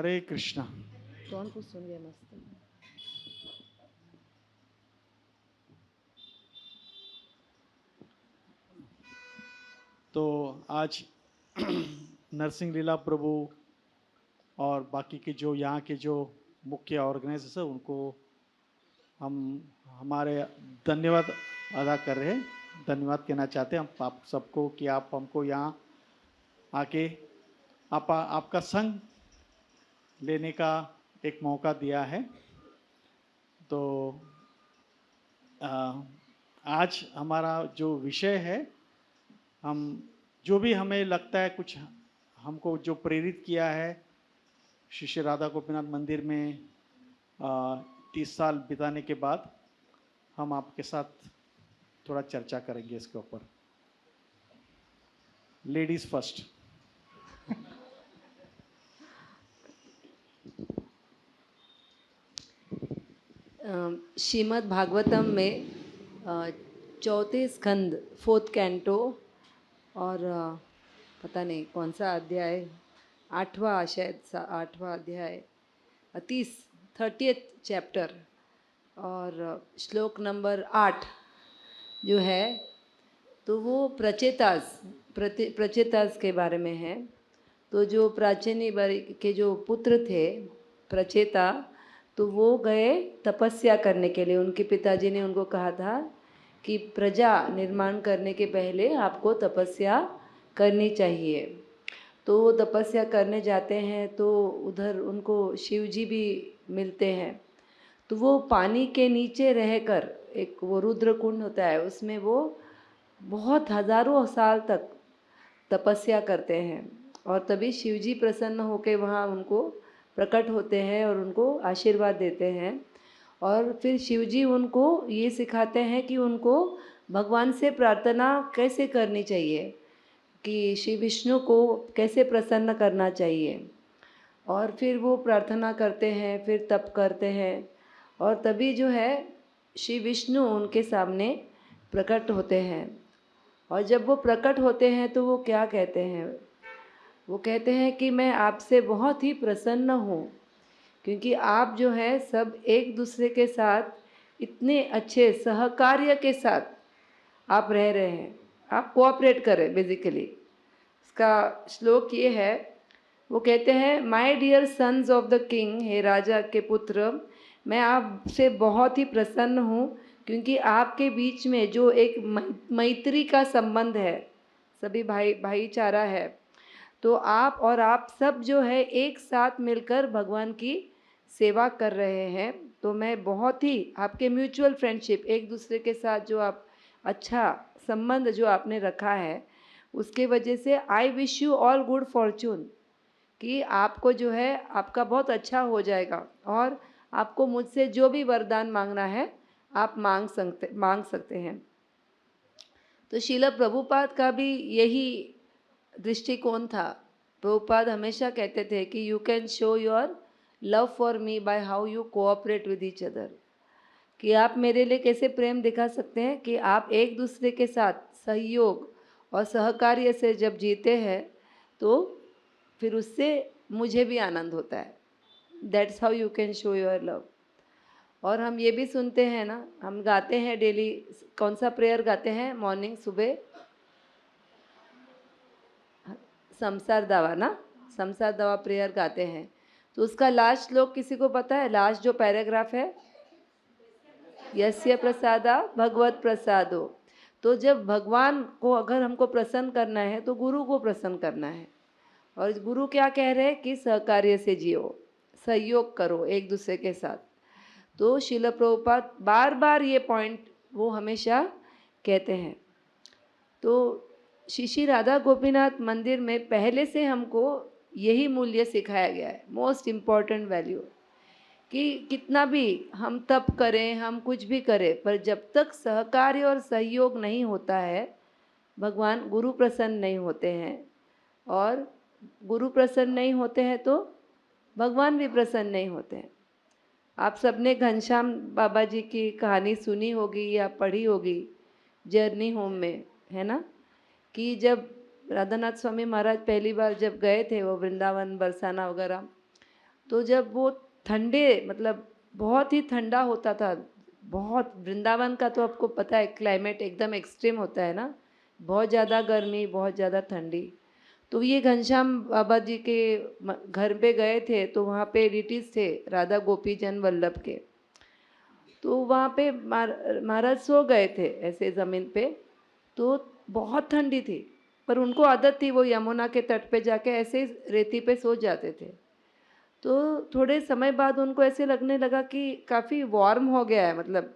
हरे कृष्णा। कौन कुछ सुन गया मस्त। तो आज नरसिंह लीला प्रभु और बाकी के जो यहाँ के जो मुख्य ऑर्गेनाइजर्स है उनको हम हमारे धन्यवाद अदा कर रहे हैं, धन्यवाद कहना चाहते हैं हम आप सबको कि आप हमको यहाँ आके आपका संग लेने का एक मौका दिया है। तो आज हमारा जो विषय है, हम जो भी हमें लगता है कुछ हमको जो प्रेरित किया है श्री श्री राधा गोपीनाथ मंदिर में 30 साल बिताने के बाद हम आपके साथ थोड़ा चर्चा करेंगे इसके ऊपर। Ladies first. श्रीमद् भागवतम में चौथे स्कंद 4th कैंटो और पता नहीं कौन सा अध्याय, 8वां शायद 8वां अध्याय 30th चैप्टर और श्लोक नंबर 8 जो है, तो वो प्रचेतास के बारे में है। तो जो प्राचीनी के जो पुत्र थे प्रचेता, तो वो गए तपस्या करने के लिए। उनके पिताजी ने उनको कहा था कि प्रजा निर्माण करने के पहले आपको तपस्या करनी चाहिए। तो वो तपस्या करने जाते हैं तो उधर उनको शिव जी भी मिलते हैं। तो वो पानी के नीचे रहकर, एक वो रुद्र कुंड होता है, उसमें वो बहुत हजारों साल तक तपस्या करते हैं। और तभी शिवजी प्रसन्न होकर वहाँ उनको प्रकट होते हैं और उनको आशीर्वाद देते हैं। और फिर शिवजी उनको ये सिखाते हैं कि उनको भगवान से प्रार्थना कैसे करनी चाहिए, कि श्री विष्णु को कैसे प्रसन्न करना चाहिए। और फिर वो प्रार्थना करते हैं, फिर तप करते हैं, और तभी जो है श्री विष्णु उनके सामने प्रकट होते हैं। और जब वो प्रकट होते हैं तो वो क्या कहते हैं? वो कहते हैं कि मैं आपसे बहुत ही प्रसन्न हूँ, क्योंकि आप जो है सब एक दूसरे के साथ इतने अच्छे सहकार्य के साथ आप रह रहे हैं, आप कोऑपरेट करें बेसिकली। इसका श्लोक ये है, वो कहते हैं, my dear sons of the king, हे राजा के पुत्र, मैं आपसे बहुत ही प्रसन्न हूँ, क्योंकि आपके बीच में जो एक मैत्री का संबंध है, सभी भाईचारा है। तो आप सब जो है एक साथ मिलकर भगवान की सेवा कर रहे हैं। तो मैं बहुत ही आपके म्यूचुअल फ्रेंडशिप, एक दूसरे के साथ जो आप अच्छा संबंध जो आपने रखा है, उसके वजह से I wish you all good Fortune, कि आपको जो है आपका बहुत अच्छा हो जाएगा, और आपको मुझसे जो भी वरदान मांगना है आप मांग सकते हैं। तो शीला प्रभुपाद का भी यही दृष्टिकोण था। प्रभुपाद हमेशा कहते थे कि you can show your love for me by how you cooperate with each other, कि आप मेरे लिए कैसे प्रेम दिखा सकते हैं, कि आप एक दूसरे के साथ सहयोग और सहकार्य से जब जीते हैं तो फिर उससे मुझे भी आनंद होता है। That's how you can show your love. और हम ये भी सुनते हैं ना, हम गाते हैं डेली, कौन सा प्रेयर गाते हैं मॉर्निंग सुबह? संसार दावा ना, संसार दावा प्रेयर गाते हैं। तो उसका लास्ट श्लोक किसी को पता है? लास्ट जो पैराग्राफ है, यस्य प्रसादा भगवत प्रसादो। तो जब भगवान को अगर हमको प्रसन्न करना है तो गुरु को प्रसन्न करना है। और गुरु क्या कह रहे हैं कि सहकार्य से जियो, सहयोग करो एक दूसरे के साथ। तो शिल प्रभुपाद बार बार ये पॉइंट वो हमेशा कहते हैं। तो श्री राधा गोपीनाथ मंदिर में पहले से हमको यही मूल्य सिखाया गया है, मोस्ट इम्पॉर्टेंट वैल्यू, कि कितना भी हम तप करें, हम कुछ भी करें, पर जब तक सहकार्य और सहयोग नहीं होता है, भगवान गुरु प्रसन्न नहीं होते हैं। और गुरु प्रसन्न नहीं होते हैं तो भगवान भी प्रसन्न नहीं होते हैं। आप सबने घनश्याम बाबा जी की कहानी सुनी होगी या पढ़ी होगी, जर्नी होम में, है ना, कि जब राधानाथ स्वामी महाराज पहली बार जब गए थे वो वृंदावन बरसाना वगैरह, तो जब वो ठंडे मतलब बहुत ही ठंडा होता था, बहुत, वृंदावन का तो आपको पता है क्लाइमेट एकदम एक्सट्रीम होता है ना, बहुत ज़्यादा गर्मी, बहुत ज़्यादा ठंडी। तो ये घनश्याम बाबा जी के घर पे गए थे, तो वहाँ पे डिटीज थे राधा गोपी जन वल्लभ के। तो वहाँ पे महाराज सो गए थे ऐसे ज़मीन पे, तो बहुत ठंडी थी, पर उनको आदत थी, वो यमुना के तट पे जाके ऐसे ही रेती पे सो जाते थे। तो थोड़े समय बाद उनको ऐसे लगने लगा कि काफ़ी वार्म हो गया है, मतलब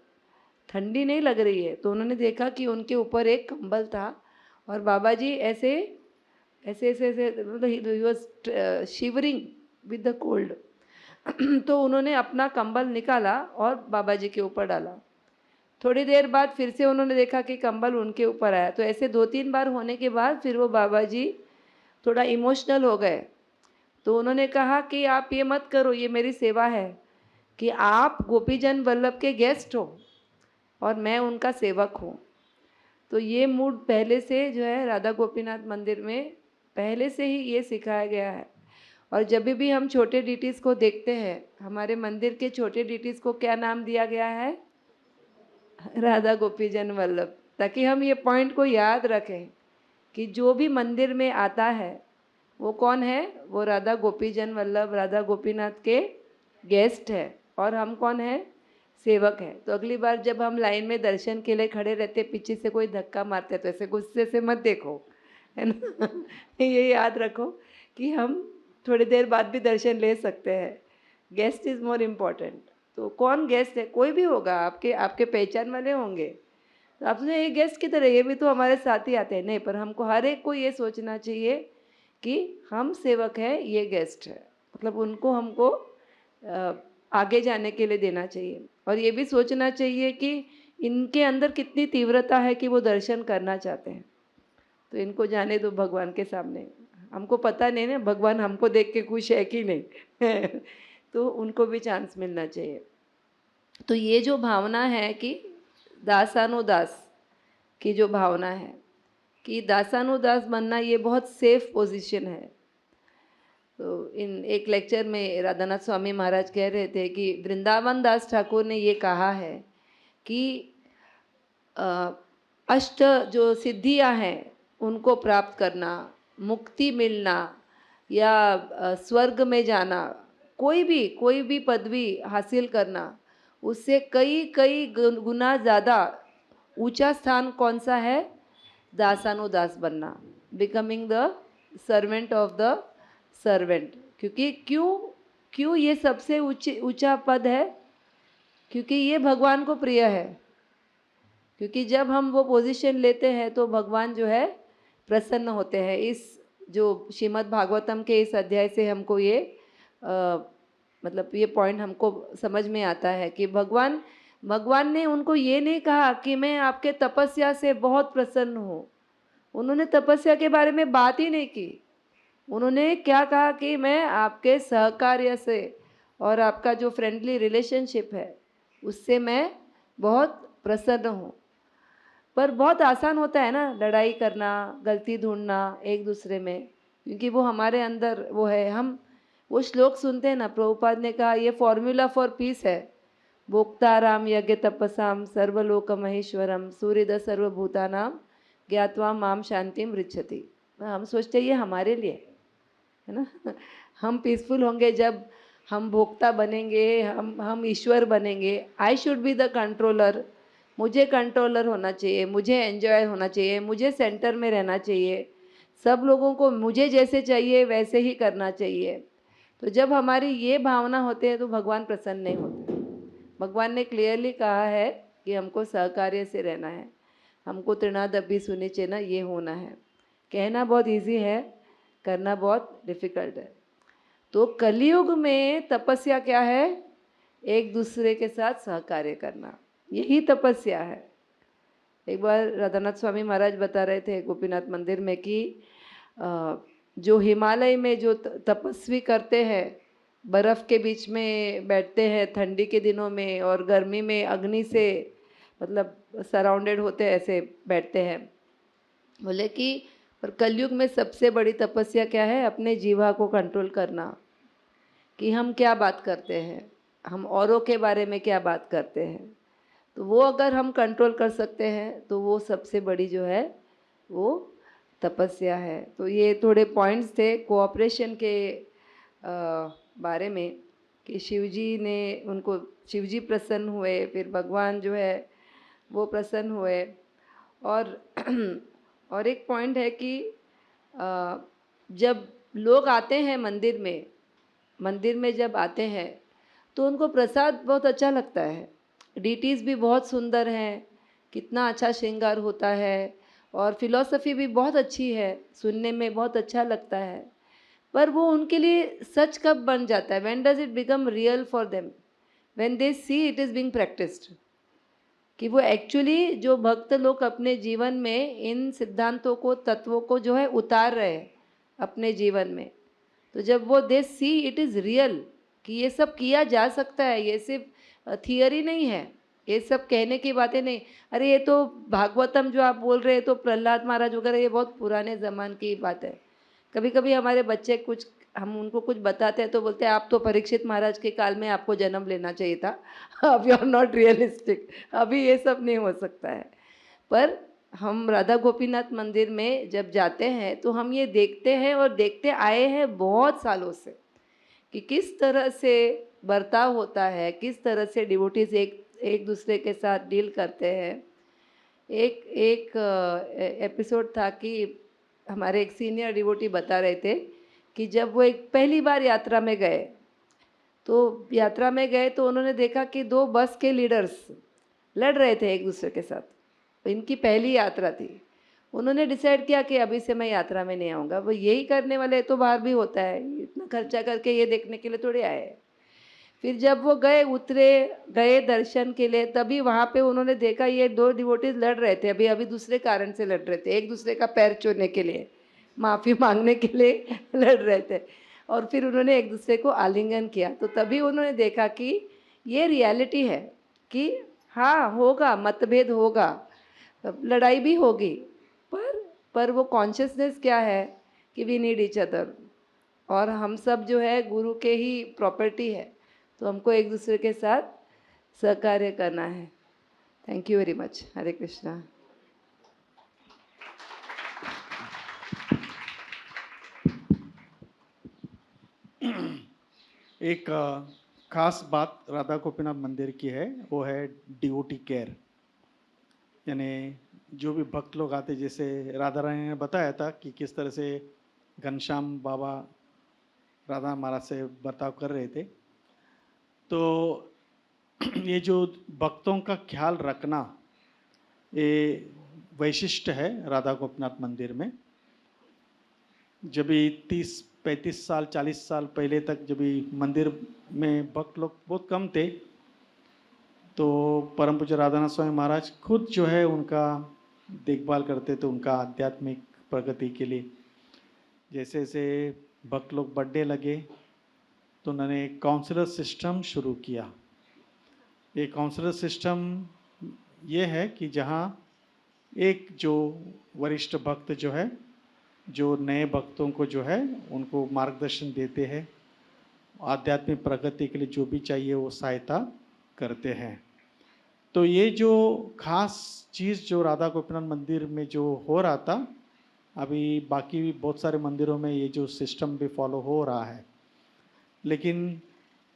ठंडी नहीं लग रही है। तो उन्होंने देखा कि उनके ऊपर एक कंबल था और बाबा जी ऐसे ऐसे ऐसे ऐसे मतलब he was shivering with the cold. तो उन्होंने अपना कंबल निकाला और बाबा जी के ऊपर डाला। थोड़ी देर बाद फिर से उन्होंने देखा कि कंबल उनके ऊपर आया। तो ऐसे 2-3 बार होने के बाद फिर वो बाबा जी थोड़ा इमोशनल हो गए। तो उन्होंने कहा कि आप ये मत करो, ये मेरी सेवा है, कि आप गोपीजन वल्लभ के गेस्ट हो और मैं उनका सेवक हूँ। तो ये मूड पहले से जो है राधा गोपीनाथ मंदिर में पहले से ही ये सिखाया गया है। और जब भी हम छोटे डिटीज़ को देखते हैं, हमारे मंदिर के छोटे डिटीज़ को क्या नाम दिया गया है? राधा गोपीजन वल्लभ, ताकि हम ये पॉइंट को याद रखें कि जो भी मंदिर में आता है वो कौन है? वो राधा गोपीजन वल्लभ, राधा गोपीनाथ के गेस्ट है। और हम कौन है? सेवक है। तो अगली बार जब हम लाइन में दर्शन के लिए खड़े रहते, पीछे से कोई धक्का मारते तो ऐसे गुस्से से मत देखो, है ना। ये याद रखो कि हम थोड़ी देर बाद भी दर्शन ले सकते हैं। Guest is more important. तो कौन गेस्ट है? कोई भी होगा, आपके आपके पहचान वाले होंगे। तो आपने ये गेस्ट की तरह, ये भी तो हमारे साथ ही आते हैं। नहीं, पर हमको हर एक को ये सोचना चाहिए कि हम सेवक हैं, ये गेस्ट है, मतलब उनको हमको आगे जाने के लिए देना चाहिए। और ये भी सोचना चाहिए कि इनके अंदर कितनी तीव्रता है कि वो दर्शन करना चाहते हैं। तो इनको जाने दो भगवान के सामने। हमको पता नहीं ना भगवान हमको देख के खुश है कि नहीं। तो उनको भी चांस मिलना चाहिए। तो ये जो भावना है कि दासानुदास की जो भावना है कि दासानुदास बनना, ये बहुत सेफ पोजीशन है। तो इन एक लेक्चर में राधानाथ स्वामी महाराज कह रहे थे कि वृंदावन दास ठाकुर ने ये कहा है कि अष्ट जो सिद्धियां हैं उनको प्राप्त करना, मुक्ति मिलना या स्वर्ग में जाना, कोई भी पदवी हासिल करना, उससे कई कई गुना ज़्यादा ऊंचा स्थान कौन सा है? दासानुदास बनना, becoming the servant of the servant. क्योंकि क्यों क्यों ये सबसे ऊंचा पद है? क्योंकि ये भगवान को प्रिय है। क्योंकि जब हम वो पोजीशन लेते हैं तो भगवान जो है प्रसन्न होते हैं। इस जो श्रीमद् भागवतम के इस अध्याय से हमको ये मतलब ये पॉइंट हमको समझ में आता है कि भगवान ने उनको ये नहीं कहा कि मैं आपके तपस्या से बहुत प्रसन्न हूँ। उन्होंने तपस्या के बारे में बात ही नहीं की। उन्होंने क्या कहा कि मैं आपके सहकार्य से और आपका जो फ्रेंडली रिलेशनशिप है उससे मैं बहुत प्रसन्न हूँ। पर बहुत आसान होता है ना लड़ाई करना, गलती ढूंढना एक दूसरे में, क्योंकि वो हमारे अंदर वो है। हम वो श्लोक सुनते हैं ना, प्रभुपाद ने कहा ये फॉर्मूला फॉर पीस है, भोक्ताराम यज्ञ तपसाम सर्वलोक महेश्वरम सूर्यद सर्वभूतानाम ज्ञात्वा माम शांतिम रिच्छति। हम सोचते हैं ये हमारे लिए है ना। हम पीसफुल होंगे जब हम भोक्ता बनेंगे, हम ईश्वर बनेंगे। I should be the controller, मुझे कंट्रोलर होना चाहिए, मुझे एंजॉय होना चाहिए, मुझे सेंटर में रहना चाहिए, सब लोगों को मुझे जैसे चाहिए वैसे ही करना चाहिए। तो जब हमारी ये भावना होती है तो भगवान प्रसन्न नहीं होते। भगवान ने क्लियरली कहा है कि हमको सहकार्य से रहना है, हमको तृणादपि सुनिचे ना, ये होना है। कहना बहुत इजी है, करना बहुत डिफ़िकल्ट है। तो कलयुग में तपस्या क्या है? एक दूसरे के साथ सहकार्य करना, यही तपस्या है। एक बार राधानाथ स्वामी महाराज बता रहे थे गोपीनाथ मंदिर में कि जो हिमालय में जो तपस्वी करते हैं, बर्फ़ के बीच में बैठते हैं ठंडी के दिनों में और गर्मी में अग्नि से मतलब सराउंडेड होते हैं, ऐसे बैठते हैं। बोले कि पर कलयुग में सबसे बड़ी तपस्या क्या है? अपने जीवा को कंट्रोल करना। कि हम क्या बात करते हैं, हम औरों के बारे में क्या बात करते हैं। तो वो अगर हम कंट्रोल कर सकते हैं तो वो सबसे बड़ी जो है वो तपस्या है। तो ये थोड़े पॉइंट्स थे कोऑपरेशन के बारे में कि शिवजी ने उनको, शिवजी प्रसन्न हुए, फिर भगवान जो है वो प्रसन्न हुए। और और एक पॉइंट है कि जब लोग आते हैं मंदिर में जब आते हैं तो उनको प्रसाद बहुत अच्छा लगता है। डीटीज़ भी बहुत सुंदर हैं, कितना अच्छा श्रृंगार होता है, और फिलॉसफी भी बहुत अच्छी है, सुनने में बहुत अच्छा लगता है। पर वो उनके लिए सच कब बन जाता है? When does it become real for them? When they see it is being practised, कि वो एक्चुअली जो भक्त लोग अपने जीवन में इन सिद्धांतों को, तत्वों को जो है उतार रहे हैं अपने जीवन में। तो जब वो दे सी इट इज़ रियल कि ये सब किया जा सकता है, ये सिर्फ थियरी नहीं है, ये सब कहने की बातें नहीं। अरे ये तो भागवतम जो आप बोल रहे हैं तो प्रहलाद महाराज वगैरह, ये बहुत पुराने ज़मान की बात है। कभी कभी हमारे बच्चे कुछ, हम उनको कुछ बताते हैं तो बोलते हैं आप तो परीक्षित महाराज के काल में आपको जन्म लेना चाहिए था, अब यू आर नॉट रियलिस्टिक, अभी ये सब नहीं हो सकता है। पर हम राधा गोपीनाथ मंदिर में जब जाते हैं तो हम ये देखते हैं और देखते आए हैं बहुत सालों से कि किस तरह से बर्ताव होता है, किस तरह से डिवोटीज एक एक दूसरे के साथ डील करते हैं। एक एक एपिसोड था कि हमारे एक सीनियर डिवोटी बता रहे थे कि जब वो एक पहली बार यात्रा में गए, तो यात्रा में गए तो उन्होंने देखा कि दो बस के लीडर्स लड़ रहे थे एक दूसरे के साथ। इनकी पहली यात्रा थी। उन्होंने डिसाइड किया कि अभी से मैं यात्रा में नहीं आऊँगा, वो यही करने वाले तो बाहर भी होता है, इतना खर्चा करके ये देखने के लिए थोड़े आए हैं। फिर जब वो गए दर्शन के लिए, तभी वहाँ पे उन्होंने देखा ये दो डिवोटीज लड़ रहे थे, अभी अभी दूसरे कारण से लड़ रहे थे, एक दूसरे का पैर छूने के लिए, माफ़ी मांगने के लिए लड़ रहे थे। और फिर उन्होंने एक दूसरे को आलिंगन किया, तो तभी उन्होंने देखा कि ये रियलिटी है कि हाँ होगा, मतभेद होगा, लड़ाई भी होगी, पर वो कॉन्शियसनेस क्या है कि वी नीड ईच अदर, और हम सब जो है गुरु के ही प्रॉपर्टी है, तो हमको एक दूसरे के साथ सहकार्य करना है। Thank you very much. Hare Krishna. एक खास बात राधा गोपीनाथ मंदिर की है, वो है डिवोटी केयर। यानी जो भी भक्त लोग आते, जैसे राधा रानी ने बताया था कि किस तरह से घनश्याम बाबा राधा महाराज से बर्ताव कर रहे थे, तो ये जो भक्तों का ख्याल रखना, ये वैशिष्ट है राधा गोपीनाथ मंदिर में। जब भी 30-35 साल 40 साल पहले तक जब भी मंदिर में भक्त लोग बहुत कम थे, तो परम पूज्य राधानाथ स्वामी महाराज खुद जो है उनका देखभाल करते थे, उनका आध्यात्मिक प्रगति के लिए। जैसे जैसे भक्त लोग बढ़ने लगे तो उन्होंने एक काउंसलर सिस्टम शुरू किया। ये काउंसलर सिस्टम ये है कि जहाँ एक जो वरिष्ठ भक्त जो है, जो नए भक्तों को जो है उनको मार्गदर्शन देते हैं, आध्यात्मिक प्रगति के लिए जो भी चाहिए वो सहायता करते हैं। तो ये जो खास चीज़ जो राधा गोपीनाथ मंदिर में जो हो रहा था, अभी बाकी भी बहुत सारे मंदिरों में ये जो सिस्टम भी फॉलो हो रहा है, लेकिन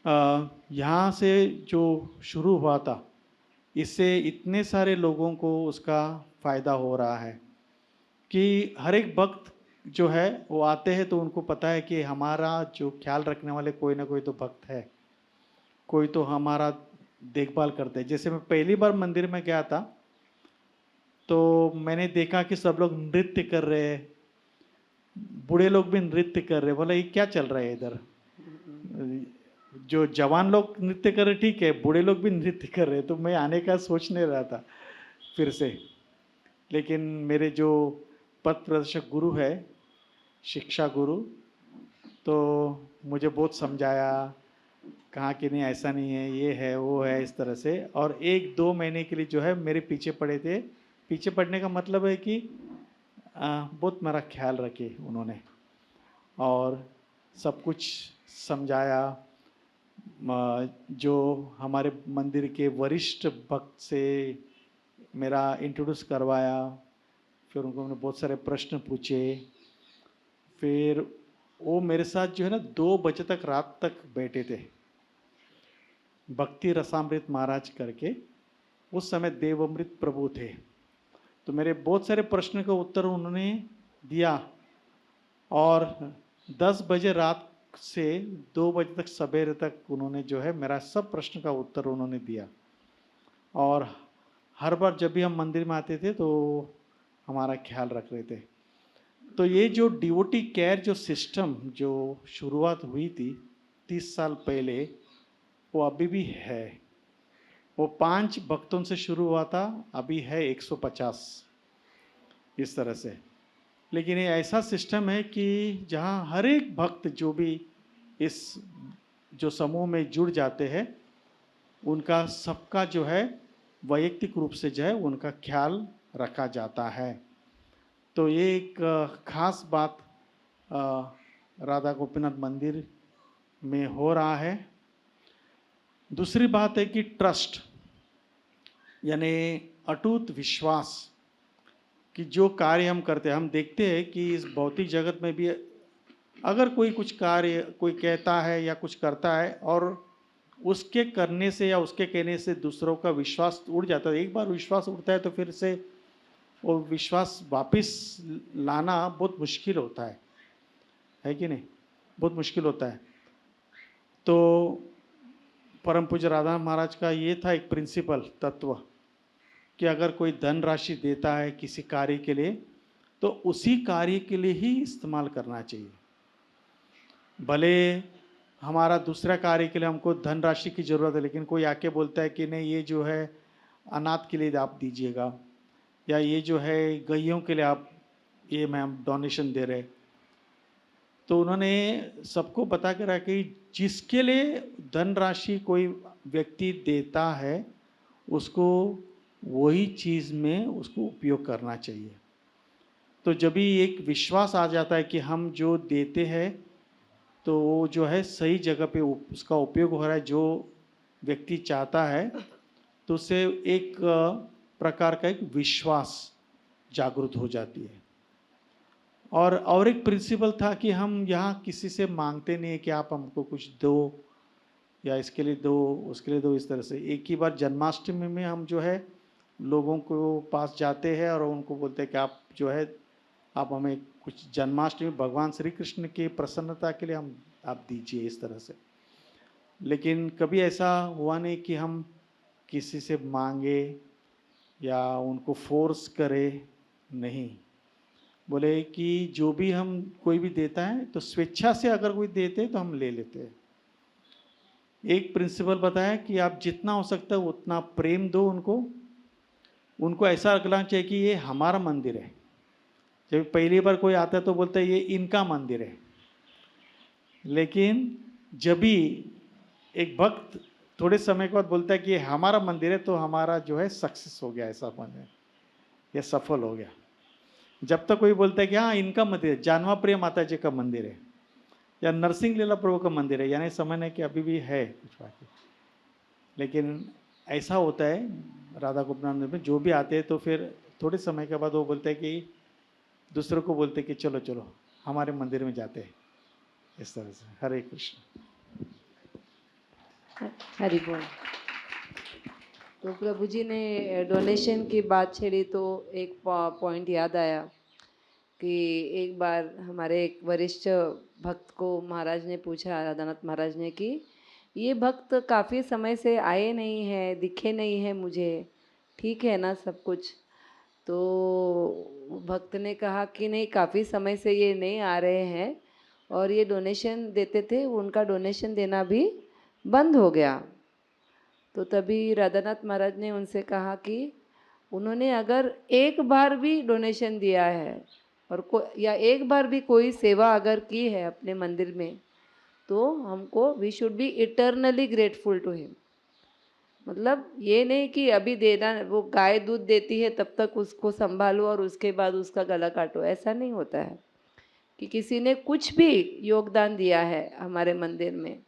यहाँ से जो शुरू हुआ था, इससे इतने सारे लोगों को उसका फ़ायदा हो रहा है कि हर एक भक्त जो है वो आते हैं तो उनको पता है कि हमारा जो ख्याल रखने वाले कोई ना कोई तो भक्त है, कोई तो हमारा देखभाल करते हैं। जैसे मैं पहली बार मंदिर में गया था तो मैंने देखा कि सब लोग नृत्य कर रहे हैं, बूढ़े लोग भी नृत्य कर रहे हैं। बोला ये क्या चल रहा है इधर? जो जवान लोग नृत्य कर रहे ठीक है, बूढ़े लोग भी नृत्य कर रहे हैं। तो मैं आने का सोच नहीं रहा था फिर से, लेकिन मेरे जो पथ प्रदर्शक गुरु है, शिक्षा गुरु, तो मुझे बहुत समझाया, कहा कि नहीं ऐसा नहीं है, ये है वो है, इस तरह से। और 1-2 महीने के लिए जो है मेरे पीछे पड़े थे। पीछे पड़ने का मतलब है कि बहुत मेरा ख्याल रखे उन्होंने और सब कुछ समझाया। जो हमारे मंदिर के वरिष्ठ भक्त से मेरा इंट्रोड्यूस करवाया, फिर उनको मैंने बहुत सारे प्रश्न पूछे, फिर वो मेरे साथ जो है ना 2 बजे तक रात तक बैठे थे, भक्ति रसामृत महाराज करके, उस समय देवअमृत प्रभु थे। तो मेरे बहुत सारे प्रश्न का उत्तर उन्होंने दिया और 10 बजे रात से 2 बजे तक सवेरे तक उन्होंने जो है मेरा सब प्रश्न का उत्तर उन्होंने दिया। और हर बार जब भी हम मंदिर में आते थे तो हमारा ख्याल रख रहे थे। तो ये जो डिवोटी केयर जो सिस्टम जो शुरुआत हुई थी 30 साल पहले, वो अभी भी है। वो 5 भक्तों से शुरू हुआ था, अभी है 150 इस तरह से। लेकिन ये ऐसा सिस्टम है कि जहाँ हर एक भक्त जो भी इस जो समूह में जुड़ जाते हैं, उनका सबका जो है वैयक्तिक रूप से जो है उनका ख्याल रखा जाता है। तो ये एक खास बात राधा गोपीनाथ मंदिर में हो रहा है। दूसरी बात है कि ट्रस्ट, यानी अटूट विश्वास कि जो कार्य हम करते हैं, हम देखते हैं कि इस भौतिक जगत में भी अगर कोई कुछ कार्य कोई कहता है या कुछ करता है और उसके करने से या उसके कहने से दूसरों का विश्वास उड़ जाता है, एक बार विश्वास उड़ता है तो फिर से वो विश्वास वापस लाना बहुत मुश्किल होता है कि नहीं? बहुत मुश्किल होता है। तो परम पूज्य राधा महाराज का ये था एक प्रिंसिपल तत्व कि अगर कोई धन राशि देता है किसी कार्य के लिए तो उसी कार्य के लिए ही इस्तेमाल करना चाहिए। भले हमारा दूसरा कार्य के लिए हमको धन राशि की ज़रूरत है, लेकिन कोई आके बोलता है कि नहीं ये जो है अनाथ के लिए आप दीजिएगा, या ये जो है गैयों के लिए आप ये मैम डोनेशन दे रहे, तो उन्होंने सबको बता के रहा कि जिसके लिए धन राशि कोई व्यक्ति देता है उसको वही चीज़ में उसको उपयोग करना चाहिए। तो जब भी एक विश्वास आ जाता है कि हम जो देते हैं तो वो जो है सही जगह पे उसका उपयोग हो रहा है, जो व्यक्ति चाहता है, तो उससे एक प्रकार का एक विश्वास जागृत हो जाती है। और एक प्रिंसिपल था कि हम यहाँ किसी से मांगते नहीं है कि आप हमको कुछ दो या इसके लिए दो उसके लिए दो, इस तरह से। एक ही बार जन्माष्टमी में हम जो है लोगों को पास जाते हैं और उनको बोलते हैं कि आप जो है आप हमें कुछ जन्माष्टमी भगवान श्री कृष्ण की प्रसन्नता के लिए हम आप दीजिए, इस तरह से। लेकिन कभी ऐसा हुआ नहीं कि हम किसी से मांगे या उनको फोर्स करें, नहीं। बोले कि जो भी हम कोई भी देता है तो स्वेच्छा से अगर कोई देते तो हम ले लेते हैं। एक प्रिंसिपल बताया कि आप जितना हो सकता है उतना प्रेम दो उनको ऐसा लगना चाहिए कि ये हमारा मंदिर है। जब पहली बार कोई आता है तो बोलता है ये इनका मंदिर है, लेकिन जब भी एक भक्त थोड़े समय के बाद बोलता है कि ये हमारा मंदिर है तो हमारा जो है सक्सेस हो गया, ऐसा मन है, यह सफल हो गया। जब तक कोई बोलता है कि हाँ इनका मंदिर है, जानवा प्रिय माता जी का मंदिर है या नरसिंह लीला प्रभु का मंदिर है, यानी समझने कि अभी भी है कुछ बाकी। लेकिन ऐसा होता है राधा गोपीनाथ में, जो भी आते हैं तो फिर थोड़े समय के बाद वो बोलते हैं कि दूसरों को बोलते कि चलो चलो हमारे मंदिर में जाते हैं, इस तरह से। हरे कृष्ण। हरि बोल। तो प्रभु जी ने डोनेशन की बात छेड़ी तो एक पॉइंट याद आया कि एक बार हमारे एक वरिष्ठ भक्त को महाराज ने पूछा, राधानाथ महाराज ने, कि ये भक्त काफ़ी समय से आए नहीं हैं, दिखे नहीं हैं मुझे, ठीक है ना सब कुछ? तो भक्त ने कहा कि नहीं, काफ़ी समय से ये नहीं आ रहे हैं और ये डोनेशन देते थे, उनका डोनेशन देना भी बंद हो गया। तो तभी राधानाथ महाराज ने उनसे कहा कि उन्होंने अगर एक बार भी डोनेशन दिया है और या एक बार भी कोई सेवा अगर की है अपने मंदिर में, तो हमको we should be eternally grateful to him. मतलब ये नहीं कि अभी देना, वो गाय दूध देती है तब तक उसको संभालो और उसके बाद उसका गला काटो, ऐसा नहीं होता है। कि किसी ने कुछ भी योगदान दिया है हमारे मंदिर में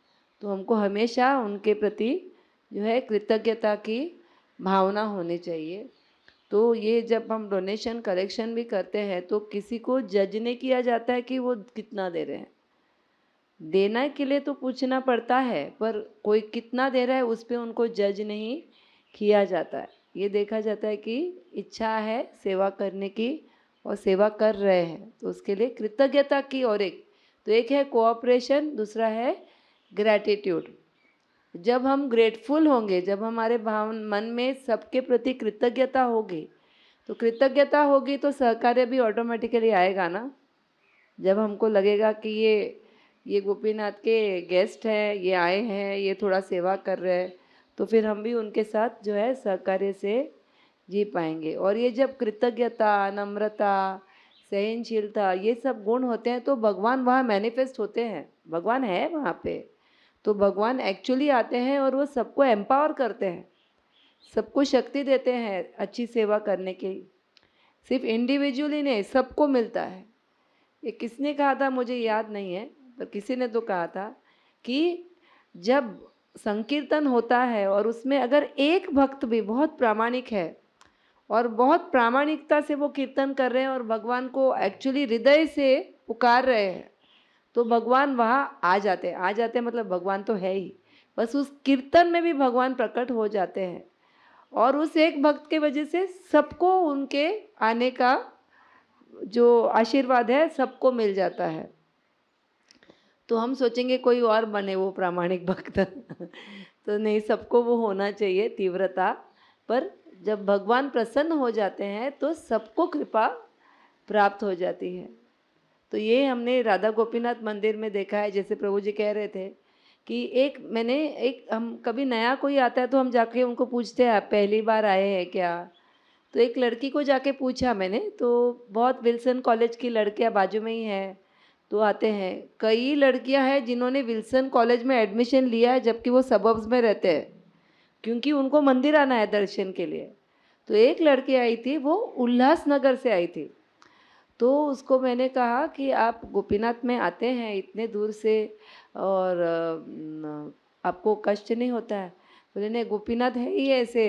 तो हमको हमेशा उनके प्रति जो है कृतज्ञता की भावना होनी चाहिए। तो ये जब हम डोनेशन कलेक्शन भी करते हैं तो किसी को जज नहीं किया जाता है कि वो कितना दे रहे हैं। देना के लिए तो पूछना पड़ता है, पर कोई कितना दे रहा है उस पे उनको जज नहीं किया जाता है। ये देखा जाता है कि इच्छा है सेवा करने की और सेवा कर रहे हैं, तो उसके लिए कृतज्ञता की। और एक तो एक है कोऑपरेशन, दूसरा है ग्रैटिट्यूड। जब हम ग्रेटफुल होंगे, जब हमारे मन में सबके प्रति कृतज्ञता होगी, तो कृतज्ञता होगी तो सहकार्य भी ऑटोमेटिकली आएगा ना। जब हमको लगेगा कि ये गोपीनाथ के गेस्ट हैं, ये आए हैं, ये थोड़ा सेवा कर रहे हैं, तो फिर हम भी उनके साथ जो है सहकार्य से जी पाएंगे। और ये जब कृतज्ञता, नम्रता, सहनशीलता ये सब गुण होते हैं तो भगवान वहाँ मैनिफेस्ट होते हैं, भगवान है वहाँ पे। तो भगवान एक्चुअली आते हैं और वो सबको एम्पावर करते हैं, सबको शक्ति देते हैं अच्छी सेवा करने की। सिर्फ इंडिविजुअली नहीं, सबको मिलता है। ये किसने कहा था मुझे याद नहीं है, पर किसी ने तो कहा था कि जब संकीर्तन होता है और उसमें अगर एक भक्त भी बहुत प्रामाणिक है और बहुत प्रामाणिकता से वो कीर्तन कर रहे हैं और भगवान को एक्चुअली हृदय से पुकार रहे हैं, तो भगवान वहाँ आ जाते हैं। आ जाते हैं मतलब भगवान तो है ही, बस उस कीर्तन में भी भगवान प्रकट हो जाते हैं। और उस एक भक्त के वजह से सबको उनके आने का जो आशीर्वाद है सबको मिल जाता है। तो हम सोचेंगे कोई और बने वो प्रामाणिक भक्त तो नहीं, सबको वो होना चाहिए तीव्रता। पर जब भगवान प्रसन्न हो जाते हैं तो सबको कृपा प्राप्त हो जाती है। तो ये हमने राधा गोपीनाथ मंदिर में देखा है। जैसे प्रभु जी कह रहे थे कि हम कभी नया कोई आता है तो हम जाके उनको पूछते हैं आप पहली बार आए हैं क्या। तो एक लड़की को जाके पूछा मैंने, तो बहुत विल्सन कॉलेज की लड़कियां बाजू में ही हैं, तो आते हैं। कई लड़कियां हैं जिन्होंने विल्सन कॉलेज में एडमिशन लिया है जबकि वो सबब्स में रहते हैं, क्योंकि उनको मंदिर आना है दर्शन के लिए। तो एक लड़की आई थी, वो उल्लासनगर से आई थी। तो उसको मैंने कहा कि आप गोपीनाथ में आते हैं इतने दूर से और आपको कष्ट नहीं होता है? बोले नहीं, गोपीनाथ है ही ऐसे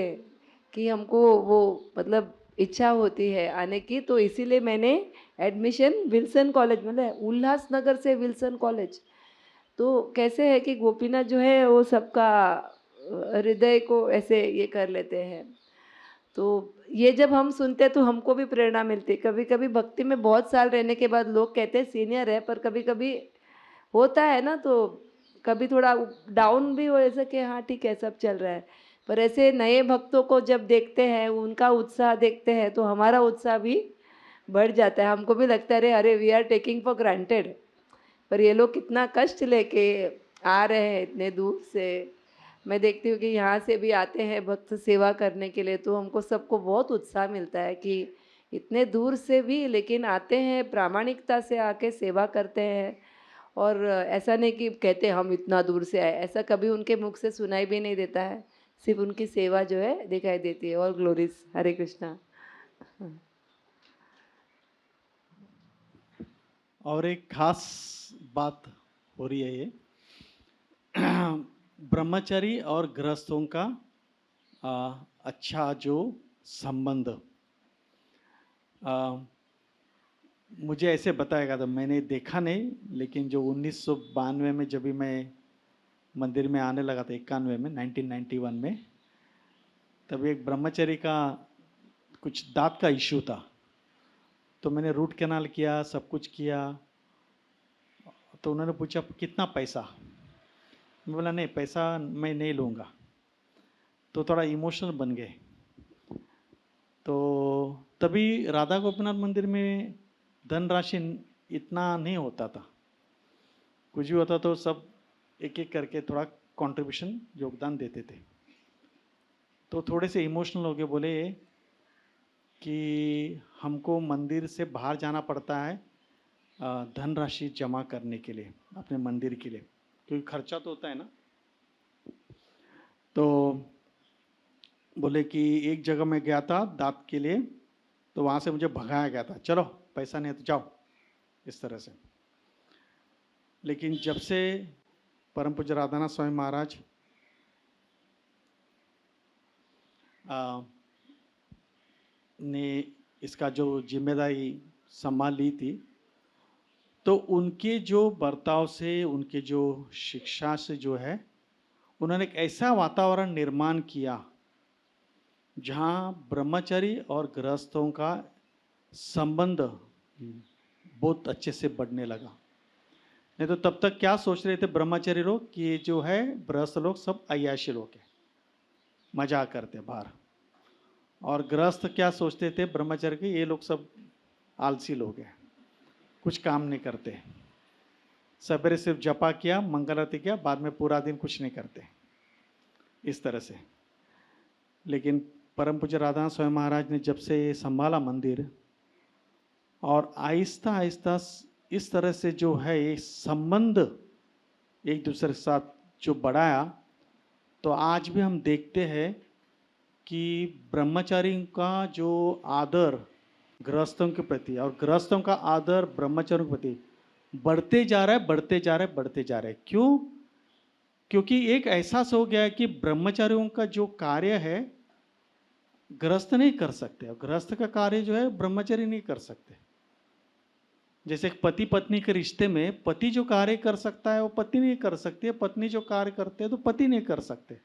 कि हमको वो मतलब इच्छा होती है आने की, तो इसीलिए मैंने एडमिशन विल्सन कॉलेज मतलब उल्लासनगर से विल्सन कॉलेज। तो कैसे है कि गोपीनाथ जो है वो सबका हृदय को ऐसे ये कर लेते हैं। तो ये जब हम सुनते हैं तो हमको भी प्रेरणा मिलती है। कभी कभी भक्ति में बहुत साल रहने के बाद लोग कहते हैं सीनियर है, पर कभी कभी होता है ना, तो कभी थोड़ा डाउन भी हो ऐसा कि हाँ ठीक है सब चल रहा है। पर ऐसे नए भक्तों को जब देखते हैं, उनका उत्साह देखते हैं, तो हमारा उत्साह भी बढ़ जाता है। हमको भी लगता है अरे अरे we are taking for granted, पर ये लोग कितना कष्ट लेके आ रहे हैं इतने दूर से। मैं देखती हूँ कि यहाँ से भी आते हैं भक्त सेवा करने के लिए, तो हमको सबको बहुत उत्साह मिलता है कि इतने दूर से भी लेकिन आते हैं, प्रामाणिकता से आके सेवा करते हैं। और ऐसा नहीं कि कहते हम इतना दूर से आए, ऐसा कभी उनके मुख से सुनाई भी नहीं देता है। सिर्फ उनकी सेवा जो है दिखाई देती है। और ग्लोरीज, हरे कृष्णा। और एक खास बात हो रही है ये ब्रह्मचारी और गृहस्थों का अच्छा जो संबंध। मुझे ऐसे बताया गया था, मैंने देखा नहीं, लेकिन जो 1992 में जब भी मैं मंदिर में आने लगा था, 91 में 1991 में, तभी एक ब्रह्मचारी का कुछ दांत का इशू था। तो मैंने रूट कैनाल किया, सब कुछ किया। तो उन्होंने पूछा कितना पैसा। मैं बोला नहीं, पैसा मैं नहीं लूँगा। तो थोड़ा इमोशनल बन गए। तो तभी राधा गोपीनाथ मंदिर में धनराशि इतना नहीं होता था, कुछ भी होता तो सब एक एक करके थोड़ा कंट्रीब्यूशन योगदान देते थे। तो थोड़े से इमोशनल हो गए, बोले कि हमको मंदिर से बाहर जाना पड़ता है धनराशि जमा करने के लिए अपने मंदिर के लिए, क्योंकि खर्चा तो होता है ना। तो बोले कि एक जगह मैं गया था दांत के लिए, तो वहाँ से मुझे भगाया गया था, चलो पैसा नहीं है तो जाओ, इस तरह से। लेकिन जब से परम पूज्य राधानाथ स्वामी महाराज ने इसका जो जिम्मेदारी संभाल ली थी, तो उनके जो बर्ताव से, उनके जो शिक्षा से जो है, उन्होंने एक ऐसा वातावरण निर्माण किया जहाँ ब्रह्मचारी और गृहस्थों का संबंध बहुत अच्छे से बढ़ने लगा। नहीं तो तब तक क्या सोच रहे थे ब्रह्मचारी लोग कि ये जो है गृहस्थ लोग सब अय्याशी लोग हैं, मजा करते बाहर, और गृहस्थ क्या सोचते थे ब्रह्मचारी के, ये लोग सब आलसी लोग हैं, कुछ काम नहीं करते, सवेरे सिर्फ जपा किया, मंगल आरती किया, बाद में पूरा दिन कुछ नहीं करते, इस तरह से। लेकिन परम पूज्य राधा स्वामी महाराज ने जब से ये संभाला मंदिर, और आहिस्ता आहिस्ता इस तरह से जो है ये संबंध एक दूसरे के साथ जो बढ़ाया, तो आज भी हम देखते हैं कि ब्रह्मचारी का जो आदर गृहस्थों के प्रति और गृहस्थों का आदर ब्रह्मचारियों के प्रति बढ़ते जा रहा है, बढ़ते जा रहा है, बढ़ते जा रहा है। क्यों? क्योंकि एक एहसास हो गया है कि ब्रह्मचारियों का जो कार्य है गृहस्थ नहीं कर सकते, और गृहस्थ का कार्य जो है ब्रह्मचारी नहीं कर सकते। जैसे एक पति पत्नी के रिश्ते में पति जो कार्य कर सकता है वो पत्नी नहीं कर सकती है, पत्नी जो कार्य करते हैं तो पति नहीं कर सकते,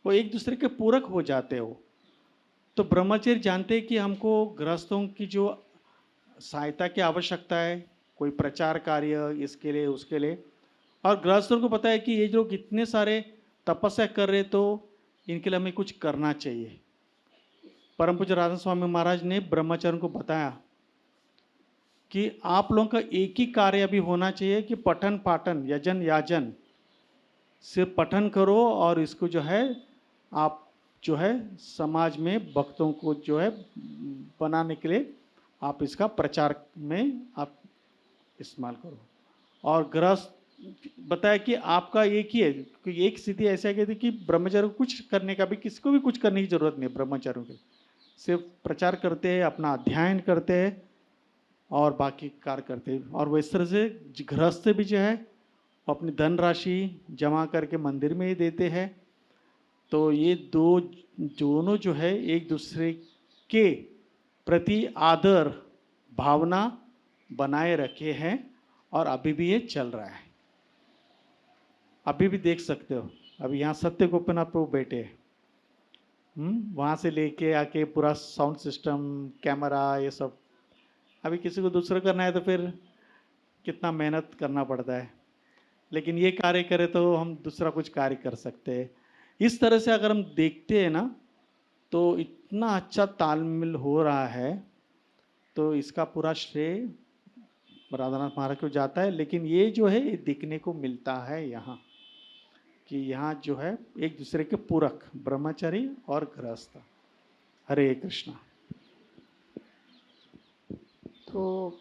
वो एक दूसरे के पूरक हो जाते हो। तो ब्रह्मचर्य जानते हैं कि हमको गृहस्थों की जो सहायता की आवश्यकता है, कोई प्रचार कार्य इसके लिए उसके लिए, और गृहस्थों को पता है कि ये लोग इतने सारे तपस्या कर रहे तो इनके लिए हमें कुछ करना चाहिए। परम पूज्य राधा स्वामी महाराज ने ब्रह्मचर्य को बताया कि आप लोगों का एक ही कार्य अभी होना चाहिए कि पठन पाठन यजन याजन, सिर्फ पठन करो और इसको जो है आप जो है समाज में भक्तों को जो है बनाने के लिए आप इसका प्रचार में आप इस्तेमाल करो। और गृहस्थ बताया कि आपका एक ही है, क्योंकि एक स्थिति ऐसी आ गई थी कि ब्रह्मचारी को कुछ करने का भी, किसी को भी कुछ करने की जरूरत नहीं, ब्रह्मचारियों के सिर्फ प्रचार करते हैं, अपना अध्ययन करते हैं और बाकी कार्य करते हैं। और वो इस तरह से गृहस्थ भी जो है अपनी धनराशि जमा करके मंदिर में ही देते हैं। तो ये दोनों जो है एक दूसरे के प्रति आदर भावना बनाए रखे हैं, और अभी भी ये चल रहा है। अभी भी देख सकते हो, अभी यहाँ सत्य गोपीनाथ प्रभु बैठे हैं, वहाँ से लेके आके पूरा साउंड सिस्टम, कैमरा, ये सब। अभी किसी को दूसरा करना है तो फिर कितना मेहनत करना पड़ता है, लेकिन ये कार्य करें तो हम दूसरा कुछ कार्य कर सकते हैं। इस तरह से अगर हम देखते हैं ना, तो इतना अच्छा तालमेल हो रहा है, तो इसका पूरा श्रेय राधानाथ महाराज को जाता है। लेकिन ये जो है ये दिखने को मिलता है यहाँ, कि यहाँ जो है एक दूसरे के पूरक ब्रह्मचारी और गृहस्थ। हरे कृष्णा। तो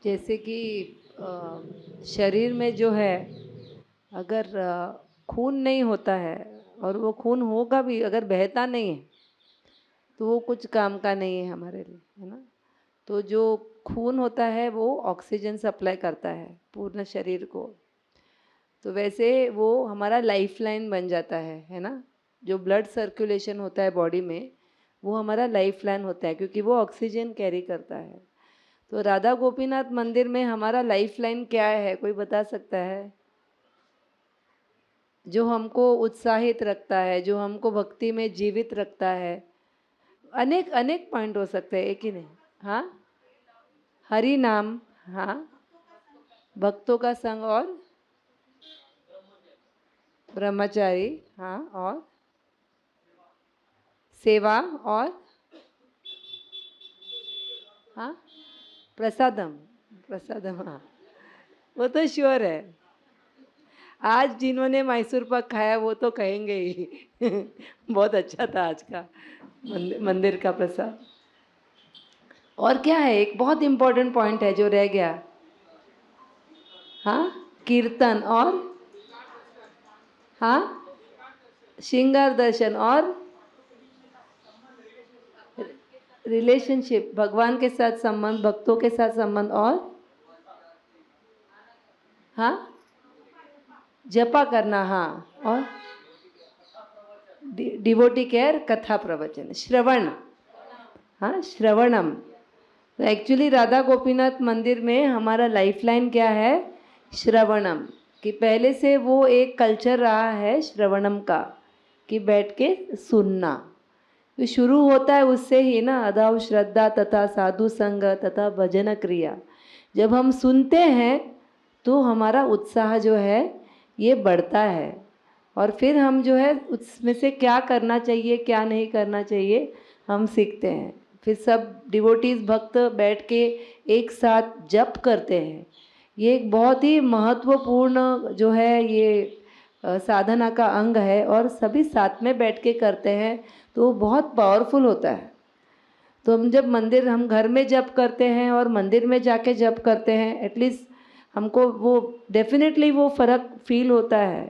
जैसे कि शरीर में जो है अगर खून नहीं होता है, और वो खून होगा भी अगर बहता नहीं है तो वो कुछ काम का नहीं है हमारे लिए, है ना। तो जो खून होता है वो ऑक्सीजन सप्लाई करता है पूर्ण शरीर को, तो वैसे वो हमारा लाइफलाइन बन जाता है ना। जो ब्लड सर्कुलेशन होता है बॉडी में वो हमारा लाइफलाइन होता है, क्योंकि वो ऑक्सीजन कैरी करता है। तो राधा गोपीनाथ मंदिर में हमारा लाइफलाइन क्या है, कोई बता सकता है? जो हमको उत्साहित रखता है, जो हमको भक्ति में जीवित रखता है। अनेक अनेक पॉइंट हो सकते हैं, एक ही नहीं। हाँ, हरि नाम, हाँ, भक्तों का संग और ब्रह्मचारी, हाँ, और सेवा, और हाँ, प्रसादम, प्रसादम, हाँ, वो तो श्योर है। आज जिन्होंने मैसूर पाक खाया वो तो कहेंगे ही बहुत अच्छा था आज का मंदिर का प्रसाद। और क्या है, एक बहुत इम्पोर्टेंट पॉइंट है जो रह गया। हाँ, कीर्तन, और हाँ, श्रृंगार दर्शन, और रिलेशनशिप, भगवान के साथ संबंध, भक्तों के साथ संबंध, और हाँ, जपा करना, हाँ, और डिवोटी केयर, कथा प्रवचन, श्रवण, हाँ, श्रवणम। तो एक्चुअली राधा गोपीनाथ मंदिर में हमारा लाइफलाइन क्या है? श्रवणम। कि पहले से वो एक कल्चर रहा है श्रवणम का, कि बैठ के सुनना। तो शुरू होता है उससे ही ना, अदाव श्रद्धा तथा साधु संग तथा भजन क्रिया। जब हम सुनते हैं तो हमारा उत्साह जो है ये बढ़ता है, और फिर हम जो है उसमें से क्या करना चाहिए क्या नहीं करना चाहिए हम सीखते हैं। फिर सब डिवोटीज भक्त बैठ के एक साथ जप करते हैं। ये एक बहुत ही महत्वपूर्ण जो है ये साधना का अंग है, और सभी साथ में बैठ के करते हैं तो वो बहुत पावरफुल होता है। तो हम जब मंदिर, हम घर में जप करते हैं और मंदिर में जाके जप करते हैं, एटलीस्ट हमको वो डेफिनेटली वो फ़र्क फील होता है।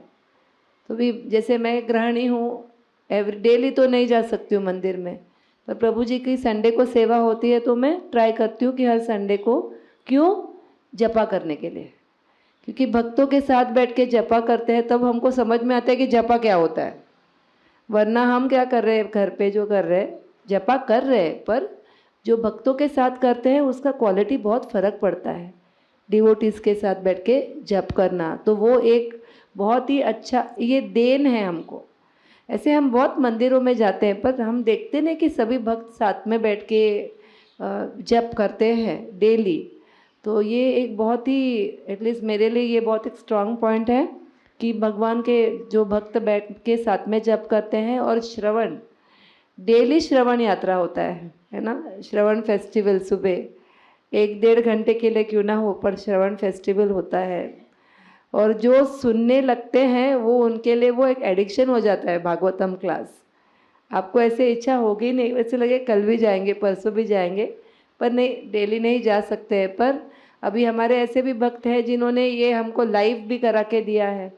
तो भी जैसे मैं गृहिणी हूँ, एवरी डेली तो नहीं जा सकती हूँ मंदिर में, पर प्रभु जी की संडे को सेवा होती है तो मैं ट्राई करती हूँ कि हर संडे को, क्यों? जपा करने के लिए। क्योंकि भक्तों के साथ बैठ के जपा करते हैं तब हमको समझ में आता है कि जपा क्या होता है। वरना हम क्या कर रहे हैं, घर पे जो कर रहे हैं, जपा कर रहे हैं, पर जो भक्तों के साथ करते हैं उसका क्वालिटी बहुत फ़र्क पड़ता है। डिवोटीज़ के साथ बैठ के जप करना, तो वो एक बहुत ही अच्छा ये देन है हमको। ऐसे हम बहुत मंदिरों में जाते हैं पर हम देखते नहीं कि सभी भक्त साथ में बैठ के जप करते हैं डेली। तो ये एक बहुत ही, एटलीस्ट मेरे लिए ये बहुत एक स्ट्रांग पॉइंट है कि भगवान के जो भक्त बैठ के साथ में जप करते हैं। और श्रवण, डेली श्रवण यात्रा होता है ना, श्रवण फेस्टिवल सुबह 1-1.5 घंटे के लिए क्यों ना हो, पर श्रवण फेस्टिवल होता है। और जो सुनने लगते हैं वो उनके लिए वो एक एडिक्शन हो जाता है भागवतम क्लास। आपको ऐसे इच्छा होगी नहीं, वैसे लगे कल भी जाएंगे परसों भी जाएंगे, पर नहीं, डेली नहीं जा सकते हैं। पर अभी हमारे ऐसे भी भक्त हैं जिन्होंने ये हमको लाइव भी करा के दिया है,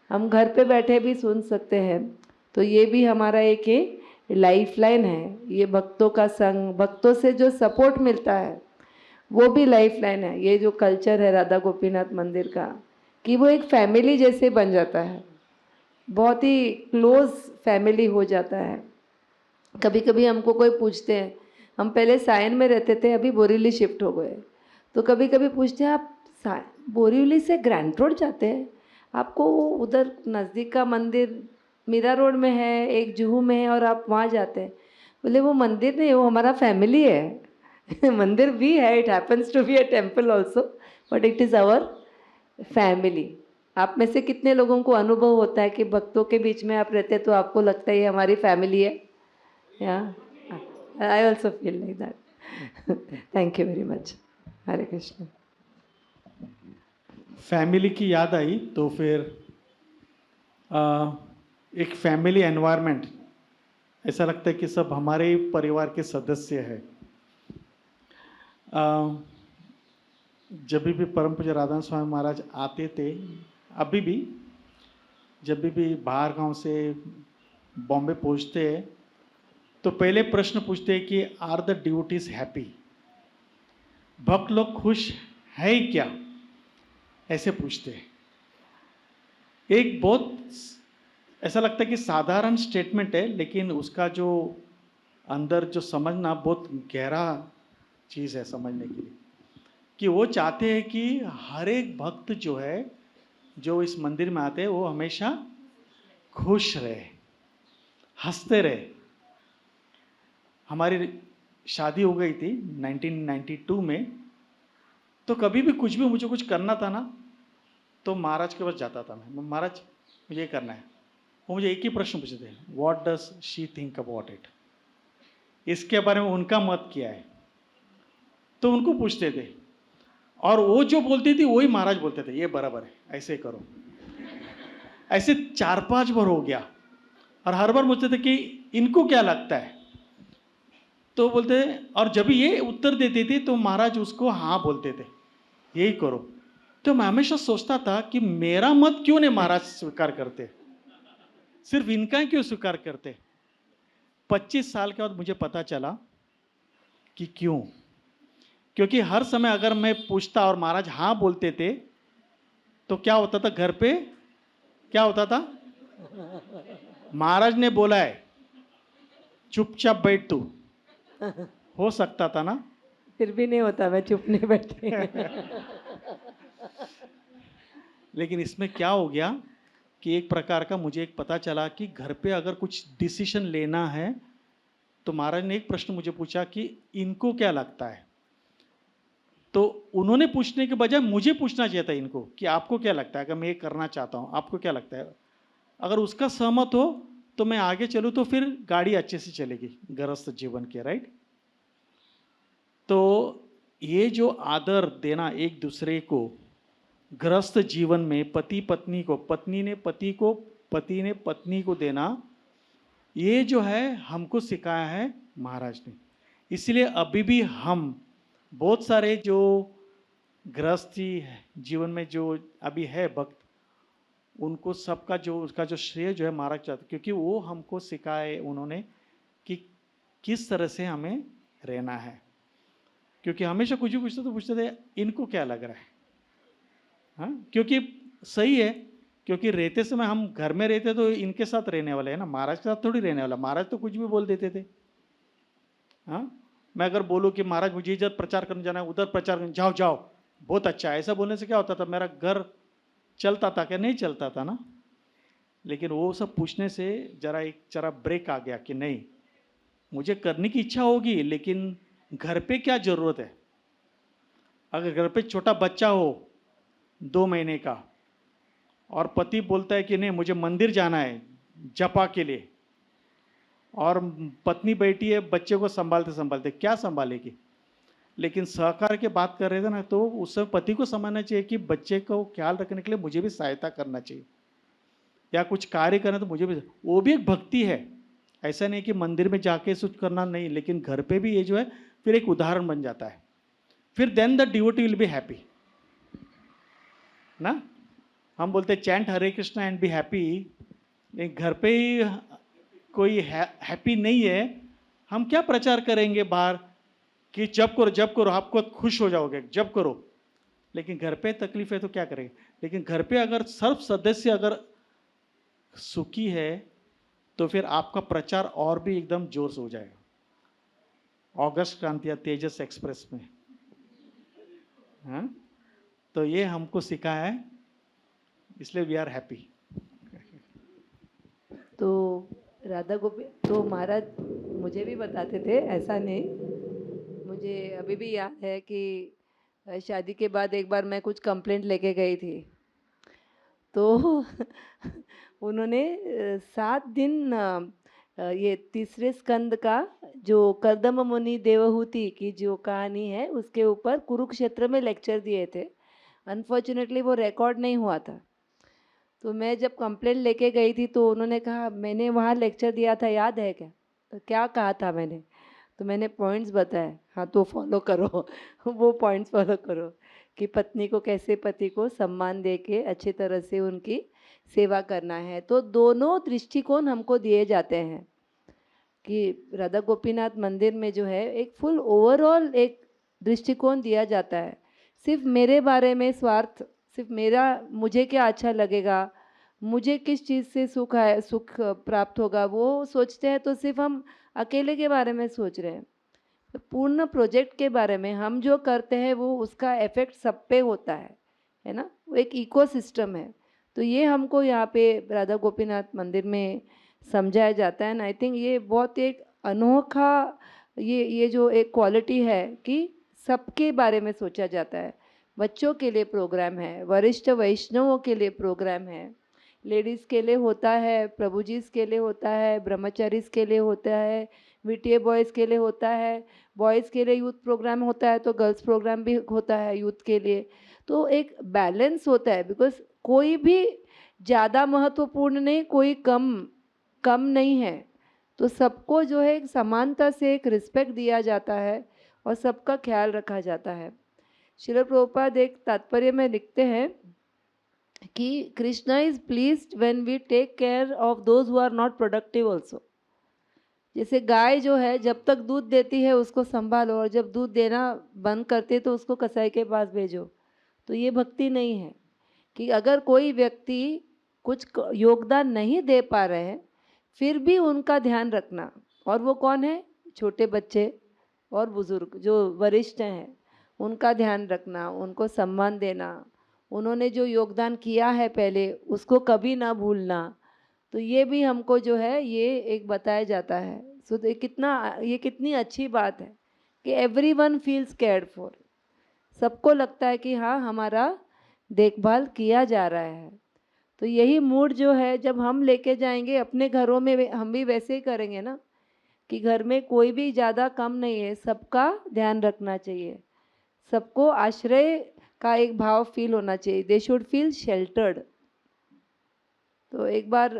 हम घर पे बैठे भी सुन सकते हैं। तो ये भी हमारा एक ये लाइफलाइन है। ये भक्तों का संग, भक्तों से जो सपोर्ट मिलता है वो भी लाइफलाइन है। ये जो कल्चर है राधा गोपीनाथ मंदिर का, कि वो एक फैमिली जैसे बन जाता है, बहुत ही क्लोज फैमिली हो जाता है। कभी कभी हमको कोई पूछते हैं, हम पहले सायन में रहते थे, अभी बोरीवली शिफ्ट हो गए, तो कभी कभी पूछते हैं आप बोरीवली से ग्रैंड रोड जाते हैं, आपको उधर नज़दीक का मंदिर मीरा रोड में है, एक जुहू में है, और आप वहाँ जाते हैं। बोले वो मंदिर नहीं, वो हमारा फैमिली है। मंदिर भी है, it happens to be a temple also, but it is our family. आप में से कितने लोगों को अनुभव होता है कि भक्तों के बीच में आप रहते हैं तो आपको लगता है ये हमारी फैमिली है? या I also feel like that. Thank you very much. Hare Krishna. Family की याद आई तो फिर एक फैमिली एनवायरनमेंट, ऐसा लगता है कि सब हमारे ही परिवार के सदस्य हैं। जब भी परम पूज्य राधा स्वामी महाराज आते थे, अभी भी जब भी बाहर गांव से बॉम्बे पहुंचते हैं तो पहले प्रश्न पूछते हैं कि आर द डिवोटीज हैप्पी, भक्त लोग खुश है ही क्या, ऐसे पूछते हैं। एक बहुत ऐसा लगता है कि साधारण स्टेटमेंट है, लेकिन उसका जो अंदर जो समझना बहुत गहरा चीज़ है समझने के लिए, कि वो चाहते हैं कि हर एक भक्त जो है, जो इस मंदिर में आते हैं, वो हमेशा खुश रहे, हंसते रहे। हमारी शादी हो गई थी 1992 में, तो कभी भी कुछ भी मुझे कुछ करना था ना, तो महाराज के पास जाता था मैं, महाराज मुझे ये करना है। वो मुझे एक ही प्रश्न पूछते थे, what does she think about it, इसके बारे में उनका मत क्या है। तो उनको पूछते थे, और वो जो बोलती थी वही महाराज बोलते थे, ये बराबर है, ऐसे करो। ऐसे 4-5 बार हो गया, और हर बार पूछते थे कि इनको क्या लगता है, तो बोलते, और जब ये उत्तर देती थी तो महाराज उसको हाँ बोलते थे, यही करो। तो मैं हमेशा सोचता था कि मेरा मत क्यों नहीं महाराज स्वीकार करते, सिर्फ इनका क्यों स्वीकार करते। 25 साल के बाद मुझे पता चला कि क्यों, क्योंकि हर समय अगर मैं पूछता और महाराज हाँ बोलते थे तो क्या होता था, घर पे क्या होता था? महाराज ने बोला है चुपचाप बैठ तू, हो सकता था ना? फिर भी नहीं होता, मैं चुप नहीं बैठती। लेकिन इसमें क्या हो गया कि एक प्रकार का मुझे एक पता चला कि घर पे अगर कुछ डिसीजन लेना है तो महाराज ने एक प्रश्न मुझे पूछा कि इनको क्या लगता है। तो उन्होंने पूछने के बजाय मुझे पूछना चाहिए था इनको कि आपको क्या लगता है, अगर मैं ये करना चाहता हूँ आपको क्या लगता है। अगर उसका सहमत हो तो मैं आगे चलूँ तो फिर गाड़ी अच्छे से चलेगी गृहस्थ जीवन के, राइट। तो ये जो आदर देना एक दूसरे को गृहस्थ जीवन में, पति पत्नी को, पत्नी ने पति को, पति ने पत्नी को देना, ये जो है हमको सिखाया है महाराज ने। इसलिए अभी भी हम बहुत सारे जो गृहस्थी जीवन में जो अभी है भक्त, उनको सबका जो उसका जो श्रेय जो है महाराज चाहते, क्योंकि वो हमको सिखाए उन्होंने कि किस तरह से हमें रहना है। क्योंकि हमेशा कुछ भी पूछते थे इनको क्या लग रहा है, हाँ, क्योंकि सही है, क्योंकि रहते समय हम घर में रहते तो इनके साथ रहने वाले हैं ना, महाराज के साथ थोड़ी रहने वाला। महाराज तो कुछ भी बोल देते थे। हाँ, मैं अगर बोलूँ कि महाराज मुझे इधर प्रचार करने जाना है, उधर प्रचार करने, जाओ जाओ, बहुत अच्छा है, ऐसा बोलने से क्या होता था, मेरा घर चलता था क्या? नहीं चलता था ना। लेकिन वो सब पूछने से जरा ब्रेक आ गया कि नहीं, मुझे करने की इच्छा होगी लेकिन घर पे क्या जरूरत है। अगर घर पे छोटा बच्चा हो 2 महीने का और पति बोलता है कि नहीं मुझे मंदिर जाना है जपा के लिए, और पत्नी बैठी है बच्चे को संभालते संभालते, क्या संभालेगी। लेकिन सहकार की बात कर रहे थे ना, तो उस समय पति को समझना चाहिए कि बच्चे को ख्याल रखने के लिए मुझे भी सहायता करना चाहिए, या कुछ कार्य करना तो मुझे भी, वो भी एक भक्ति है। ऐसा नहीं कि मंदिर में जाके कुछ करना नहीं, लेकिन घर पे भी ये जो है फिर एक उदाहरण बन जाता है। फिर then the devotee will be happy ना। हम बोलते chant Hare Krishna and be happy, लेकिन घर पे ही कोई हैप्पी नहीं है, हम क्या प्रचार करेंगे बाहर कि जब करो आपको खुश हो जाओगे जब करो। लेकिन घर पे तकलीफ है तो क्या करेंगे। लेकिन घर पे अगर सब सदस्य अगर सुखी है तो फिर आपका प्रचार और भी एकदम जोर से हो जाएगा। अगस्त क्रांति या तेजस एक्सप्रेस में, हाँ, तो ये हमको सिखाया है, इसलिए वी आर हैप्पी। तो राधा गोपी तो महाराज मुझे भी बताते थे, ऐसा नहीं, मुझे अभी भी याद है कि शादी के बाद एक बार मैं कुछ कंप्लेंट लेके गई थी, तो उन्होंने 7 दिन ये तीसरे स्कंद का जो कर्दम मुनि देवहूति की जो कहानी है उसके ऊपर कुरुक्षेत्र में लेक्चर दिए थे। अनफॉर्चुनेटली वो रिकॉर्ड नहीं हुआ था। तो मैं जब कंप्लेंट लेके गई थी तो उन्होंने कहा मैंने वहाँ लेक्चर दिया था, याद है क्या? तो क्या कहा था मैंने? तो मैंने पॉइंट्स बताए, हाँ तो फॉलो करो। वो पॉइंट्स फॉलो करो कि पत्नी को कैसे पति को सम्मान दे के अच्छी तरह से उनकी सेवा करना है। तो दोनों दृष्टिकोण हमको दिए जाते हैं कि राधा गोपीनाथ मंदिर में जो है एक फुल ओवरऑल एक दृष्टिकोण दिया जाता है। सिर्फ मेरे बारे में स्वार्थ, सिर्फ मेरा मुझे क्या अच्छा लगेगा, मुझे किस चीज़ से सुख प्राप्त होगा, वो सोचते हैं तो सिर्फ हम अकेले के बारे में सोच रहे हैं। तो पूर्ण प्रोजेक्ट के बारे में हम जो करते हैं वो उसका इफेक्ट सब पे होता है ना, वो एक इकोसिस्टम है। तो ये हमको यहाँ पे राधा गोपीनाथ मंदिर में समझाया जाता है। एंड आई थिंक ये बहुत एक अनोखा ये जो एक क्वालिटी है कि सबके बारे में सोचा जाता है। बच्चों के लिए प्रोग्राम है, वरिष्ठ वैष्णवों के लिए प्रोग्राम है, लेडीज़ के लिए होता है, प्रभु जी के लिए होता है, ब्रह्मचारीज के लिए होता है, वीटीए बॉयज़ के लिए होता है, बॉयज़ के लिए यूथ प्रोग्राम होता है, तो गर्ल्स प्रोग्राम भी होता है यूथ के लिए। तो एक बैलेंस होता है, बिकॉज कोई भी ज़्यादा महत्वपूर्ण नहीं, कोई कम कम नहीं है। तो सबको जो है एक समानता से एक रिस्पेक्ट दिया जाता है और सबका ख्याल रखा जाता है। श्रील प्रभुपाद एक तात्पर्य में लिखते हैं कि Krishna is pleased when we take care of those who are not productive also. जैसे गाय जो है जब तक दूध देती है उसको संभालो, और जब दूध देना बंद करती है तो उसको कसाई के पास भेजो। तो ये भक्ति नहीं है कि अगर कोई व्यक्ति कुछ योगदान नहीं दे पा रहे हैं, फिर भी उनका ध्यान रखना। और वो कौन है? छोटे बच्चे और बुजुर्ग जो वरिष्ठ हैं, उनका ध्यान रखना, उनको सम्मान देना, उन्होंने जो योगदान किया है पहले उसको कभी ना भूलना। तो ये भी हमको जो है ये एक बताया जाता है। सो ये कितनी अच्छी बात है कि एवरीवन फील्स केयर्ड फॉर। सबको लगता है कि हाँ, हमारा देखभाल किया जा रहा है। तो यही मूड जो है जब हम लेके जाएंगे अपने घरों में, हम भी वैसे ही करेंगे ना, कि घर में कोई भी ज़्यादा कम नहीं है, सबका ध्यान रखना चाहिए, सबको आश्रय का एक भाव फील होना चाहिए। They should feel sheltered. तो एक बार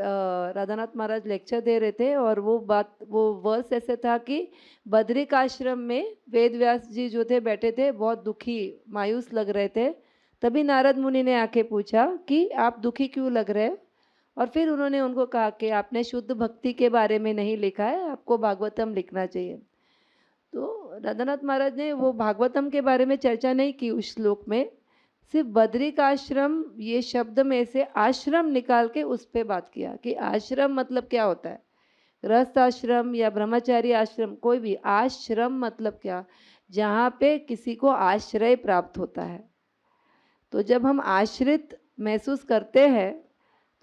राधानाथ महाराज लेक्चर दे रहे थे और वो वर्स ऐसे था कि बद्रिक आश्रम में वेद व्यास जी जो थे बैठे थे, बहुत दुखी मायूस लग रहे थे। तभी नारद मुनि ने आके पूछा कि आप दुखी क्यों लग रहे हैं? और फिर उन्होंने उनको कहा कि आपने शुद्ध भक्ति के बारे में नहीं लिखा है, आपको भागवतम लिखना चाहिए। तो राधानाथ महाराज ने वो भागवतम के बारे में चर्चा नहीं की उस श्लोक में, सिर्फ बद्रिक आश्रम ये शब्द में से आश्रम निकाल के उस पर बात किया कि आश्रम मतलब क्या होता है। गृहस्थ आश्रम या ब्रह्मचारी आश्रम, कोई भी आश्रम मतलब क्या? जहाँ पे किसी को आश्रय प्राप्त होता है। तो जब हम आश्रित महसूस करते हैं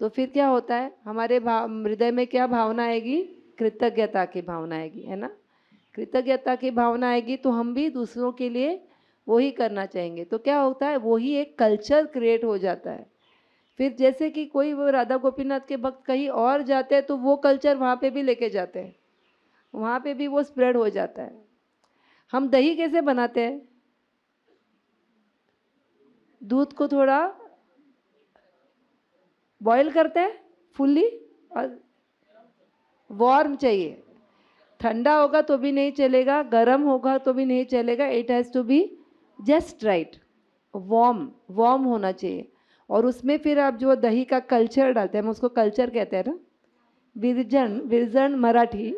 तो फिर क्या होता है? हमारे हृदय में क्या भावना आएगी? कृतज्ञता की भावना आएगी, है ना। कृतज्ञता की भावना आएगी तो हम भी दूसरों के लिए वही करना चाहेंगे। तो क्या होता है? वही एक कल्चर क्रिएट हो जाता है। फिर जैसे कि कोई वो राधा गोपीनाथ के भक्त कहीं और जाते हैं तो वो कल्चर वहाँ पे भी लेके जाते हैं, वहाँ पे भी वो स्प्रेड हो जाता है। हम दही कैसे बनाते हैं? दूध को थोड़ा बॉईल करते हैं फुल्ली, और वार्म चाहिए। ठंडा होगा तो भी नहीं चलेगा, गर्म होगा तो भी नहीं चलेगा। It has to be just right, warm होना चाहिए। और उसमें फिर आप जो दही का कल्चर डालते हैं, हम उसको कल्चर कहते हैं ना, विरजन मराठी,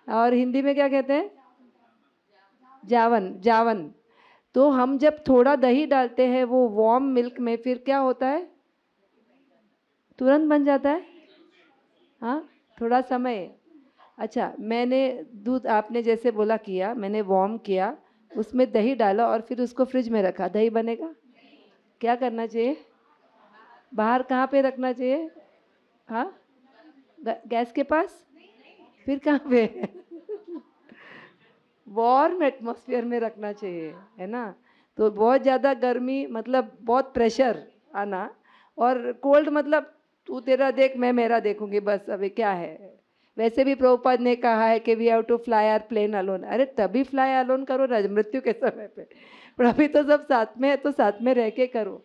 और हिंदी में क्या कहते हैं? जावन। तो हम जब थोड़ा दही डालते हैं वो वार्म मिल्क में, फिर क्या होता है? तुरंत बन जाता है। हाँ, थोड़ा समय। अच्छा, मैंने दूध आपने जैसे बोला किया, मैंने वार्म किया, उसमें दही डाला और फिर उसको फ्रिज में रखा, दही बनेगा? क्या करना चाहिए? बाहर कहाँ पे रखना चाहिए? हाँ, गैस के पास? फिर कहाँ पे? वार्म एटमॉस्फेयर में रखना चाहिए, है ना। तो बहुत ज़्यादा गर्मी मतलब बहुत प्रेशर आना, और कोल्ड मतलब तू तेरा देख मैं मेरा देखूंगी, बस अभी क्या है। वैसे भी प्रभुपाद ने कहा है कि we have to fly our plane alone. अरे तभी फ्लाई अलोन करो ना मृत्यु के समय पे, पर अभी तो सब साथ में है तो साथ में रह के करो।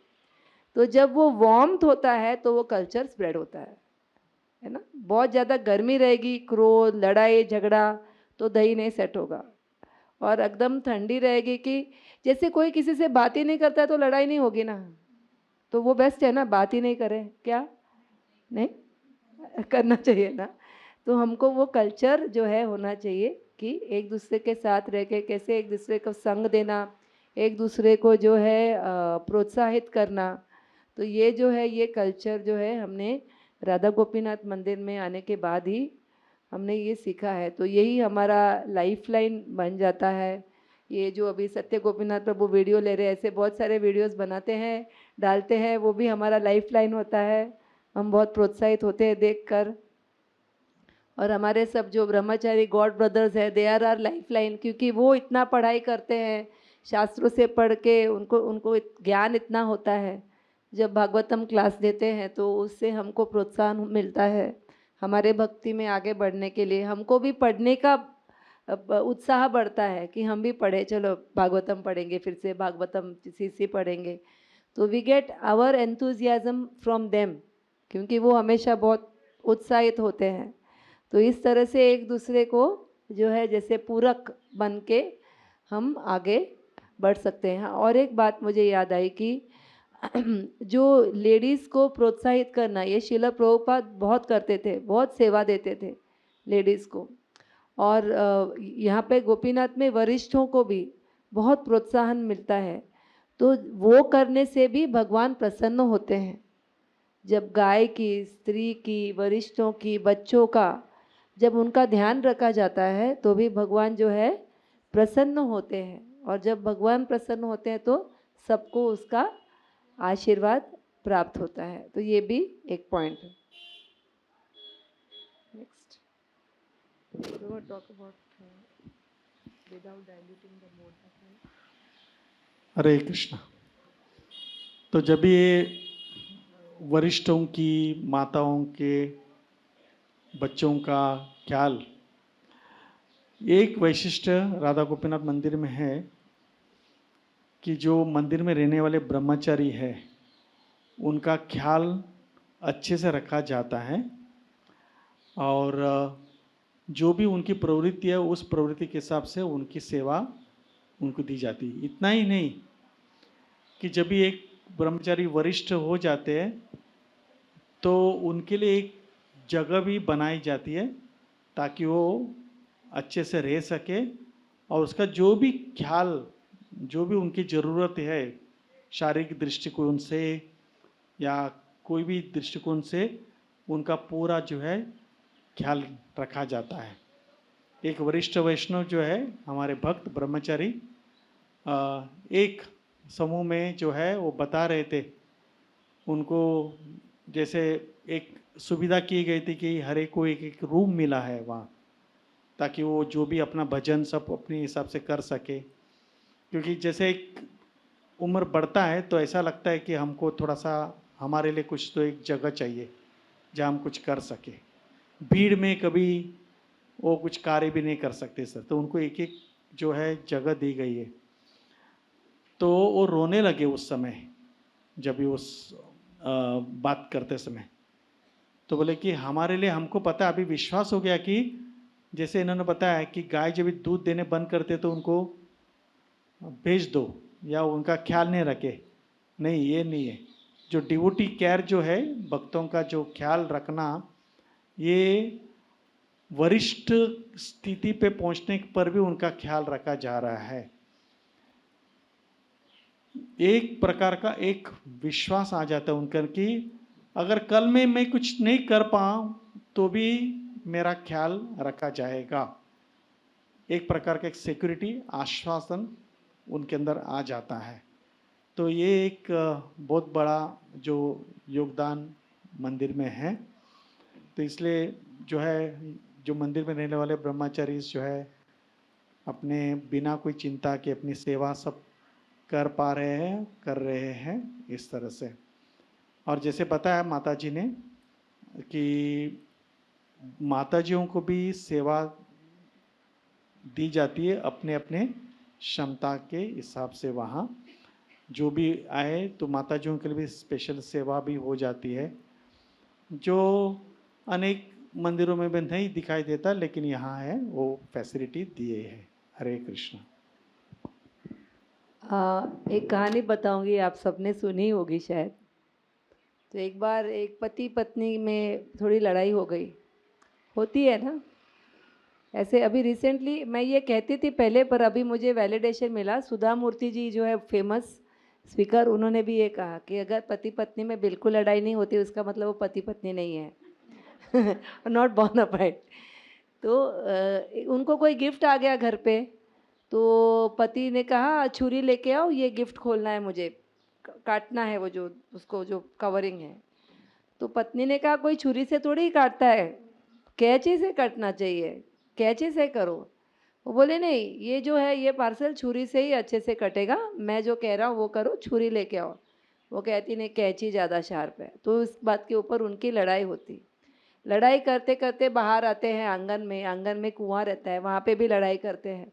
तो जब वो वार्मथ होता है तो वो कल्चर स्प्रेड होता है ना। बहुत ज़्यादा गर्मी रहेगी, क्रोध, लड़ाई झगड़ा, तो दही नहीं सेट होगा। और एकदम ठंडी रहेगी कि जैसे कोई किसी से बात ही नहीं करता है तो लड़ाई नहीं होगी ना, तो वो बेस्ट है ना, बात ही नहीं करें, क्या नहीं करना चाहिए ना। तो हमको वो कल्चर जो है होना चाहिए कि एक दूसरे के साथ रह के कैसे एक दूसरे को संग देना, एक दूसरे को जो है प्रोत्साहित करना। तो ये जो है ये कल्चर जो है हमने राधा गोपीनाथ मंदिर में आने के बाद ही हमने ये सीखा है। तो यही हमारा लाइफ लाइन बन जाता है। ये जो अभी सत्य गोपीनाथ प्रभु वीडियो ले रहे हैं, ऐसे बहुत सारे वीडियोस बनाते हैं, डालते हैं, वो भी हमारा लाइफ लाइन होता है। हम बहुत प्रोत्साहित होते हैं देखकर। और हमारे सब जो ब्रह्मचारी गॉड ब्रदर्स है, दे आर लाइफ लाइन, क्योंकि वो इतना पढ़ाई करते हैं, शास्त्रों से पढ़ के उनको ज्ञान इतना होता है। जब भागवतम क्लास देते हैं तो उससे हमको प्रोत्साहन मिलता है हमारे भक्ति में आगे बढ़ने के लिए। हमको भी पढ़ने का उत्साह बढ़ता है कि हम भी पढ़े, चलो भागवतम पढ़ेंगे, फिर से भागवतम सीसी पढ़ेंगे। तो we get our enthusiasm from them, क्योंकि वो हमेशा बहुत उत्साहित होते हैं। तो इस तरह से एक दूसरे को जो है जैसे पूरक बन के हम आगे बढ़ सकते हैं। और एक बात मुझे याद आई कि जो लेडीज़ को प्रोत्साहित करना, ये श्रील प्रभुपाद बहुत करते थे, बहुत सेवा देते थे लेडीज़ को। और यहाँ पे गोपीनाथ में वरिष्ठों को भी बहुत प्रोत्साहन मिलता है। तो वो करने से भी भगवान प्रसन्न होते हैं। जब गाय की, स्त्री की, वरिष्ठों की, बच्चों का जब उनका ध्यान रखा जाता है तो भी भगवान जो है प्रसन्न होते हैं, और जब भगवान प्रसन्न होते हैं तो सबको उसका आशीर्वाद प्राप्त होता है। तो ये भी एक पॉइंट है। Next, talk about without diluting the mode of. Hare Krishna. तो जब ये वरिष्ठों की, माताओं के, बच्चों का ख्याल, एक वैशिष्ट राधा गोपीनाथ मंदिर में है कि जो मंदिर में रहने वाले ब्रह्मचारी है उनका ख्याल अच्छे से रखा जाता है, और जो भी उनकी प्रवृत्ति है उस प्रवृत्ति के हिसाब से उनकी सेवा उनको दी जाती है। इतना ही नहीं कि जब भी एक ब्रह्मचारी वरिष्ठ हो जाते हैं तो उनके लिए एक जगह भी बनाई जाती है ताकि वो अच्छे से रह सके, और उसका जो भी ख्याल, जो भी उनकी ज़रूरत है शारीरिक दृष्टिकोण से या कोई भी दृष्टिकोण से, उनका पूरा जो है ख्याल रखा जाता है। एक वरिष्ठ वैष्णव जो है हमारे भक्त ब्रह्मचारी एक समूह में जो है वो बता रहे थे, उनको जैसे एक सुविधा की गई थी कि हर एक को एक एक रूम मिला है वहाँ, ताकि वो जो भी अपना भजन सब अपने हिसाब से कर सके। क्योंकि जैसे एक उम्र बढ़ता है तो ऐसा लगता है कि हमको थोड़ा सा हमारे लिए कुछ तो एक जगह चाहिए जहाँ हम कुछ कर सके। भीड़ में कभी वो कुछ कार्य भी नहीं कर सकते सर, तो उनको एक एक जो है जगह दी गई है। तो वो रोने लगे उस समय जब भी उस बात करते समय। तो बोले कि हमारे लिए, हमको पता, अभी विश्वास हो गया कि जैसे इन्होंने बताया कि गाय जब भी दूध देने बंद करते तो उनको भेज दो या उनका ख्याल नहीं रखे। नहीं, ये नहीं है। जो डिवोटी केयर जो है, भक्तों का जो ख्याल रखना, ये वरिष्ठ स्थिति पे पहुंचने पर भी उनका ख्याल रखा जा रहा है। एक प्रकार का एक विश्वास आ जाता है उनका कि अगर कल में मैं कुछ नहीं कर पाऊँ तो भी मेरा ख्याल रखा जाएगा। एक प्रकार का एक सिक्योरिटी, आश्वासन उनके अंदर आ जाता है। तो ये एक बहुत बड़ा जो योगदान मंदिर में है। तो इसलिए जो है, जो मंदिर में रहने वाले ब्रह्मचारी जो है अपने बिना कोई चिंता के अपनी सेवा सब कर पा रहे हैं, कर रहे हैं इस तरह से। और जैसे बताया माताजी ने कि माताजियों को भी सेवा दी जाती है अपने अपने क्षमता के हिसाब से। वहाँ जो भी आए तो माताजियों के लिए भी स्पेशल सेवा भी हो जाती है, जो अनेक मंदिरों में भी नहीं दिखाई देता, लेकिन यहाँ है, वो फैसिलिटी दिए है। हरे कृष्ण। एक कहानी बताऊंगी, आप सबने सुनी होगी शायद। तो एक बार एक पति पत्नी में थोड़ी लड़ाई हो गई, होती है ना ऐसे। अभी रिसेंटली मैं ये कहती थी पहले, पर अभी मुझे वैलिडेशन मिला। सुधा मूर्ति जी जो है फेमस स्पीकर, उन्होंने भी ये कहा कि अगर पति पत्नी में बिल्कुल लड़ाई नहीं होती उसका मतलब वो पति पत्नी नहीं है, नॉट बोनाफाइड। तो उनको कोई गिफ्ट आ गया घर पे, तो पति ने कहा छुरी लेके आओ, ये गिफ्ट खोलना है मुझे, काटना है वो जो उसको जो कवरिंग है। तो पत्नी ने कहा कोई छुरी से थोड़ी ही काटता है, कैंची से काटना चाहिए, कैंची से करो। वो बोले नहीं, ये जो है ये पार्सल छुरी से ही अच्छे से कटेगा, मैं जो कह रहा हूँ वो करो, छुरी लेके आओ। वो कहती नहीं, कैंची ज़्यादा शार्प है। तो इस बात के ऊपर उनकी लड़ाई होती। लड़ाई करते करते बाहर आते हैं आंगन में कुआं रहता है, वहाँ पे भी लड़ाई करते हैं।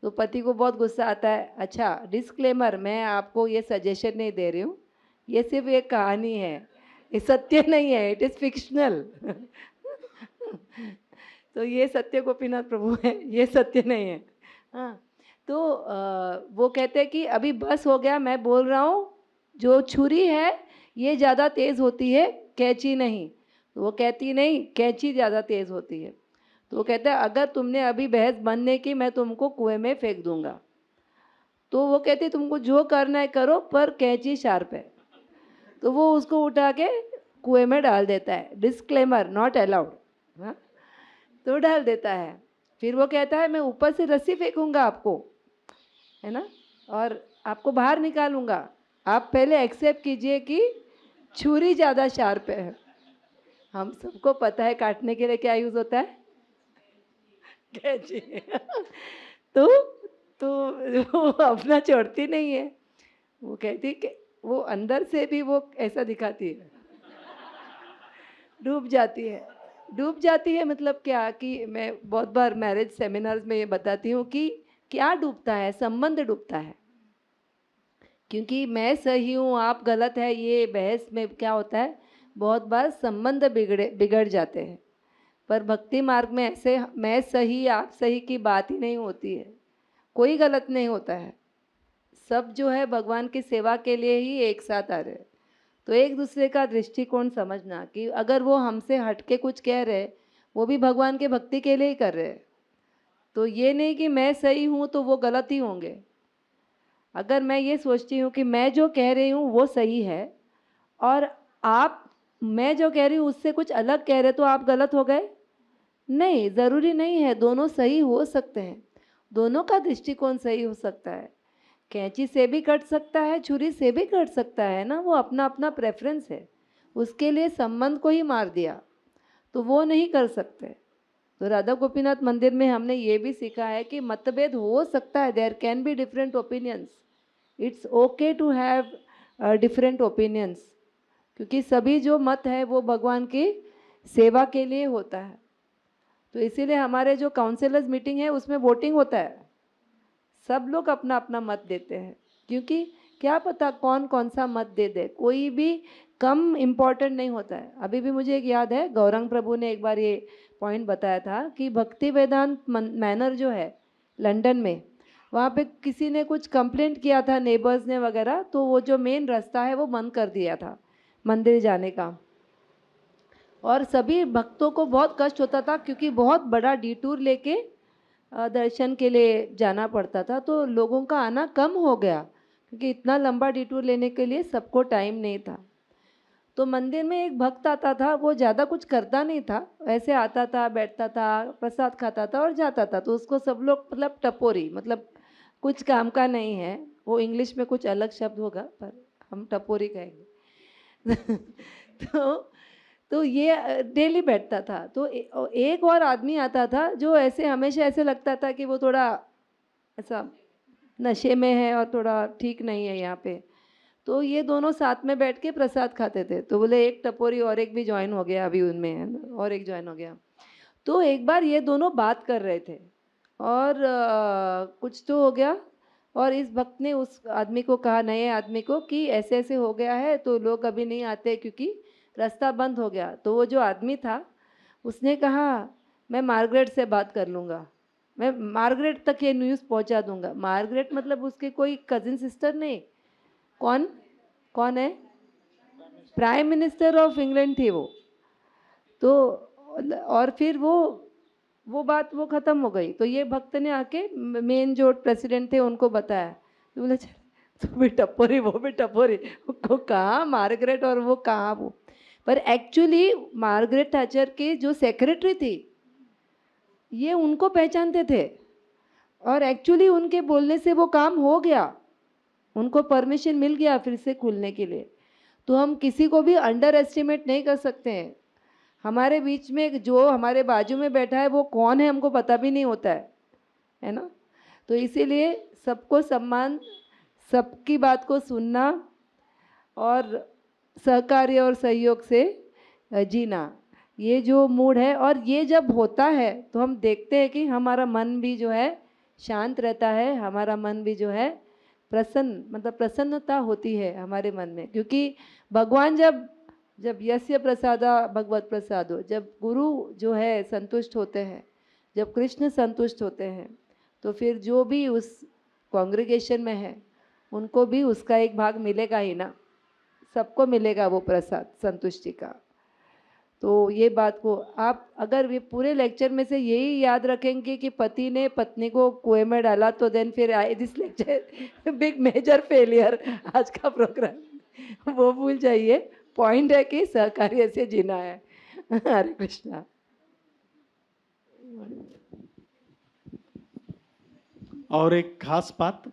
तो पति को बहुत गुस्सा आता है। अच्छा, डिस्क्लेमर, मैं आपको ये सजेशन नहीं दे रही हूँ, ये सिर्फ एक कहानी है, ये सत्य नहीं है, इट इज़ फिक्शनल। तो ये सत्य गोपीनाथ प्रभु है, ये सत्य नहीं है। हाँ, तो वो कहते हैं कि अभी बस हो गया, मैं बोल रहा हूँ जो छुरी है ये ज़्यादा तेज़ होती है, कैंची नहीं। तो वो कहती नहीं, कैंची ज़्यादा तेज़ होती है। तो वो कहता है अगर तुमने अभी बहस बंद नहीं की मैं तुमको कुएं में फेंक दूंगा। तो वो कहती तुमको जो करना है करो, पर कैंची शार्प है। तो वो उसको उठा के कुएं में डाल देता है, डिस्क्लेमर नॉट अलाउड, हाँ, तो डाल देता है। फिर वो कहता है मैं ऊपर से रस्सी फेंकूंगा आपको, है ना, और आपको बाहर निकालूंगा, आप पहले एक्सेप्ट कीजिए कि छुरी ज़्यादा शार्प है। हम सबको पता है काटने के लिए क्या यूज़ होता है, कैंची। तो तो वो अपना छोड़ती नहीं है, वो कहती कि वो अंदर से भी वो ऐसा दिखाती है, डूब जाती है। डूब जाती है मतलब क्या, कि मैं बहुत बार मैरिज सेमिनार्स में ये बताती हूँ कि क्या डूबता है, संबंध डूबता है। क्योंकि मैं सही हूँ आप गलत है, ये बहस में क्या होता है, बहुत बार संबंध बिगड़ जाते हैं। पर भक्ति मार्ग में ऐसे मैं सही आप सही की बात ही नहीं होती है, कोई गलत नहीं होता है, सब जो है भगवान की सेवा के लिए ही एक साथ आ रहे हैं। तो एक दूसरे का दृष्टिकोण समझना कि अगर वो हमसे हट के कुछ कह रहे, वो भी भगवान के भक्ति के लिए ही कर रहे हैं। तो ये नहीं कि मैं सही हूँ तो वो गलत ही होंगे। अगर मैं ये सोचती हूँ कि मैं जो कह रही हूँ वो सही है और आप मैं जो कह रही हूँ उससे कुछ अलग कह रहे, तो आप गलत हो गए। नहीं, ज़रूरी नहीं है, दोनों सही हो सकते हैं, दोनों का दृष्टिकोण सही हो सकता है। कैंची से भी कट सकता है, छुरी से भी कट सकता है ना, वो अपना अपना प्रेफरेंस है। उसके लिए संबंध को ही मार दिया तो वो नहीं कर सकते। तो राधा गोपीनाथ मंदिर में हमने ये भी सीखा है कि मतभेद हो सकता है, there can be different opinions, it's okay to have different opinions, क्योंकि सभी जो मत है वो भगवान की सेवा के लिए होता है। तो इसीलिए हमारे जो काउंसिलर्स मीटिंग है उसमें वोटिंग होता है, सब लोग अपना अपना मत देते हैं, क्योंकि क्या पता कौन कौन सा मत दे दे, कोई भी कम इम्पोर्टेंट नहीं होता है। अभी भी मुझे एक याद है, गौरंग प्रभु ने एक बार ये पॉइंट बताया था कि भक्ति वेदांत मैनर जो है लंदन में, वहाँ पे किसी ने कुछ कंप्लेंट किया था नेबर्स ने वगैरह, तो वो जो मेन रास्ता है वो बंद कर दिया था मंदिर जाने का, और सभी भक्तों को बहुत कष्ट होता था क्योंकि बहुत बड़ा डिटूर लेके दर्शन के लिए जाना पड़ता था। तो लोगों का आना कम हो गया क्योंकि इतना लंबा डिटूर लेने के लिए सबको टाइम नहीं था। तो मंदिर में एक भक्त आता था, वो ज़्यादा कुछ करता नहीं था, ऐसे आता था, बैठता था, प्रसाद खाता था और जाता था। तो उसको सब लोग मतलब टपोरी, मतलब कुछ काम का नहीं है, वो इंग्लिश में कुछ अलग शब्द होगा पर हम टपोरी कहेंगे। तो तो ये डेली बैठता था। तो एक और आदमी आता था जो ऐसे हमेशा ऐसे लगता था कि वो थोड़ा ऐसा नशे में है और थोड़ा ठीक नहीं है यहाँ पे। तो ये दोनों साथ में बैठ के प्रसाद खाते थे। तो बोले एक टपोरी और एक भी ज्वाइन हो गया अभी उनमें, है ना, और एक ज्वाइन हो गया। तो एक बार ये दोनों बात कर रहे थे और कुछ तो हो गया, और इस भक्त ने उस आदमी को कहा, नए आदमी को, कि ऐसे ऐसे हो गया है तो लोग अभी नहीं आते क्योंकि रास्ता बंद हो गया। तो वो जो आदमी था उसने कहा मैं मार्गरेट से बात कर लूँगा, मैं मार्गरेट तक ये न्यूज़ पहुंचा दूंगा। मार्गरेट मतलब उसके कोई कजिन सिस्टर नहीं, कौन कौन है, प्राइम मिनिस्टर ऑफ इंग्लैंड थी वो। तो और फिर वो बात वो ख़त्म हो गई। तो ये भक्त ने आके मेन जो प्रेसिडेंट थे उनको बताया। तो बोले तो भी टपोरी वो भी टपोरी, को कहाँ मार्गरेट और वो कहाँ वो। पर एक्चुअली मार्गरेट थैचर की जो सेक्रेटरी थी ये उनको पहचानते थे, और एक्चुअली उनके बोलने से वो काम हो गया, उनको परमिशन मिल गया फिर से खुलने के लिए। तो हम किसी को भी अंडर एस्टिमेट नहीं कर सकते हैं। हमारे बीच में जो हमारे बाजू में बैठा है वो कौन है हमको पता भी नहीं होता है ना। तो इसीलिए सबको सम्मान, सबकी बात को सुनना और सहकार्य और सहयोग से जीना, ये जो मूड है। और ये जब होता है तो हम देखते हैं कि हमारा मन भी जो है शांत रहता है, हमारा मन भी जो है प्रसन्न, मतलब प्रसन्नता होती है हमारे मन में। क्योंकि भगवान जब यस्य प्रसादा भगवत प्रसादो, जब गुरु जो है संतुष्ट होते हैं, जब कृष्ण संतुष्ट होते हैं, तो फिर जो भी उस कॉन्ग्रीगेशन में है उनको भी उसका एक भाग मिलेगा ही ना, सबको मिलेगा वो प्रसाद संतुष्टि का। तो ये बात को आप अगर ये पूरे लेक्चर में से यही याद रखेंगे कि पति ने पत्नी को कुएं में डाला, तो देन फिर I this lecture big major failure, आज का प्रोग्राम वो भूल जाइए। पॉइंट है कि सहकार्य से जीना है। हरे कृष्णा। और एक खास बात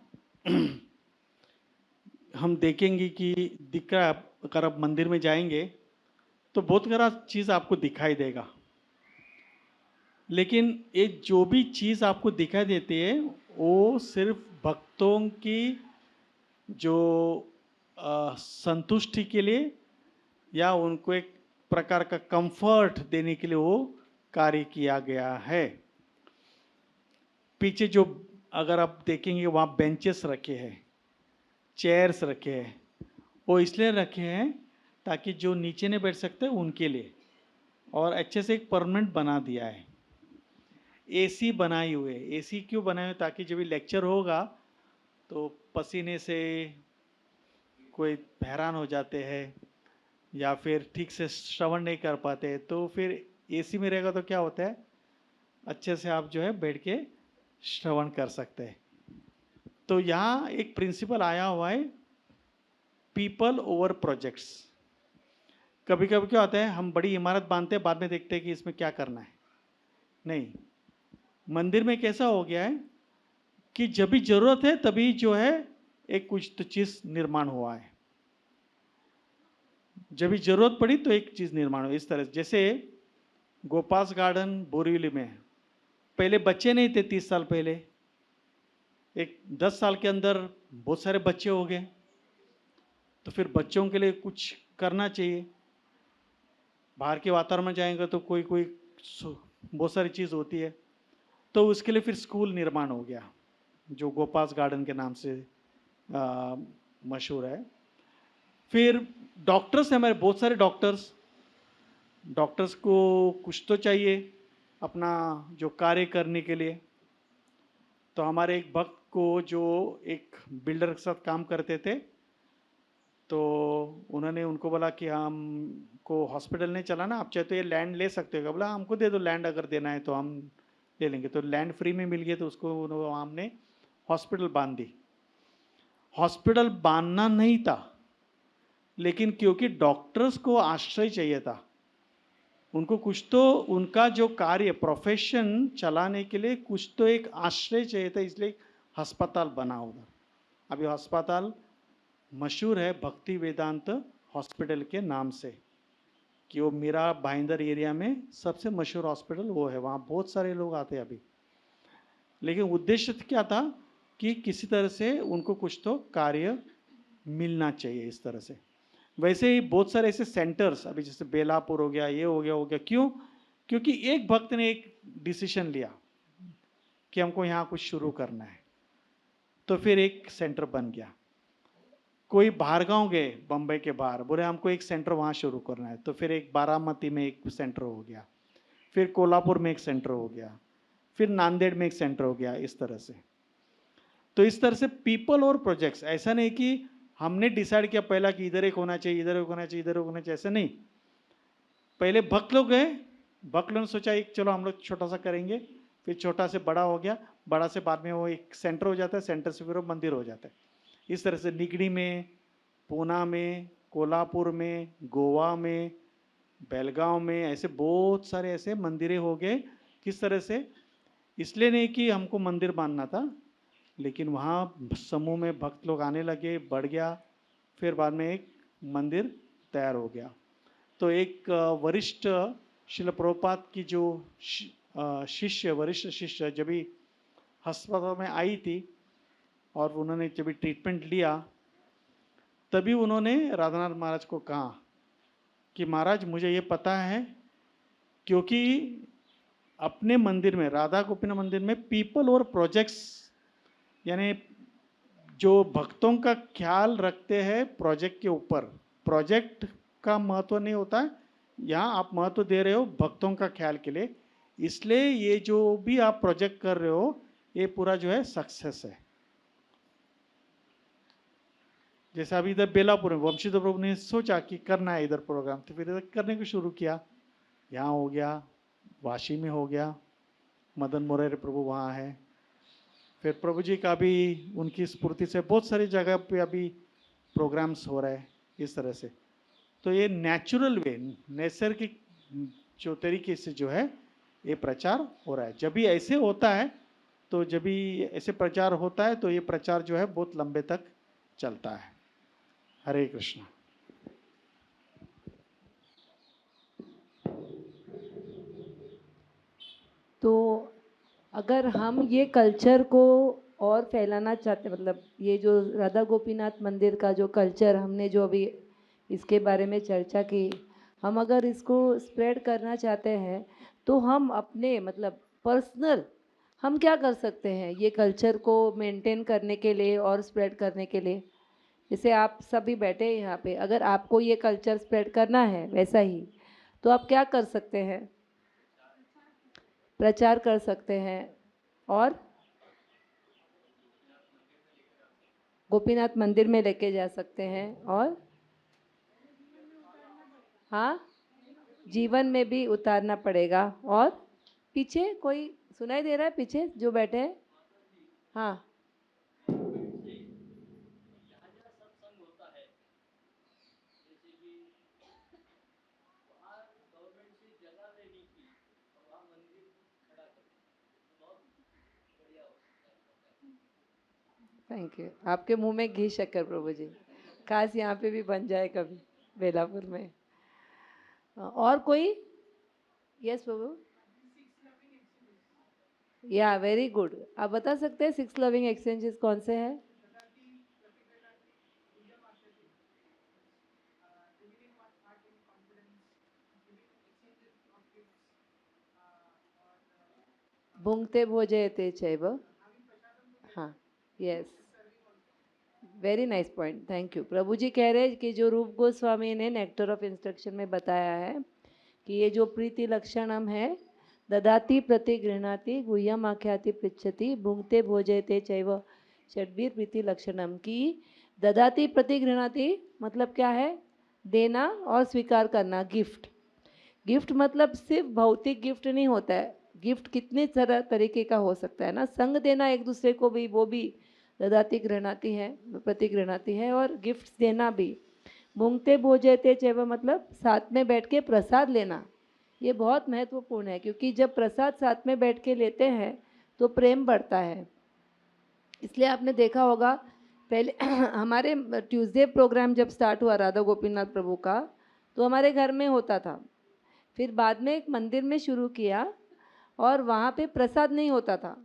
हम देखेंगे कि दिख रहा है, अगर आप मंदिर में जाएंगे तो बहुत सारा चीज़ आपको दिखाई देगा, लेकिन ये जो भी चीज़ आपको दिखाई देती है वो सिर्फ भक्तों की जो संतुष्टि के लिए या उनको एक प्रकार का कंफर्ट देने के लिए वो कार्य किया गया है। पीछे जो अगर आप देखेंगे वहाँ बेंचेस रखे हैं, चेयर्स रखे हैं, वो इसलिए रखे हैं ताकि जो नीचे नहीं बैठ सकते उनके लिए, और अच्छे से एक परमानेंट बना दिया है। एसी बनाई हुए, एसी क्यों बनाए हुए? ताकि जब भी लेक्चर होगा तो पसीने से कोई हैरान हो जाते हैं या फिर ठीक से श्रवण नहीं कर पाते, तो फिर एसी में रहेगा तो क्या होता है, अच्छे से आप जो है बैठ के श्रवण कर सकते हैं। तो यहाँ एक प्रिंसिपल आया हुआ है, पीपल ओवर प्रोजेक्ट्स। कभी कभी क्या होता है, हम बड़ी इमारत बांधते हैं, बाद में देखते हैं कि इसमें क्या करना है। नहीं, मंदिर में कैसा हो गया है कि जब भी जरूरत है तभी जो है एक कुछ तो चीज निर्माण हुआ है, जब भी जरूरत पड़ी तो एक चीज निर्माण हुआ। इस तरह से जैसे गोपास गार्डन बोरीवली में पहले बच्चे नहीं थे, 30 साल पहले, एक 10 साल के अंदर बहुत सारे बच्चे हो गए, तो फिर बच्चों के लिए कुछ करना चाहिए। बाहर के वातावरण में जाएंगे तो कोई कोई बहुत सारी चीज़ होती है, तो उसके लिए फिर स्कूल निर्माण हो गया जो गोपास गार्डन के नाम से मशहूर है। फिर डॉक्टर्स हैं हमारे, बहुत सारे डॉक्टर्स, डॉक्टर्स को कुछ तो चाहिए अपना जो कार्य करने के लिए। तो हमारे एक भक्त को जो एक बिल्डर के साथ काम करते थे, तो उन्होंने उनको बोला कि हमको हॉस्पिटल नहीं चलाना, आप चाहे तो ये लैंड ले सकते हो। बोला हमको दे दो लैंड, अगर देना है तो हम ले लेंगे। तो लैंड फ्री में मिल गई, तो उसको हमने हॉस्पिटल बांध दी। हॉस्पिटल बांधना नहीं था, लेकिन क्योंकि डॉक्टर्स को आश्रय चाहिए था, उनको कुछ तो उनका जो कार्य प्रोफेशन चलाने के लिए कुछ तो एक आश्रय चाहिए था, इसलिए अस्पताल बना उधर। अभी अस्पताल मशहूर है भक्ति वेदांत हॉस्पिटल के नाम से, कि वो मीरा भाईंदर एरिया में सबसे मशहूर हॉस्पिटल वो है, वहाँ बहुत सारे लोग आते हैं अभी। लेकिन उद्देश्य क्या था कि किसी तरह से उनको कुछ तो कार्य मिलना चाहिए, इस तरह से। वैसे ही बहुत सारे ऐसे सेंटर्स, अभी जैसे बेलापुर हो गया, ये हो गया, क्यों? क्योंकि एक भक्त ने एक डिसीजन लिया कि हमको यहाँ कुछ शुरू करना है, तो फिर एक सेंटर बन गया। कोई बाहर गांव गए, बम्बई के बाहर, बोले हमको एक सेंटर वहाँ शुरू करना है, तो फिर एक बारामती में एक सेंटर हो गया, फिर कोल्हापुर में एक सेंटर हो गया, फिर नांदेड़ में एक सेंटर हो गया, इस तरह से। तो इस तरह से पीपल और प्रोजेक्ट्स, ऐसा नहीं कि हमने डिसाइड किया पहला कि इधर एक होना चाहिए, इधर एक होना चाहिए, इधर एक होना चाहिए, ऐसा नहीं। पहले भक्त लोग गए, भक्त लोगों ने सोचा एक चलो हम लोग छोटा सा करेंगे, फिर छोटा से बड़ा हो गया, बड़ा से बाद में वो एक सेंटर हो जाता है, सेंटर से फिर वो मंदिर हो जाता है। इस तरह से निगड़ी में, पूना में, कोल्हापुर में, गोवा में, बेलगांव में, ऐसे बहुत सारे ऐसे मंदिरें हो गए। किस तरह से? इसलिए नहीं कि हमको मंदिर बांधना था, लेकिन वहाँ समूह में भक्त लोग आने लगे, बढ़ गया, फिर बाद में एक मंदिर तैयार हो गया। तो एक वरिष्ठ शिल प्रभुपाद की जो शिष्य, वरिष्ठ शिष्य जब भी अस्पताल में आई थी और उन्होंने जब भी ट्रीटमेंट लिया, तभी उन्होंने राधानाथ महाराज को कहा कि महाराज मुझे ये पता है, क्योंकि अपने मंदिर में, राधा गोपीनाथ मंदिर में पीपल और प्रोजेक्ट्स, यानी जो भक्तों का ख्याल रखते हैं प्रोजेक्ट के ऊपर, प्रोजेक्ट का महत्व नहीं होता है, यहाँ आप महत्व दे रहे हो भक्तों का ख्याल के लिए, इसलिए ये जो भी आप प्रोजेक्ट कर रहे हो ये पूरा जो है सक्सेस है। जैसे अभी इधर बेलापुर में वंशीधर प्रभु ने सोचा कि करना है इधर प्रोग्राम, तो फिर इधर करने को शुरू किया, यहाँ हो गया, वाशी में हो गया, मदन मोरेरे प्रभु वहाँ है, फिर प्रभु जी का भी उनकी स्फूर्ति से बहुत सारी जगह पे अभी प्रोग्राम्स हो रहे हैं, इस तरह से। तो ये नेचुरल वे, नैसर्गिक जो तरीके से जो है ये प्रचार हो रहा है। जब भी ऐसे होता है तो जब भी ऐसे प्रचार होता है तो ये प्रचार जो है बहुत लंबे तक चलता है। हरे कृष्ण। तो अगर हम ये कल्चर को और फैलाना चाहते, मतलब ये जो राधा गोपीनाथ मंदिर का जो कल्चर हमने जो अभी इसके बारे में चर्चा की, हम अगर इसको स्प्रेड करना चाहते हैं तो हम अपने मतलब पर्सनल हम क्या कर सकते हैं ये कल्चर को मेंटेन करने के लिए और स्प्रेड करने के लिए? जैसे आप सभी बैठे हैं यहाँ पे, अगर आपको ये कल्चर स्प्रेड करना है वैसा ही, तो आप क्या कर सकते हैं? प्रचार कर सकते हैं और गोपीनाथ मंदिर में लेके जा सकते हैं, और हाँ, जीवन में भी उतारना पड़ेगा। और पीछे कोई सुनाई दे रहा है, पीछे जो बैठे हैं? हाँ, थैंक यू। आपके मुंह में घी शक्कर प्रभु जी, काश यहाँ पे भी बन जाए कभी बेलापुर में। और कोई? यस प्रभु। या वेरी गुड। आप बता सकते हैं 6 लविंग एक्सचेंजेस कौन से हैं? भुंगते भोजयते चैव। हाँ, yes, very nice point, thank you. प्रभु जी कह रहे हैं कि जो रूप गोस्वामी ने नेक्टर ऑफ इंस्ट्रक्शन में बताया है कि ये जो प्रीति लक्षणम है, ददाति प्रति गृहणाति गुह्यम आख्याति पृच्छति भुंगते भोजयते चैव षड्वीर प्रीति लक्षणम की। ददाति प्रति गृहणाति मतलब क्या है? देना और स्वीकार करना, गिफ्ट। गिफ्ट मतलब सिर्फ भौतिक गिफ्ट नहीं होता है, गिफ्ट कितने तरह तरीके का हो सकता है ना। संग देना एक दूसरे को भी, वो भी ददाति गृहणाति है, प्रति गृहणाति है। और गिफ्ट्स देना भी। भुंगते भोजयते चैव मतलब साथ में बैठ के प्रसाद लेना, ये बहुत महत्वपूर्ण है, क्योंकि जब प्रसाद साथ में बैठ के लेते हैं तो प्रेम बढ़ता है। इसलिए आपने देखा होगा पहले हमारे ट्यूसडे प्रोग्राम जब स्टार्ट हुआ राधा गोपीनाथ प्रभु का, तो हमारे घर में होता था। फिर बाद में एक मंदिर में शुरू किया और वहाँ पे प्रसाद नहीं होता था,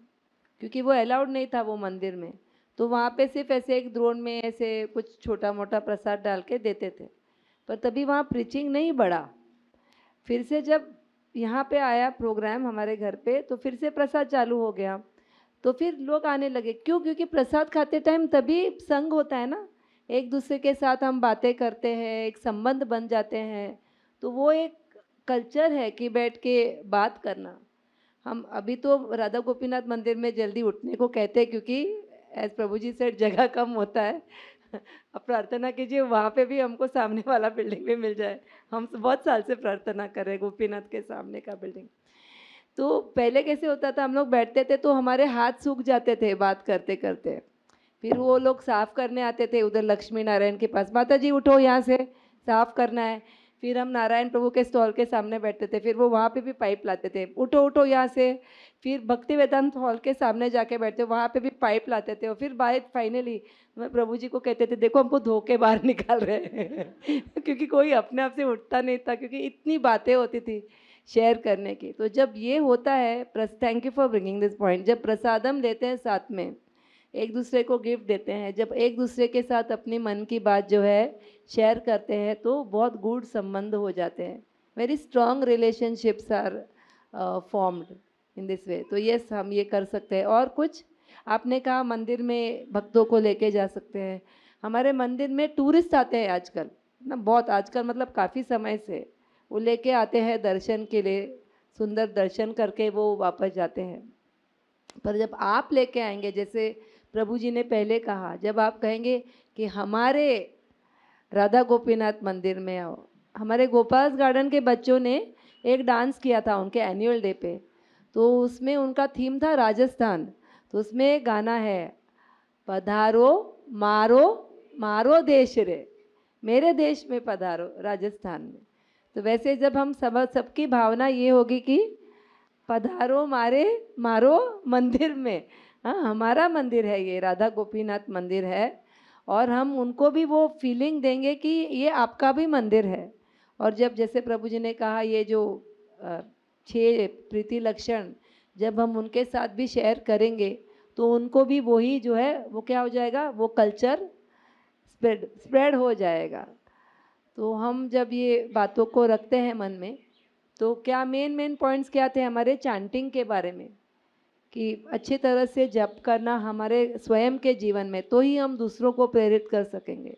क्योंकि वो अलाउड नहीं था वो मंदिर में। तो वहाँ पे सिर्फ ऐसे एक द्रोण में ऐसे कुछ छोटा मोटा प्रसाद डाल के देते थे, पर तभी वहाँ प्रीचिंग नहीं बढ़ा। फिर से जब यहाँ पे आया प्रोग्राम हमारे घर पे, तो फिर से प्रसाद चालू हो गया। तो फिर लोग आने लगे, क्यों? क्योंकि प्रसाद खाते टाइम तभी संग होता है ना, एक दूसरे के साथ हम बातें करते हैं, एक संबंध बन जाते हैं। तो वो एक कल्चर है कि बैठ के बात करना। हम अभी तो राधा गोपीनाथ मंदिर में जल्दी उठने को कहते हैं, क्योंकि एज प्रभु जी से जगह कम होता है। अब प्रार्थना कीजिए वहाँ पे भी हमको सामने वाला बिल्डिंग भी मिल जाए। हम बहुत साल से प्रार्थना कर रहे हैं गोपीनाथ के सामने का बिल्डिंग। तो पहले कैसे होता था, हम लोग बैठते थे तो हमारे हाथ सूख जाते थे बात करते करते। फिर वो लोग साफ करने आते थे उधर लक्ष्मी नारायण के पास, माता जी उठो यहाँ से साफ करना है। फिर हम नारायण प्रभु के स्टॉल के सामने बैठते थे, फिर वो वहाँ पे भी पाइप लाते थे, उठो उठो यहाँ से। फिर भक्ति वेदांत हॉल के सामने जाके बैठते, वहाँ पे भी पाइप लाते थे। और फिर बात फाइनली मैं प्रभु जी को कहते थे, देखो हमको धो के बाहर निकाल रहे हैं क्योंकि कोई अपने आप से उठता नहीं था, क्योंकि इतनी बातें होती थी शेयर करने की। तो जब ये होता है, thank you for bringing this point, जब प्रसादम लेते हैं साथ में, एक दूसरे को गिफ्ट देते हैं, जब एक दूसरे के साथ अपनी मन की बात जो है शेयर करते हैं, तो बहुत गूढ़ संबंध हो जाते हैं। Very strong relationships are formed in this way. तो यस, हम ये कर सकते हैं। और कुछ आपने कहा मंदिर में भक्तों को लेके जा सकते हैं। हमारे मंदिर में टूरिस्ट आते हैं आजकल ना, बहुत आजकल मतलब काफ़ी समय से वो लेके आते हैं दर्शन के लिए, सुंदर दर्शन करके वो वापस जाते हैं। पर जब आप लेके आएंगे, जैसे प्रभु जी ने पहले कहा, जब आप कहेंगे कि हमारे राधा गोपीनाथ मंदिर में आओ। हमारे गोपाल गार्डन के बच्चों ने एक डांस किया था उनके एनुअल डे पे, तो उसमें उनका थीम था राजस्थान। तो उसमें एक गाना है, पधारो मारो मारो देश रे, मेरे देश में पधारो, राजस्थान में। तो वैसे जब हम सबकी भावना ये होगी कि पधारो मारो मंदिर में। हाँ, हमारा मंदिर है, ये राधा गोपीनाथ मंदिर है, और हम उनको भी वो फीलिंग देंगे कि ये आपका भी मंदिर है। और जब जैसे प्रभु जी ने कहा ये जो 6 प्रीति लक्षण जब हम उनके साथ भी शेयर करेंगे तो उनको भी वही जो है वो क्या हो जाएगा, वो कल्चर स्प्रेड हो जाएगा। तो हम जब ये बातों को रखते हैं मन में, तो क्या मेन पॉइंट्स क्या थे हमारे चैंटिंग के बारे में, कि अच्छी तरह से जप करना हमारे स्वयं के जीवन में, तो ही हम दूसरों को प्रेरित कर सकेंगे।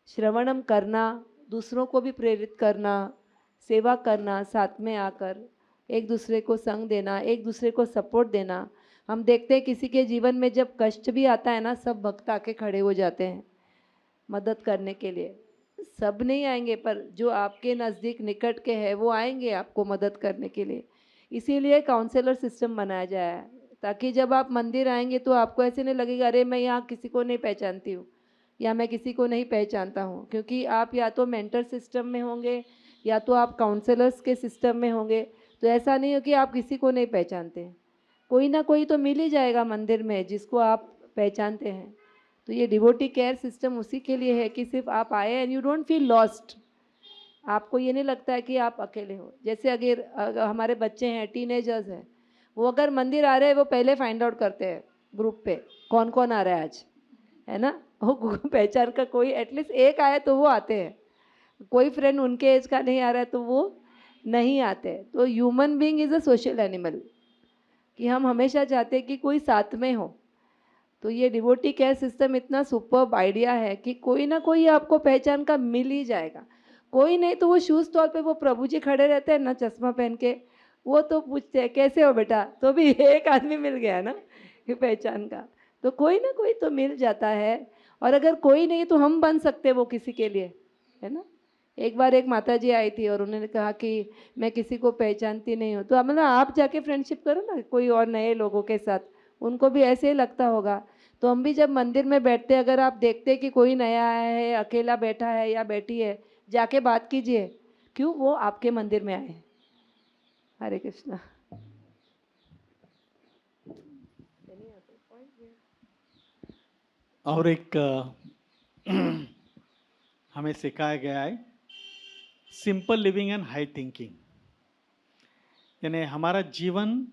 श्रवणम करना, दूसरों को भी प्रेरित करना, सेवा करना, साथ में आकर एक दूसरे को संग देना, एक दूसरे को सपोर्ट देना। हम देखते हैं किसी के जीवन में जब कष्ट भी आता है ना, सब भक्त आके खड़े हो जाते हैं मदद करने के लिए। सब नहीं आएंगे पर जो आपके नज़दीक निकट के हैं वो आएंगे आपको मदद करने के लिए। इसीलिए काउंसलर सिस्टम बनाया जाए है, ताकि जब आप मंदिर आएंगे तो आपको ऐसे नहीं लगेगा अरे मैं यहाँ किसी को नहीं पहचानती हूँ या मैं किसी को नहीं पहचानता हूँ, क्योंकि आप या तो मेंटर सिस्टम में होंगे या तो आप काउंसलर्स के सिस्टम में होंगे। तो ऐसा नहीं हो कि आप किसी को नहीं पहचानते, कोई ना कोई तो मिल ही जाएगा मंदिर में जिसको आप पहचानते हैं। तो ये डिवोटी केयर सिस्टम उसी के लिए है कि सिर्फ आप आए and you don't feel lost. आपको ये नहीं लगता है कि आप अकेले हो। जैसे अगर हमारे बच्चे हैं, टीनेजर्स हैं, वो अगर मंदिर आ रहे हैं वो पहले फाइंड आउट करते हैं ग्रुप पे कौन कौन आ रहा है आज, है ना। वो पहचान का कोई एटलीस्ट एक आए तो वो आते हैं, कोई फ्रेंड उनके एज का नहीं आ रहा है तो वो नहीं आते। तो human being is a social animal, कि हम हमेशा चाहते हैं कि कोई साथ में हो। तो ये डिवोटी केयर सिस्टम इतना सुपर्ब आइडिया है कि कोई ना कोई आपको पहचान का मिल ही जाएगा। कोई नहीं तो वो शूज़ स्टॉल पे वो प्रभु जी खड़े रहते हैं ना चश्मा पहन के, वो तो पूछते हैं कैसे हो बेटा, तो भी एक आदमी मिल गया ना ये पहचान का। तो कोई ना कोई तो मिल जाता है, और अगर कोई नहीं तो हम बन सकते वो किसी के लिए, है ना। एक बार एक माता जी आई थी और उन्होंने कहा कि मैं किसी को पहचानती नहीं हूँ, तो मतलब आप जाके फ्रेंडशिप करो ना कोई और नए लोगों के साथ, उनको भी ऐसे ही लगता होगा। तो हम भी जब मंदिर में बैठते, अगर आप देखते कि कोई नया आया है, अकेला बैठा है या बैठी है, जाके बात कीजिए, क्यों, वो आपके मंदिर में आए हैं। हरे कृष्णा। और एक हमें सिखाया गया है simple living and high thinking, यानी हमारा जीवन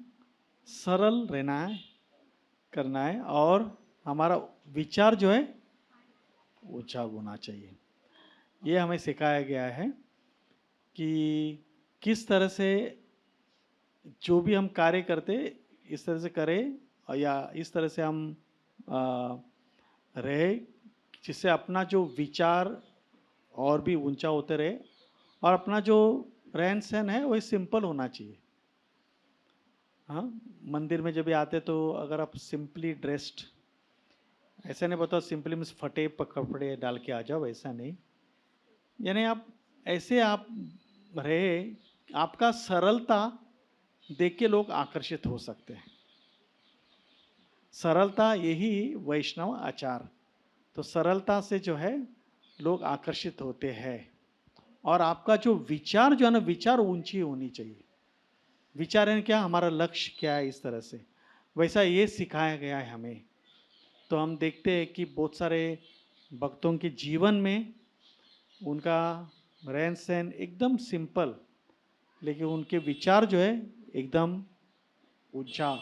सरल रहना है, करना है, और हमारा विचार जो है ऊंचा होना चाहिए। ये हमें सिखाया गया है कि किस तरह से जो भी हम कार्य करते इस तरह से करें, या इस तरह से हम रहे जिससे अपना जो विचार और भी ऊंचा होते रहे, और अपना जो रहन सहन है वही सिंपल होना चाहिए। हाँ, मंदिर में जब भी आते तो अगर आप सिंपली ड्रेस्ड, ऐसा नहीं बताओ सिंपली मीन्स फटे कपड़े डाल के आ जाओ, ऐसा नहीं, यानी आप ऐसे आप रहे, आपका सरलता देख के लोग आकर्षित हो सकते हैं। सरलता यही वैष्णव आचार, तो सरलता से जो है लोग आकर्षित होते हैं। और आपका जो विचार जो है ना, विचार ऊंची होनी चाहिए। विचार है क्या, हमारा लक्ष्य क्या है, इस तरह से वैसा ये सिखाया गया है हमें। तो हम देखते हैं कि बहुत सारे भक्तों के जीवन में उनका रहन सहन एकदम सिंपल, लेकिन उनके विचार जो है एकदम ऊंचा।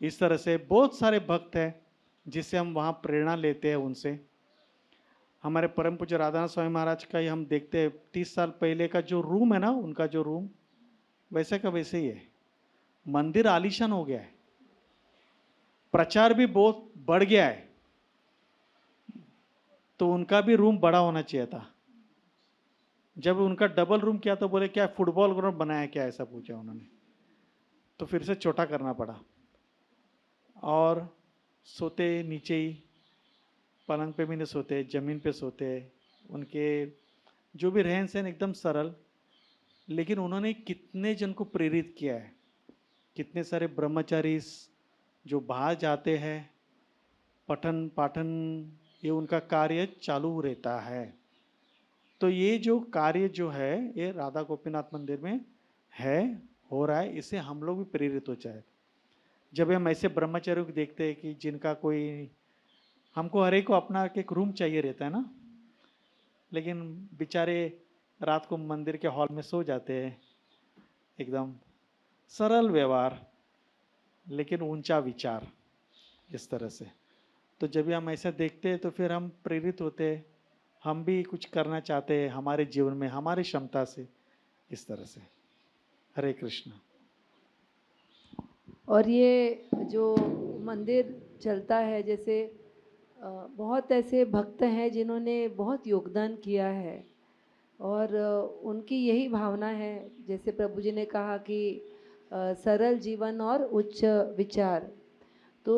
इस तरह से बहुत सारे भक्त हैं जिससे हम वहाँ प्रेरणा लेते हैं उनसे। हमारे परम पूज्य राधानाथ स्वामी महाराज का ही हम देखते हैं, 30 साल पहले का जो रूम है ना, उनका जो रूम वैसे का वैसे ही है। मंदिर आलीशान हो गया है, प्रचार भी बहुत बढ़ गया है, तो उनका भी रूम बड़ा होना चाहिए था। जब उनका डबल रूम किया तो बोले क्या फुटबॉल ग्राउंड बनाया क्या, ऐसा पूछा उन्होंने, तो फिर से छोटा करना पड़ा। और सोते नीचे ही, पलंग पे भी नहीं सोते, जमीन पे सोते। उनके जो भी रहन सहन एकदम सरल, लेकिन उन्होंने कितने जन को प्रेरित किया है। कितने सारे ब्रह्मचारी जो बाहर जाते हैं, पठन पाठन, ये उनका कार्य चालू रहता है। तो ये जो कार्य जो है ये राधा गोपीनाथ मंदिर में है, हो रहा है, इससे हम लोग भी प्रेरित हो जाए। जब हम ऐसे ब्रह्मचारियों को देखते हैं कि जिनका कोई, हमको हर एक को अपना एक रूम चाहिए रहता है ना, लेकिन बेचारे रात को मंदिर के हॉल में सो जाते हैं, एकदम सरल व्यवहार लेकिन ऊंचा विचार, इस तरह से। तो जब भी हम ऐसा देखते हैं तो फिर हम प्रेरित होते हैं, हम भी कुछ करना चाहते हैं हमारे जीवन में हमारी क्षमता से, इस तरह से। हरे कृष्ण। और ये जो मंदिर चलता है, जैसे बहुत ऐसे भक्त हैं जिन्होंने बहुत योगदान किया है, और उनकी यही भावना है, जैसे प्रभु जी ने कहा कि सरल जीवन और उच्च विचार। तो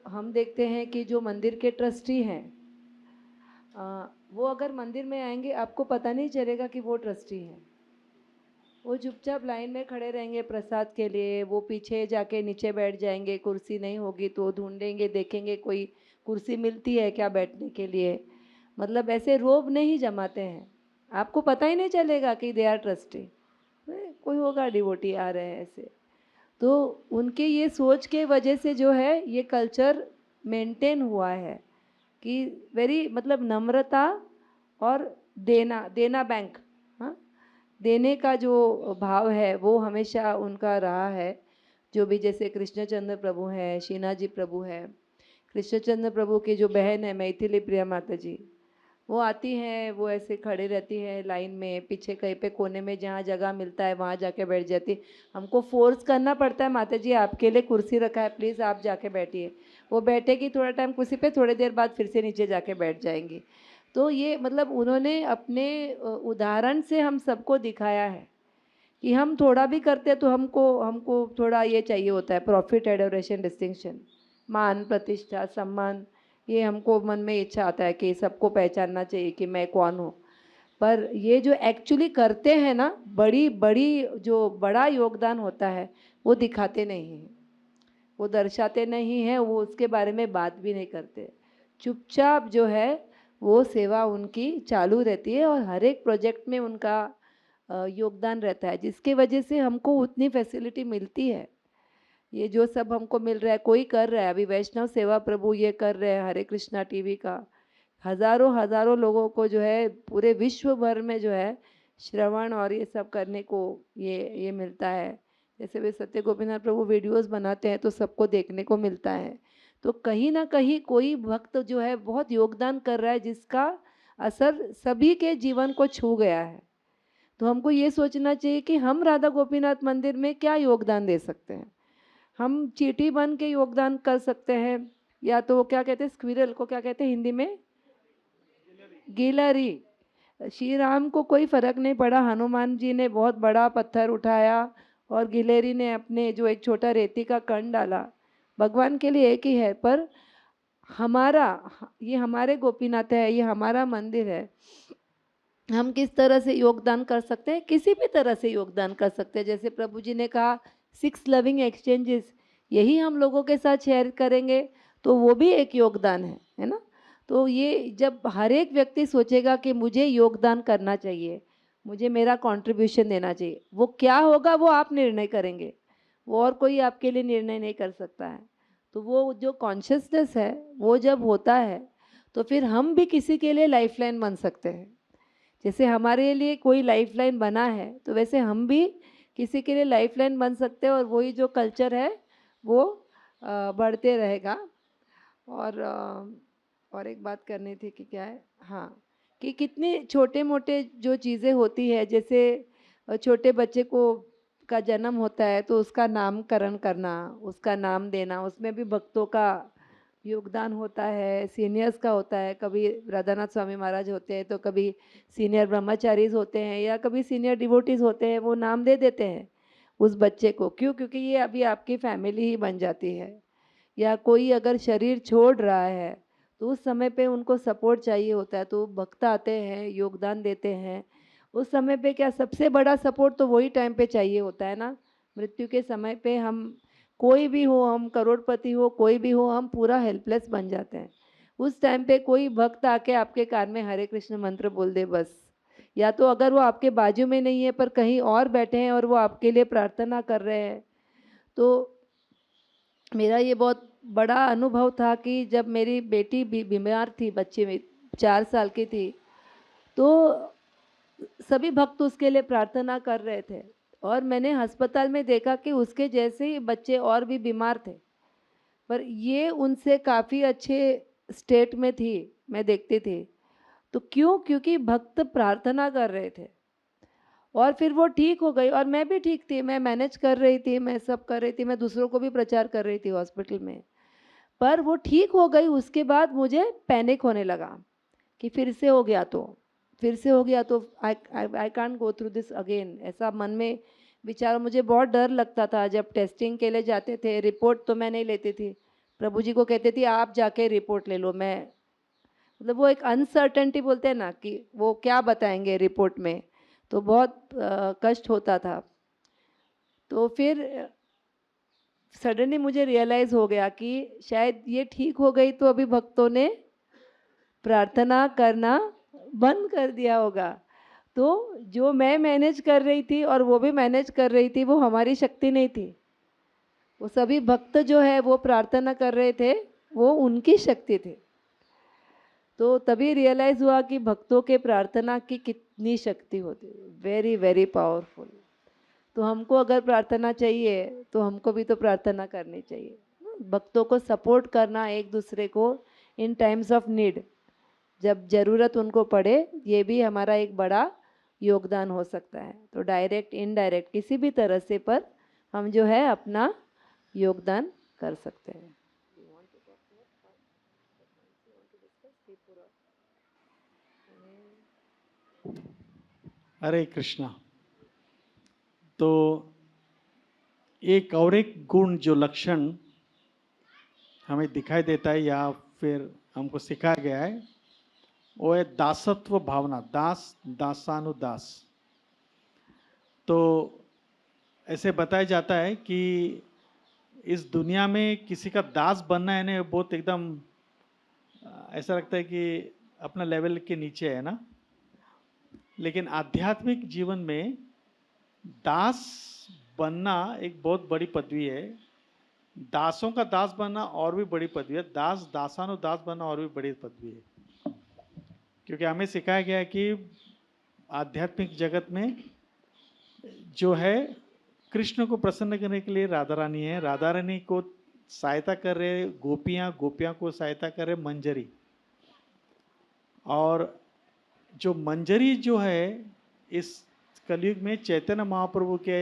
हम देखते हैं कि जो मंदिर के ट्रस्टी हैं, वो अगर मंदिर में आएंगे आपको पता नहीं चलेगा कि वो ट्रस्टी हैं। वो चुपचाप लाइन में खड़े रहेंगे प्रसाद के लिए, वो पीछे जाके नीचे बैठ जाएंगे, कुर्सी नहीं होगी तो ढूंढेंगे, देखेंगे कोई कुर्सी मिलती है क्या बैठने के लिए। मतलब ऐसे रोब नहीं जमाते हैं, आपको पता ही नहीं चलेगा कि दे आर ट्रस्टी, कोई होगा डिवोटी आ रहे हैं ऐसे। तो उनके ये सोच के वजह से जो है ये कल्चर मेंटेन हुआ है कि वेरी मतलब नम्रता और देना देना बैंक, हाँ, देने का जो भाव है वो हमेशा उनका रहा है। जो भी जैसे कृष्णचंद्र प्रभु हैं, शीना जी प्रभु हैं, कृष्णचंद्र प्रभु की जो बहन है मैथिली प्रिया माता जी, वो आती हैं, वो ऐसे खड़े रहती हैं लाइन में, पीछे कहीं पे कोने में जहाँ जगह मिलता है वहाँ जाके बैठ जाती। हमको फोर्स करना पड़ता है, माता जी आपके लिए कुर्सी रखा है प्लीज़ आप जाके बैठिए। वो बैठेगी थोड़ा टाइम कुर्सी पे, थोड़ी देर बाद फिर से नीचे जाके बैठ जाएंगी। तो ये मतलब उन्होंने अपने उदाहरण से हम सबको दिखाया है कि हम थोड़ा भी करते हैं तो हमको हमको थोड़ा ये चाहिए होता है, प्रॉफिट, एडोरेशन, डिस्टिंक्शन, मान, प्रतिष्ठा, सम्मान। ये हमको मन में इच्छा आता है कि सबको पहचानना चाहिए कि मैं कौन हूँ। पर ये जो एक्चुअली करते हैं ना, बड़ी बड़ी जो बड़ा योगदान होता है वो दिखाते नहीं हैं, वो दर्शाते नहीं हैं, वो उसके बारे में बात भी नहीं करते। चुपचाप जो है वो सेवा उनकी चालू रहती है और हर एक प्रोजेक्ट में उनका योगदान रहता है, जिसके वजह से हमको उतनी फैसिलिटी मिलती है। ये जो सब हमको मिल रहा है, कोई कर रहा है, अभी वैष्णव सेवा प्रभु ये कर रहे हैं, हरे कृष्णा टीवी का हज़ारों हज़ारों लोगों को जो है पूरे विश्व भर में जो है श्रवण और ये सब करने को ये मिलता है। जैसे वे सत्य गोपीनाथ प्रभु वीडियोस बनाते हैं तो सबको देखने को मिलता है। तो कहीं ना कहीं कोई भक्त जो है बहुत योगदान कर रहा है जिसका असर सभी के जीवन को छू गया है। तो हमको ये सोचना चाहिए कि हम राधा गोपीनाथ मंदिर में क्या योगदान दे सकते हैं। हम चींटी बन के योगदान कर सकते हैं, या तो वो क्या कहते हैं, स्क्विरल को क्या कहते हैं हिंदी में, गिलहरी। श्री राम को कोई फर्क नहीं पड़ा, हनुमान जी ने बहुत बड़ा पत्थर उठाया और गिलहरी ने अपने जो एक छोटा रेती का कण डाला। भगवान के लिए एक ही है, पर हमारा, ये हमारे गोपीनाथ है, ये हमारा मंदिर है, हम किस तरह से योगदान कर सकते हैं, किसी भी तरह से योगदान कर सकते हैं। जैसे प्रभु जी ने कहा 6 लविंग एक्सचेंजेस, यही हम लोगों के साथ शेयर करेंगे तो वो भी एक योगदान है ना। तो ये जब हर एक व्यक्ति सोचेगा कि मुझे योगदान करना चाहिए, मुझे मेरा कंट्रीब्यूशन देना चाहिए, वो क्या होगा वो आप निर्णय करेंगे, वो और कोई आपके लिए निर्णय नहीं कर सकता है। तो वो जो कॉन्शियसनेस है वो जब होता है तो फिर हम भी किसी के लिए लाइफलाइन बन सकते हैं। जैसे हमारे लिए कोई लाइफलाइन बना है तो वैसे हम भी किसी के लिए लाइफलाइन बन सकते हैं, और वही जो कल्चर है वो बढ़ते रहेगा। और एक बात करनी थी कि क्या है, हाँ, कि कितने छोटे मोटे जो चीज़ें होती है, जैसे छोटे बच्चे को का जन्म होता है तो उसका नामकरण करना, उसका नाम देना, उसमें भी भक्तों का योगदान होता है, सीनियर्स का होता है। कभी राधानाथ स्वामी महाराज होते हैं तो कभी सीनियर ब्रह्मचारीज होते हैं या कभी सीनियर डिवोटीज होते हैं, वो नाम दे देते हैं उस बच्चे को। क्यों? क्योंकि ये अभी आपकी फैमिली ही बन जाती है। या कोई अगर शरीर छोड़ रहा है तो उस समय पे उनको सपोर्ट चाहिए होता है, तो भक्त आते हैं, योगदान देते हैं। उस समय पे क्या सबसे बड़ा सपोर्ट तो वही टाइम पे चाहिए होता है ना। मृत्यु के समय पे हम कोई भी हो, हम करोड़पति हो, कोई भी हो, हम पूरा हेल्पलेस बन जाते हैं। उस टाइम पे कोई भक्त आके आपके कान में हरे कृष्ण मंत्र बोल दे, बस या तो अगर वो आपके बाजू में नहीं है पर कहीं और बैठे हैं और वो आपके लिए प्रार्थना कर रहे हैं, तो मेरा ये बहुत बड़ा अनुभव था कि जब मेरी बेटी बीमार थी, बच्चे में 4 साल की थी, तो सभी भक्त उसके लिए प्रार्थना कर रहे थे और मैंने अस्पताल में देखा कि उसके जैसे ही बच्चे और भी बीमार थे, पर ये उनसे काफ़ी अच्छे स्टेट में थी, मैं देखती थी। तो क्यों? क्योंकि भक्त प्रार्थना कर रहे थे और फिर वो ठीक हो गई और मैं भी ठीक थी, मैं मैनेज कर रही थी, मैं सब कर रही थी, मैं दूसरों को भी प्रचार कर रही थी हॉस्पिटल में। पर वो ठीक हो गई, उसके बाद मुझे पैनिक होने लगा कि फिर से हो गया तो, फिर से हो गया तो I can't go through this again, ऐसा मन में विचार। मुझे बहुत डर लगता था जब टेस्टिंग के लिए जाते थे, रिपोर्ट तो मैं नहीं लेती थी, प्रभु जी को कहती थी आप जाके रिपोर्ट ले लो। मैं मतलब वो एक अनसर्टेनिटी बोलते हैं ना कि वो क्या बताएंगे रिपोर्ट में, तो बहुत कष्ट होता था। तो फिर सडनली मुझे रियलाइज़ हो गया कि शायद ये ठीक हो गई तो अभी भक्तों ने प्रार्थना करना बंद कर दिया होगा। तो जो मैं मैनेज कर रही थी और वो भी मैनेज कर रही थी, वो हमारी शक्ति नहीं थी। वो सभी भक्त जो है वो प्रार्थना कर रहे थे, वो उनकी शक्ति थी। तो तभी रियलाइज़ हुआ कि भक्तों के प्रार्थना की कितनी शक्ति होती है, वेरी वेरी पावरफुल। तो हमको अगर प्रार्थना चाहिए तो हमको भी तो प्रार्थना करनी चाहिए, भक्तों को सपोर्ट करना एक दूसरे को इन टाइम्स ऑफ नीड, जब ज़रूरत उनको पड़े, ये भी हमारा एक बड़ा योगदान हो सकता है। तो डायरेक्ट इनडायरेक्ट किसी भी तरह से पर हम जो है अपना योगदान कर सकते हैं। हरे कृष्णा। तो एक और एक गुण जो लक्षण हमें दिखाई देता है या फिर हमको सिखाया गया है, वो है दासत्व भावना, दास दासानुदास। तो ऐसे बताया जाता है कि इस दुनिया में किसी का दास बनना है ना, बहुत एकदम ऐसा लगता है कि अपना लेवल के नीचे है ना। लेकिन आध्यात्मिक जीवन में दास बनना एक बहुत बड़ी पदवी है। दासों का दास बनना और भी बड़ी पदवी है, दास दासानुदास बनना और भी बड़ी पदवी है। क्योंकि हमें सिखाया गया है कि आध्यात्मिक जगत में जो है कृष्ण को प्रसन्न करने के लिए राधा रानी है, राधा रानी को सहायता कर रहे गोपियाँ, गोपियाँ को सहायता कर रहे मंजरी। और जो मंजरी जो है इस कलयुग में चैतन्य महाप्रभु के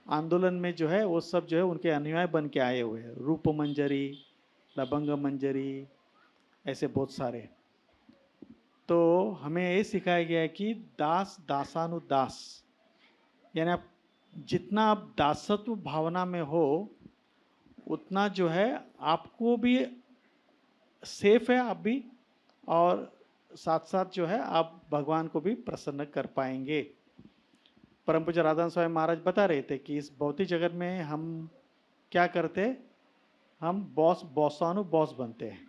आंदोलन में जो है वो सब जो है उनके अनुयायी बन के आए हुए हैं। रूप मंजरी, लबंग मंजरी, ऐसे बहुत सारे। तो हमें ये सिखाया गया है कि दास दासानुदास, यानी आप जितना आप दासत्व भावना में हो उतना जो है आपको भी सेफ है आप भी, और साथ साथ जो है आप भगवान को भी प्रसन्न कर पाएंगे। परम पूज्य राधा स्वामी महाराज बता रहे थे कि इस भौतिक जगत में हम क्या करते, हम बॉसानु बॉस बनते हैं,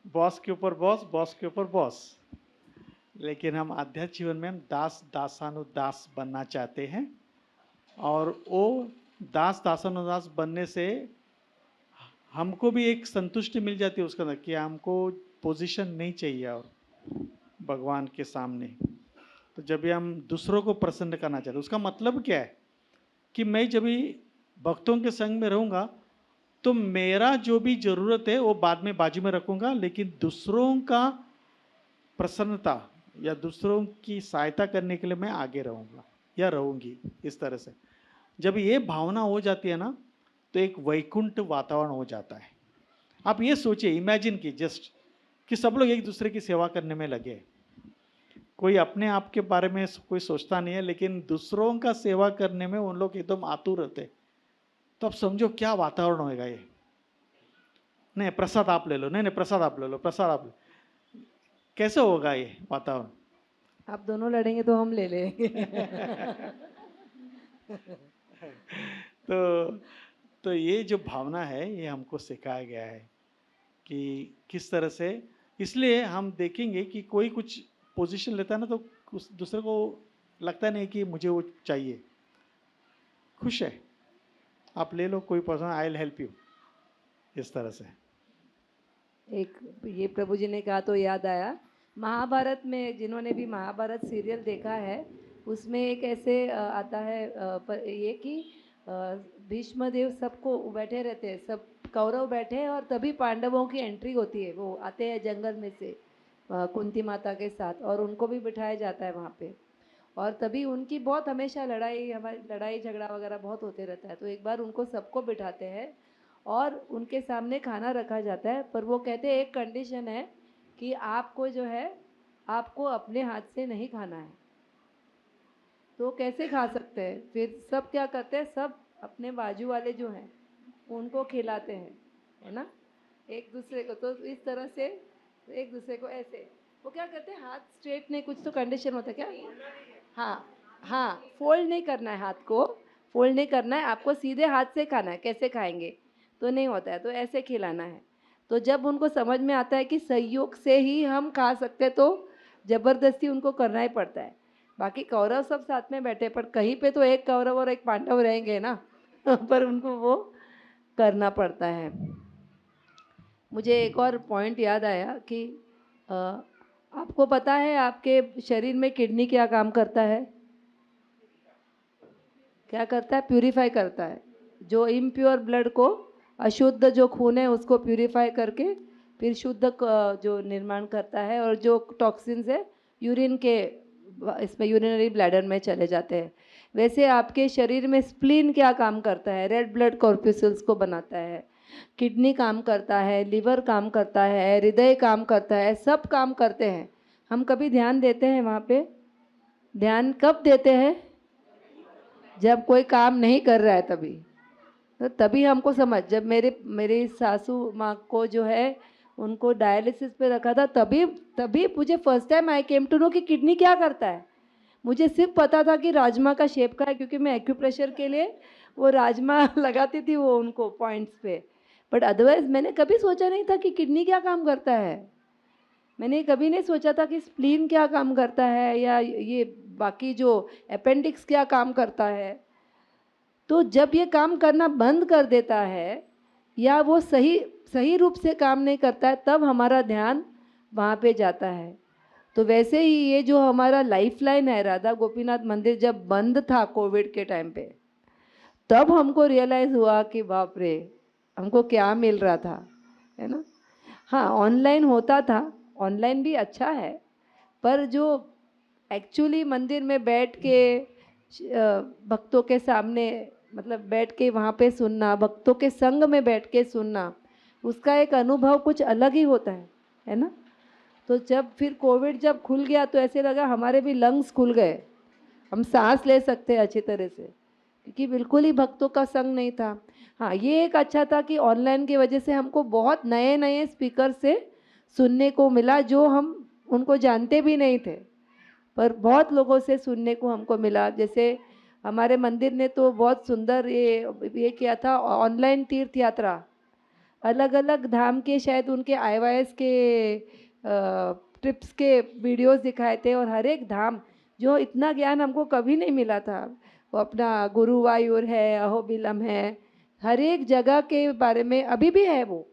बॉस के ऊपर बॉस, बॉस के ऊपर बॉस। लेकिन हम आध्यात्मिक जीवन में हम दास दासानुदास बनना चाहते हैं, और वो दास दासानुदास बनने से हमको भी एक संतुष्टि मिल जाती है उसके अंदर कि हमको पोजीशन नहीं चाहिए और भगवान के सामने। तो जब भी हम दूसरों को प्रसन्न करना चाहते हैं, उसका मतलब क्या है कि मैं जब भी भक्तों के संग में रहूँगा तो मेरा जो भी ज़रूरत है वो बाद में बाजू में रखूँगा, लेकिन दूसरों का प्रसन्नता या दूसरों की सहायता करने के लिए मैं आगे रहूँगा या रहूँगी। इस तरह से जब ये भावना हो जाती है ना, तो एक वैकुंठ वातावरण हो जाता है। आप ये सोचिए, इमेजिन की जस्ट कि सब लोग एक दूसरे की सेवा करने में लगे, कोई अपने आप के बारे में कोई सोचता नहीं है, लेकिन दूसरों का सेवा करने में उन लोग एकदम आतुर रहते। तो अब समझो क्या वातावरण होएगा ये। नहीं प्रसाद आप ले लो, नहीं प्रसाद आप ले लो, प्रसाद आप ले, कैसे होगा ये वातावरण? आप दोनों लड़ेंगे तो हम ले लेंगे। तो ये जो भावना है ये हमको सिखाया गया है कि किस तरह से। इसलिए हम देखेंगे कि कोई कुछ पोजीशन लेता है ना, तो उस दूसरे को लगता नहीं कि मुझे वो चाहिए, खुश है, आप ले लो कोई person, I will help you, इस तरह से। एक ये प्रभु जी ने कहा तो याद आया, महाभारत में जिन्होंने भी महाभारत सीरियल देखा है उसमें एक ऐसे आता है ये कि भीष्म देव सबको बैठे रहते हैं, सब कौरव बैठे हैं और तभी पांडवों की एंट्री होती है, वो आते हैं जंगल में से कुंती माता के साथ और उनको भी बिठाया जाता है वहाँ पे। और तभी उनकी बहुत हमेशा हमारी लड़ाई झगड़ा वगैरह बहुत होते रहता है। तो एक बार उनको सबको बिठाते हैं और उनके सामने खाना रखा जाता है, पर वो कहते हैं एक कंडीशन है कि आपको जो है आपको अपने हाथ से नहीं खाना है। तो कैसे खा सकते हैं? फिर सब क्या करते हैं, सब अपने बाजू वाले जो हैं उनको खिलाते हैं, है ना, एक दूसरे को। तो इस तरह से एक दूसरे को ऐसे वो क्या करते हैं, हाथ स्ट्रेट नहीं, कुछ तो कंडीशन होता है क्या? हाँ हाँ, फोल्ड नहीं करना है, हाथ को फोल्ड नहीं करना है, आपको सीधे हाथ से खाना है। कैसे खाएंगे? तो नहीं होता है, तो ऐसे खिलाना है। तो जब उनको समझ में आता है कि सहयोग से ही हम खा सकते, तो ज़बरदस्ती उनको करना ही पड़ता है। बाकी कौरव सब साथ में बैठे, पर कहीं पे तो एक कौरव और एक पांडव रहेंगे ना पर उनको वो करना पड़ता है। मुझे एक और पॉइंट याद आया कि अ, आपको पता है आपके शरीर में किडनी क्या काम करता है? क्या करता है? प्यूरिफाई करता है। जो इम्प्योर ब्लड को, अशुद्ध जो खून है उसको प्यूरिफाई करके फिर शुद्ध जो निर्माण करता है, और जो टॉक्सिन्स है यूरिन के इसमें यूरिनरी ब्लैडर में चले जाते हैं। वैसे आपके शरीर में स्प्लीन क्या काम करता है? रेड ब्लड कॉर्प्यूसल्स को बनाता है। किडनी काम करता है, लिवर काम करता है, हृदय काम करता है, सब काम करते हैं। हम कभी ध्यान देते हैं वहाँ पे? ध्यान कब देते हैं? जब कोई काम नहीं कर रहा है तभी। तो तभी हमको समझ, जब मेरी सासू माँ को जो है उनको डायलिसिस पे रखा था, तभी तभी मुझे first time I came to know कि किडनी क्या करता है। मुझे सिर्फ पता था कि राजमा का शेप का है, क्योंकि मैं एक्यूप्रेशर के लिए वो राजमा लगाती थी वो उनको पॉइंट्स पे। बट अदरवाइज मैंने कभी सोचा नहीं था कि किडनी क्या काम करता है। मैंने कभी नहीं सोचा था कि स्प्लीन क्या काम करता है, या ये बाकी जो अपेंडिक्स क्या काम करता है। तो जब ये काम करना बंद कर देता है या वो सही सही रूप से काम नहीं करता है, तब हमारा ध्यान वहाँ पे जाता है। तो वैसे ही ये जो हमारा लाइफ लाइन है, राधा गोपीनाथ मंदिर जब बंद था कोविड के टाइम पे, तब हमको रियलाइज़ हुआ कि बाप रे, हमको क्या मिल रहा था, है ना। हाँ, ऑनलाइन होता था, ऑनलाइन भी अच्छा है, पर जो एक्चुअली मंदिर में बैठ के भक्तों के सामने, मतलब बैठ के वहाँ पे सुनना, भक्तों के संग में बैठ के सुनना, उसका एक अनुभव कुछ अलग ही होता है ना। तो जब फिर कोविड जब खुल गया तो ऐसे लगा हमारे भी लंग्स खुल गए, हम सांस ले सकते हैं अच्छी तरह से, क्योंकि बिल्कुल ही भक्तों का संग नहीं था। हाँ, ये एक अच्छा था कि ऑनलाइन की वजह से हमको बहुत नए नए स्पीकर से सुनने को मिला, जो हम उनको जानते भी नहीं थे, पर बहुत लोगों से सुनने को हमको मिला। जैसे हमारे मंदिर ने तो बहुत सुंदर ये किया था, ऑनलाइन तीर्थ यात्रा, अलग अलग धाम के, शायद उनके आईवाईएस के ट्रिप्स के वीडियोस दिखाए थे, और हर एक धाम, जो इतना ज्ञान हमको कभी नहीं मिला था। वो अपना गुरुवायूर है, अहोबिलम है, हर एक जगह के बारे में अभी भी है वो,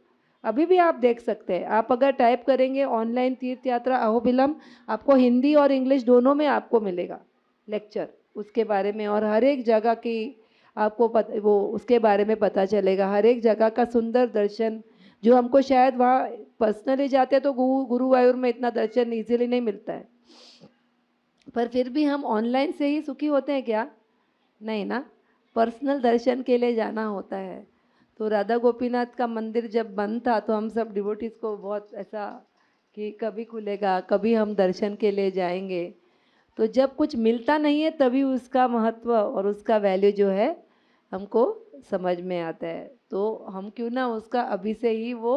अभी भी आप देख सकते हैं। आप अगर टाइप करेंगे ऑनलाइन तीर्थ यात्रा अहोबिलम, आपको हिंदी और इंग्लिश दोनों में आपको मिलेगा लेक्चर उसके बारे में, और हर एक जगह की आपको वो उसके बारे में पता चलेगा, हर एक जगह का सुंदर दर्शन, जो हमको शायद वहाँ पर्सनली जाते हैं तो गुरुवायूर में इतना दर्शन इजीली नहीं मिलता है। पर फिर भी हम ऑनलाइन से ही सुखी होते हैं क्या? नहीं ना, पर्सनल दर्शन के लिए जाना होता है। तो राधा गोपीनाथ का मंदिर जब बंद था तो हम सब डिवोटीज को बहुत ऐसा कि कभी खुलेगा, कभी हम दर्शन के लिए जाएंगे। तो जब कुछ मिलता नहीं है तभी उसका महत्व और उसका वैल्यू जो है हमको समझ में आता है। तो हम क्यों ना उसका अभी से ही वो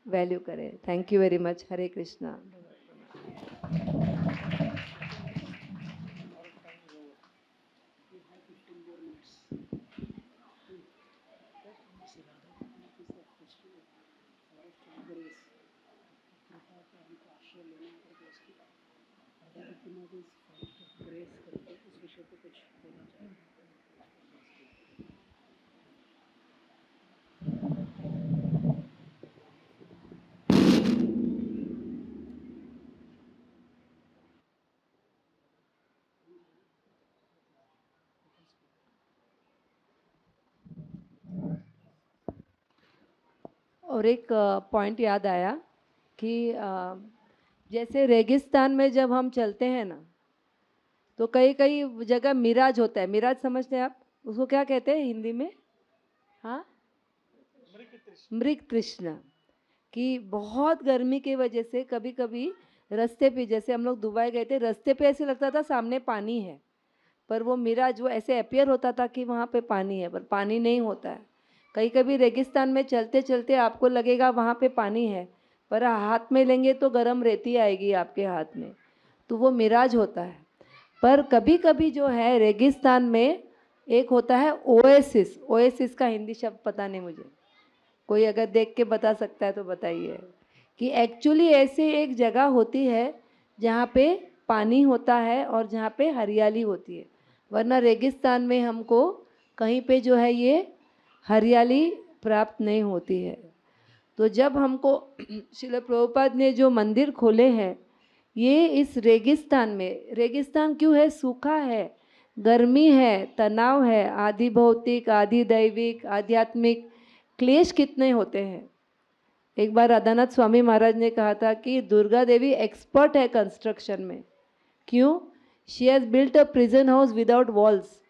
वैल्यू करें। Thank you very much. Hare Krishna. Krishna is और एक पॉइंट याद आया कि जैसे रेगिस्तान में जब हम चलते हैं ना, तो कई कई जगह मिराज होता है। मिराज समझते हैं आप? उसको क्या कहते हैं हिंदी में? हाँ, मृग तृष्णा। कि बहुत गर्मी की वजह से कभी कभी रास्ते पे, जैसे हम लोग दुबई गए थे, रास्ते पे ऐसे लगता था सामने पानी है, पर वो मिराज वो ऐसे अपियर होता था कि वहाँ पे पानी है, पर पानी नहीं होता है। कहीं कभी रेगिस्तान में चलते चलते आपको लगेगा वहाँ पे पानी है, पर हाथ में लेंगे तो गर्म रेती आएगी आपके हाथ में, तो वो मिराज होता है। पर कभी कभी जो है रेगिस्तान में एक होता है ओएसिस। ओएसिस का हिंदी शब्द पता नहीं मुझे, कोई अगर देख के बता सकता है तो बताइए। कि एक्चुअली ऐसे एक जगह होती है जहाँ पे पानी होता है और जहाँ पे हरियाली होती है, वरना रेगिस्तान में हमको कहीं पे जो है ये हरियाली प्राप्त नहीं होती है। तो जब हमको श्रील प्रभुपाद ने जो मंदिर खोले हैं ये इस रेगिस्तान में, रेगिस्तान क्यों है? सूखा है, गर्मी है, तनाव है, आदि भौतिक, आदि दैविक, आध्यात्मिक क्लेश कितने होते हैं। एक बार राधानाथ स्वामी महाराज ने कहा था कि दुर्गा देवी एक्सपर्ट है कंस्ट्रक्शन में। क्यों? She has built a prison house without walls.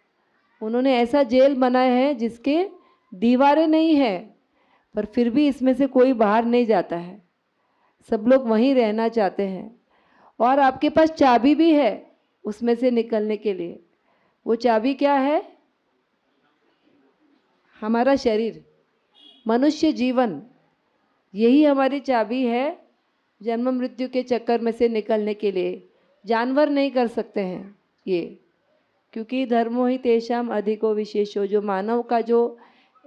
उन्होंने ऐसा जेल बनाया है जिसके दीवारें नहीं है, पर फिर भी इसमें से कोई बाहर नहीं जाता है, सब लोग वहीं रहना चाहते हैं। और आपके पास चाबी भी है उसमें से निकलने के लिए। वो चाबी क्या है? हमारा शरीर, मनुष्य जीवन, यही हमारी चाबी है जन्म मृत्यु के चक्कर में से निकलने के लिए। जानवर नहीं कर सकते हैं ये, क्योंकि धर्मो ही तेषाम अधिको विशेषो। जो मानव का जो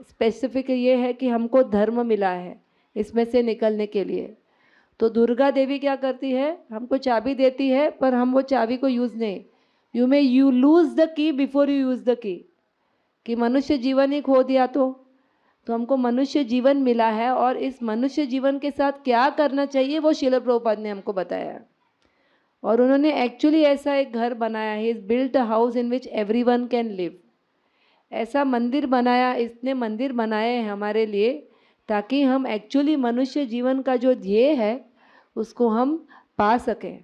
स्पेसिफिक ये है कि हमको धर्म मिला है इसमें से निकलने के लिए। तो दुर्गा देवी क्या करती है? हमको चाबी देती है, पर हम वो चाबी को यूज़ नहीं। You lose the key before you use the key. कि मनुष्य जीवन ही खो दिया तो हमको मनुष्य जीवन मिला है, और इस मनुष्य जीवन के साथ क्या करना चाहिए वो श्रील प्रभुपाद ने हमको बताया। और उन्होंने एक्चुअली ऐसा एक घर बनाया है, is built a house in which everyone can live. ऐसा मंदिर बनाया, इसने मंदिर बनाए हैं हमारे लिए ताकि हम एक्चुअली मनुष्य जीवन का जो ध्येय है उसको हम पा सकें।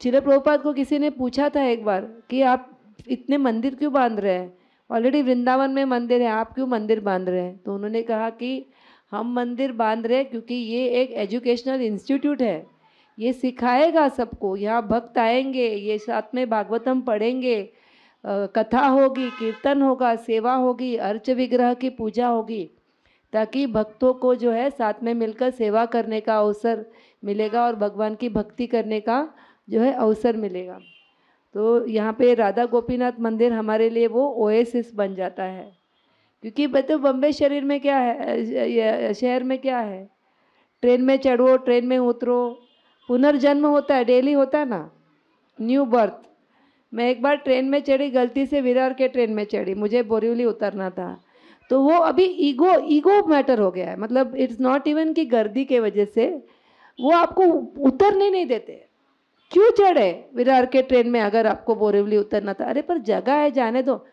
श्रील प्रभुपाद को किसी ने पूछा था एक बार कि आप इतने मंदिर क्यों बांध रहे हैं? ऑलरेडी वृंदावन में मंदिर है, आप क्यों मंदिर बांध रहे हैं? तो उन्होंने कहा कि हम मंदिर बांध रहे हैं क्योंकि ये एक एजुकेशनल इंस्टीट्यूट है, ये सिखाएगा सबको। यहाँ भक्त आएंगे, ये साथ में भागवतम पढ़ेंगे, कथा होगी, कीर्तन होगा, सेवा होगी, अर्च विग्रह की पूजा होगी, ताकि भक्तों को जो है साथ में मिलकर सेवा करने का अवसर मिलेगा और भगवान की भक्ति करने का जो है अवसर मिलेगा। तो यहाँ पे राधा गोपीनाथ मंदिर हमारे लिए वो ओएसिस बन जाता है। क्योंकि तो बम्बे शरीर में क्या है, शहर में क्या है? ट्रेन में चढ़ो, ट्रेन में उतरो, पुनर्जन्म होता है, डेली होता है ना, न्यू बर्थ। मैं एक बार ट्रेन में चढ़ी, गलती से विरार के ट्रेन में चढ़ी, मुझे बोरीवली उतरना था। तो वो अभी ईगो मैटर हो गया है। मतलब इट्स नॉट इवन कि गर्दी के वजह से वो आपको उतरने नहीं देते। क्यों चढ़े विरार के ट्रेन में अगर आपको बोरीवली उतरना था? अरे पर जगह है, जाने दो।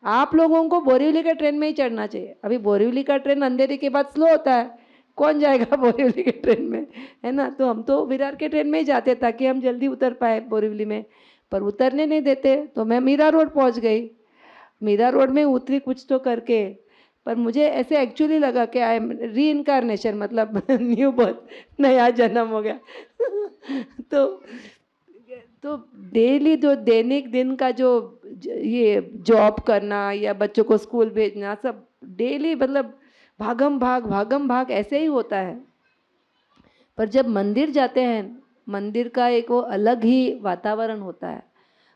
आप लोगों को बोरीवली के ट्रेन में ही चढ़ना चाहिए। अभी बोरीवली का ट्रेन अंधेरे के बाद स्लो होता है, कौन जाएगा बोरीवली के ट्रेन में, है ना? तो हम तो विरार के ट्रेन में ही जाते ताकि हम जल्दी उतर पाए बोरीवली में, पर उतरने नहीं देते। तो मैं मीरा रोड पहुंच गई, मीरा रोड में उतरी कुछ तो करके, पर मुझे ऐसे एक्चुअली लगा कि आई एम री इनकारनेशन, मतलब न्यू बर्थ, नया जन्म हो गया। तो डेली जो दैनिक दिन का जो ये जॉब करना या बच्चों को स्कूल भेजना, सब डेली मतलब भागम भाग ऐसे ही होता है। पर जब मंदिर जाते हैं, मंदिर का एक वो अलग ही वातावरण होता है,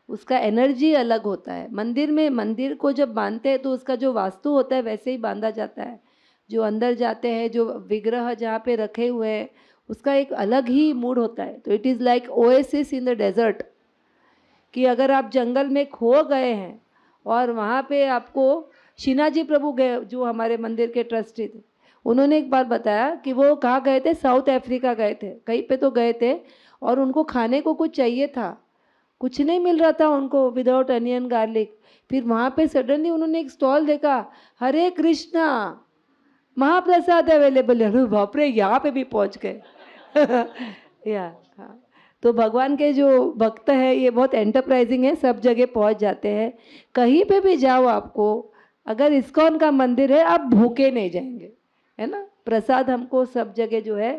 उसका एनर्जी अलग होता है। मंदिर में, मंदिर को जब बांधते हैं तो उसका जो वास्तु होता है वैसे ही बांधा जाता है। जो अंदर जाते हैं, जो विग्रह जहाँ पे रखे हुए हैं, उसका एक अलग ही मूड होता है। तो it is like oasis in the desert. कि अगर आप जंगल में खो गए हैं और वहाँ पे आपको शीनाजी प्रभु गए, जो हमारे मंदिर के ट्रस्टी थे, उन्होंने एक बार बताया कि वो कहाँ गए थे, साउथ अफ्रीका गए थे, कहीं पे तो गए थे, और उनको खाने को कुछ चाहिए था, कुछ नहीं मिल रहा था उनको विदाउट अनियन गार्लिक। फिर वहाँ पे सडनली उन्होंने एक स्टॉल देखा, हरे कृष्णा, महाप्रसाद अवेलेबल है। अरे बाप रे, यहाँ पे भी पहुँच गए। या हाँ, तो भगवान के जो भक्त है ये बहुत एंटरप्राइजिंग है, सब जगह पहुँच जाते हैं। कहीं पे भी जाओ आपको, अगर इस्कॉन का मंदिर है आप भूखे नहीं जाएंगे, है ना। प्रसाद हमको सब जगह जो है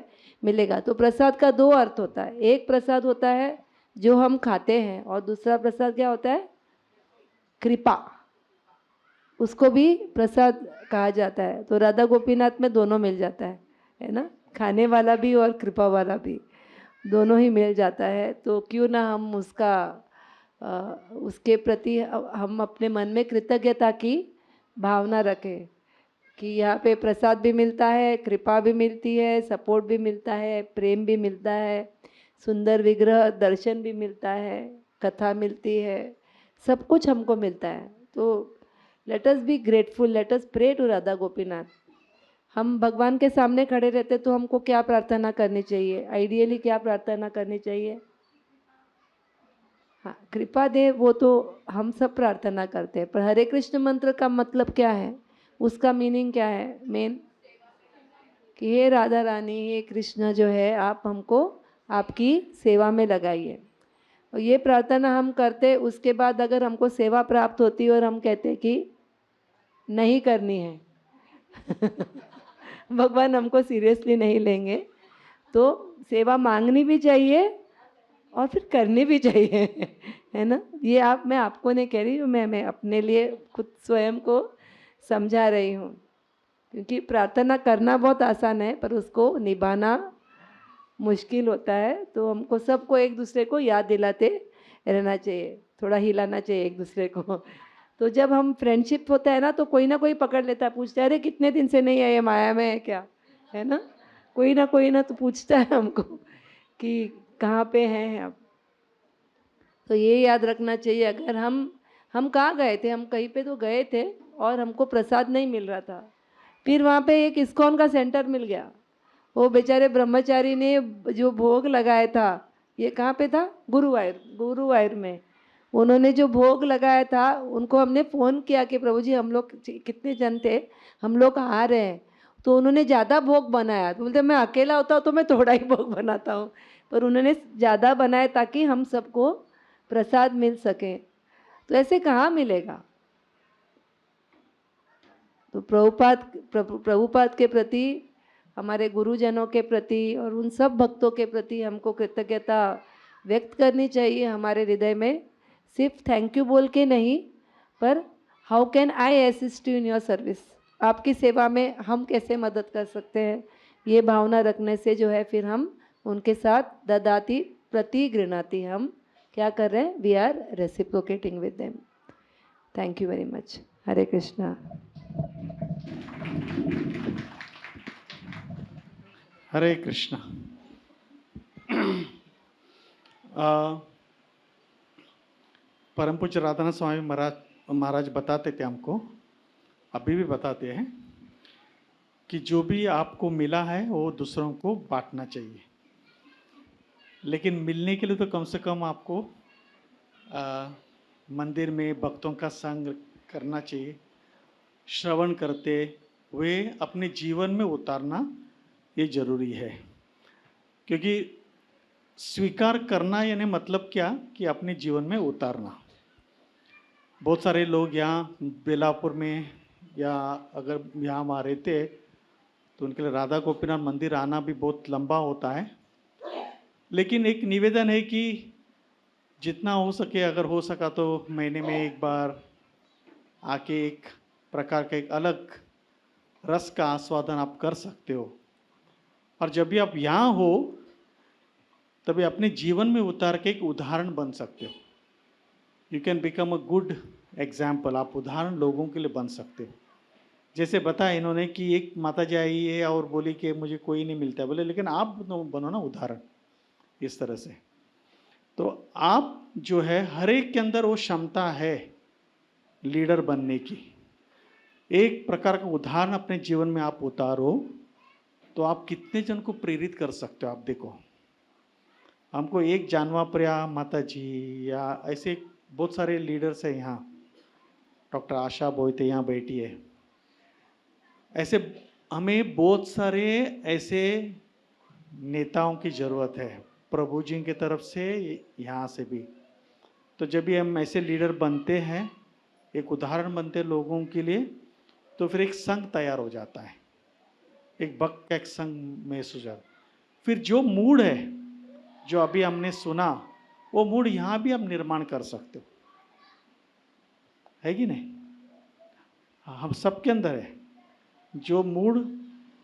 मिलेगा। तो प्रसाद का दो अर्थ होता है, एक प्रसाद होता है जो हम खाते हैं और दूसरा प्रसाद क्या होता है, कृपा, उसको भी प्रसाद कहा जाता है। तो राधा गोपीनाथ में दोनों मिल जाता है ना, खाने वाला भी और कृपा वाला भी, दोनों ही मिल जाता है। तो क्यों ना हम उसका उसके प्रति हम अपने मन में कृतज्ञता की भावना रखें कि यहाँ पे प्रसाद भी मिलता है, कृपा भी मिलती है, सपोर्ट भी मिलता है, प्रेम भी मिलता है, सुंदर विग्रह दर्शन भी मिलता है, कथा मिलती है, सब कुछ हमको मिलता है। तो let us be grateful, let us pray to Radha Gopinath. हम भगवान के सामने खड़े रहते तो हमको क्या प्रार्थना करनी चाहिए, आइडियली क्या प्रार्थना करनी चाहिए? हाँ, कृपा दे, वो तो हम सब प्रार्थना करते हैं, पर हरे कृष्ण मंत्र का मतलब क्या है, उसका मीनिंग क्या है मेन, कि हे राधा रानी, हे कृष्ण जो है, आप हमको आपकी सेवा में लगाइए। और ये प्रार्थना हम करते, उसके बाद अगर हमको सेवा प्राप्त होती और हम कहते कि नहीं करनी है भगवान हमको सीरियसली नहीं लेंगे। तो सेवा मांगनी भी चाहिए और फिर करनी भी चाहिए है ना। ये मैं आपको नहीं कह रही हूँ, मैं अपने लिए खुद स्वयं को समझा रही हूँ, क्योंकि प्रार्थना करना बहुत आसान है पर उसको निभाना मुश्किल होता है। तो हमको सबको एक दूसरे को याद दिलाते रहना चाहिए, थोड़ा हिलाना चाहिए एक दूसरे को। तो जब हम फ्रेंडशिप होता है ना, तो कोई ना कोई पकड़ लेता है, पूछता है अरे कितने दिन से नहीं आए, माया में है क्या, है ना। कोई ना तो पूछता है हमको कि कहाँ पे हैं आप। तो ये याद रखना चाहिए, अगर हम कहाँ गए थे, हम कहीं पे तो गए थे और हमको प्रसाद नहीं मिल रहा था, फिर वहाँ पे एक इस्कॉन का सेंटर मिल गया। वो बेचारे ब्रह्मचारी ने जो भोग लगाया था, ये कहाँ पे था, गुरुवायूर में, उन्होंने जो भोग लगाया था, उनको हमने फ़ोन किया कि प्रभु जी हम लोग कितने जन थे, हम लोग आ रहे हैं। तो उन्होंने ज़्यादा भोग बनाया, तो बोलते मैं अकेला होता हूँ तो मैं थोड़ा ही भोग बनाता हूँ, पर उन्होंने ज़्यादा बनाया ताकि हम सबको प्रसाद मिल सके। तो ऐसे कहाँ मिलेगा। तो प्रभुपाद के प्रति, हमारे गुरुजनों के प्रति और उन सब भक्तों के प्रति हमको कृतज्ञता व्यक्त करनी चाहिए हमारे हृदय में। सिर्फ थैंक यू बोल के नहीं, पर how can I assist you in your service, आपकी सेवा में हम कैसे मदद कर सकते हैं, ये भावना रखने से जो है फिर हम उनके साथ ददाती प्रति गृणाति, हम क्या कर रहे हैं, we are reciprocating with them. Thank you very much. Hare Krishna. Hare Krishna. परम पूज्य राधानाथ स्वामी महाराज बताते थे हमको, अभी भी बताते हैं कि जो भी आपको मिला है वो दूसरों को बांटना चाहिए, लेकिन मिलने के लिए तो कम से कम आपको मंदिर में भक्तों का संग करना चाहिए, श्रवण करते हुए अपने जीवन में उतारना ये जरूरी है। क्योंकि स्वीकार करना यानी मतलब क्या, कि अपने जीवन में उतारना। बहुत सारे लोग यहाँ बेलापुर में या अगर यहाँ वहाँ रहते तो उनके लिए राधा गोपीनाथ मंदिर आना भी बहुत लंबा होता है। लेकिन एक निवेदन है कि जितना हो सके, अगर हो सका तो महीने में एक बार आके एक प्रकार का एक अलग रस का आस्वादन आप कर सकते हो। और जब भी आप यहाँ हो तभी अपने जीवन में उतार के एक उदाहरण बन सकते हो। You can become a good example, आप उदाहरण लोगों के लिए बन सकते हो। जैसे बताया इन्होंने कि एक माता जी आई है और बोली कि मुझे कोई नहीं मिलता, बोले लेकिन आप बनो ना उदाहरण, इस तरह से। तो आप जो है हर एक के अंदर वो क्षमता है लीडर बनने की। एक प्रकार का उदाहरण अपने जीवन में आप उतारो तो आप कितने जन को प्रेरित कर सकते हो। आप देखो, हमको एक जानवा प्रिया माता जी या ऐसे बहुत सारे लीडर्स हैं यहाँ, डॉक्टर आशा बोईते यहाँ बैठी है, ऐसे हमें बहुत सारे ऐसे नेताओं की ज़रूरत है, प्रभु जी की तरफ से, यहाँ से भी। तो जब भी हम ऐसे लीडर बनते हैं, एक उदाहरण बनते हैं लोगों के लिए, तो फिर एक संघ तैयार हो जाता है, एक भक्त का एक संघ महसूस हो जाता है। फिर जो मूड है, जो अभी हमने सुना, वो मूड यहाँ भी आप निर्माण कर सकते हो, है कि नहीं? हम सबके अंदर है जो मूड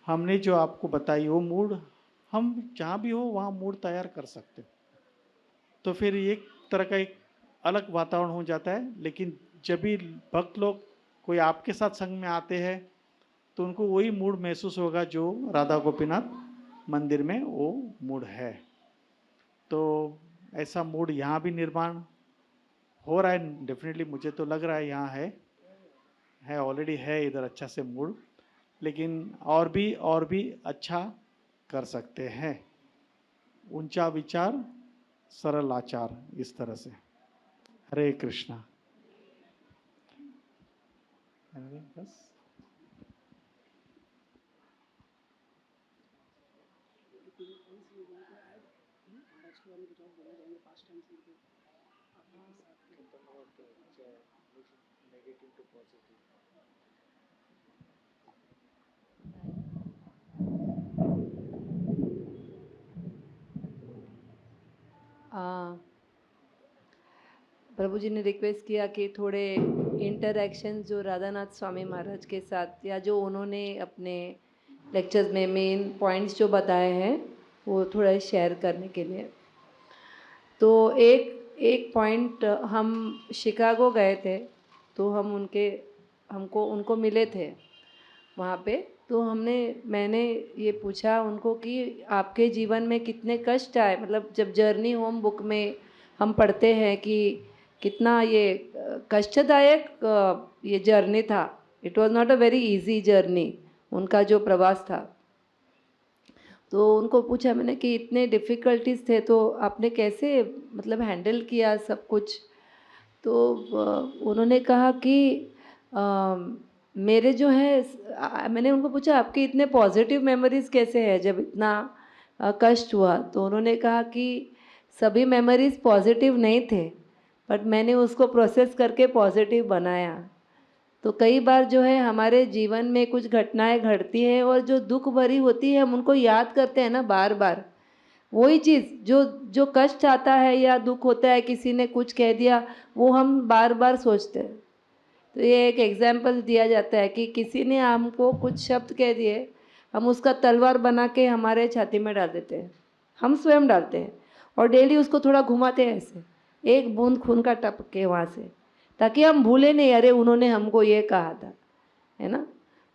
हमने जो आपको बताई, वो मूड हम जहाँ भी हो वहाँ मूड तैयार कर सकते हो। तो फिर एक तरह का एक अलग वातावरण हो जाता है। लेकिन जब भी भक्त लोग कोई आपके साथ संग में आते हैं, तो उनको वही मूड महसूस होगा जो राधा गोपीनाथ मंदिर में वो मूड है। तो ऐसा मूड यहाँ भी निर्माण हो रहा है डेफिनेटली, मुझे तो लग रहा है यहाँ है ऑलरेडी है इधर अच्छा से मूड। लेकिन और भी अच्छा कर सकते हैं। ऊंचा विचार सरल आचार, इस तरह से। हरे कृष्णा। बस प्रभु जी ने रिक्वेस्ट किया कि थोड़े इंटरैक्शन जो राधानाथ स्वामी महाराज के साथ, या जो उन्होंने अपने लेक्चर्स में मेन पॉइंट्स जो बताए हैं, वो थोड़ा शेयर करने के लिए। तो एक पॉइंट, हम शिकागो गए थे, तो हमको उनको मिले थे वहाँ पे। तो मैंने ये पूछा उनको कि आपके जीवन में कितने कष्ट आए, मतलब जब जर्नी होम बुक में हम पढ़ते हैं कि कितना ये कष्टदायक ये जर्नी था। It was not a very easy journey, उनका जो प्रवास था। तो उनको पूछा मैंने कि इतने डिफ़िकल्टीज़ थे, तो आपने कैसे मतलब हैंडल किया सब कुछ। तो उन्होंने कहा कि मेरे जो है मैंने उनको पूछा आपकी इतने पॉजिटिव मेमोरीज़ कैसे है जब इतना कष्ट हुआ। तो उन्होंने कहा कि सभी मेमोरीज़ पॉजिटिव नहीं थे, बट मैंने उसको प्रोसेस करके पॉजिटिव बनाया। तो कई बार जो है हमारे जीवन में कुछ घटनाएं घटती हैं और जो दुख भरी होती है हम उनको याद करते हैं ना बार बार। वही चीज़ जो जो कष्ट आता है या दुख होता है, किसी ने कुछ कह दिया, वो हम बार बार सोचते हैं। तो ये एक एग्जाम्पल दिया जाता है कि किसी ने हमको कुछ शब्द कह दिए, हम उसका तलवार बना के हमारे छाती में डाल देते हैं, हम स्वयं डालते हैं, और डेली उसको थोड़ा घुमाते हैं ऐसे, एक बूंद खून का टपके वहाँ से, ताकि हम भूले नहीं अरे उन्होंने हमको ये कहा था, है ना।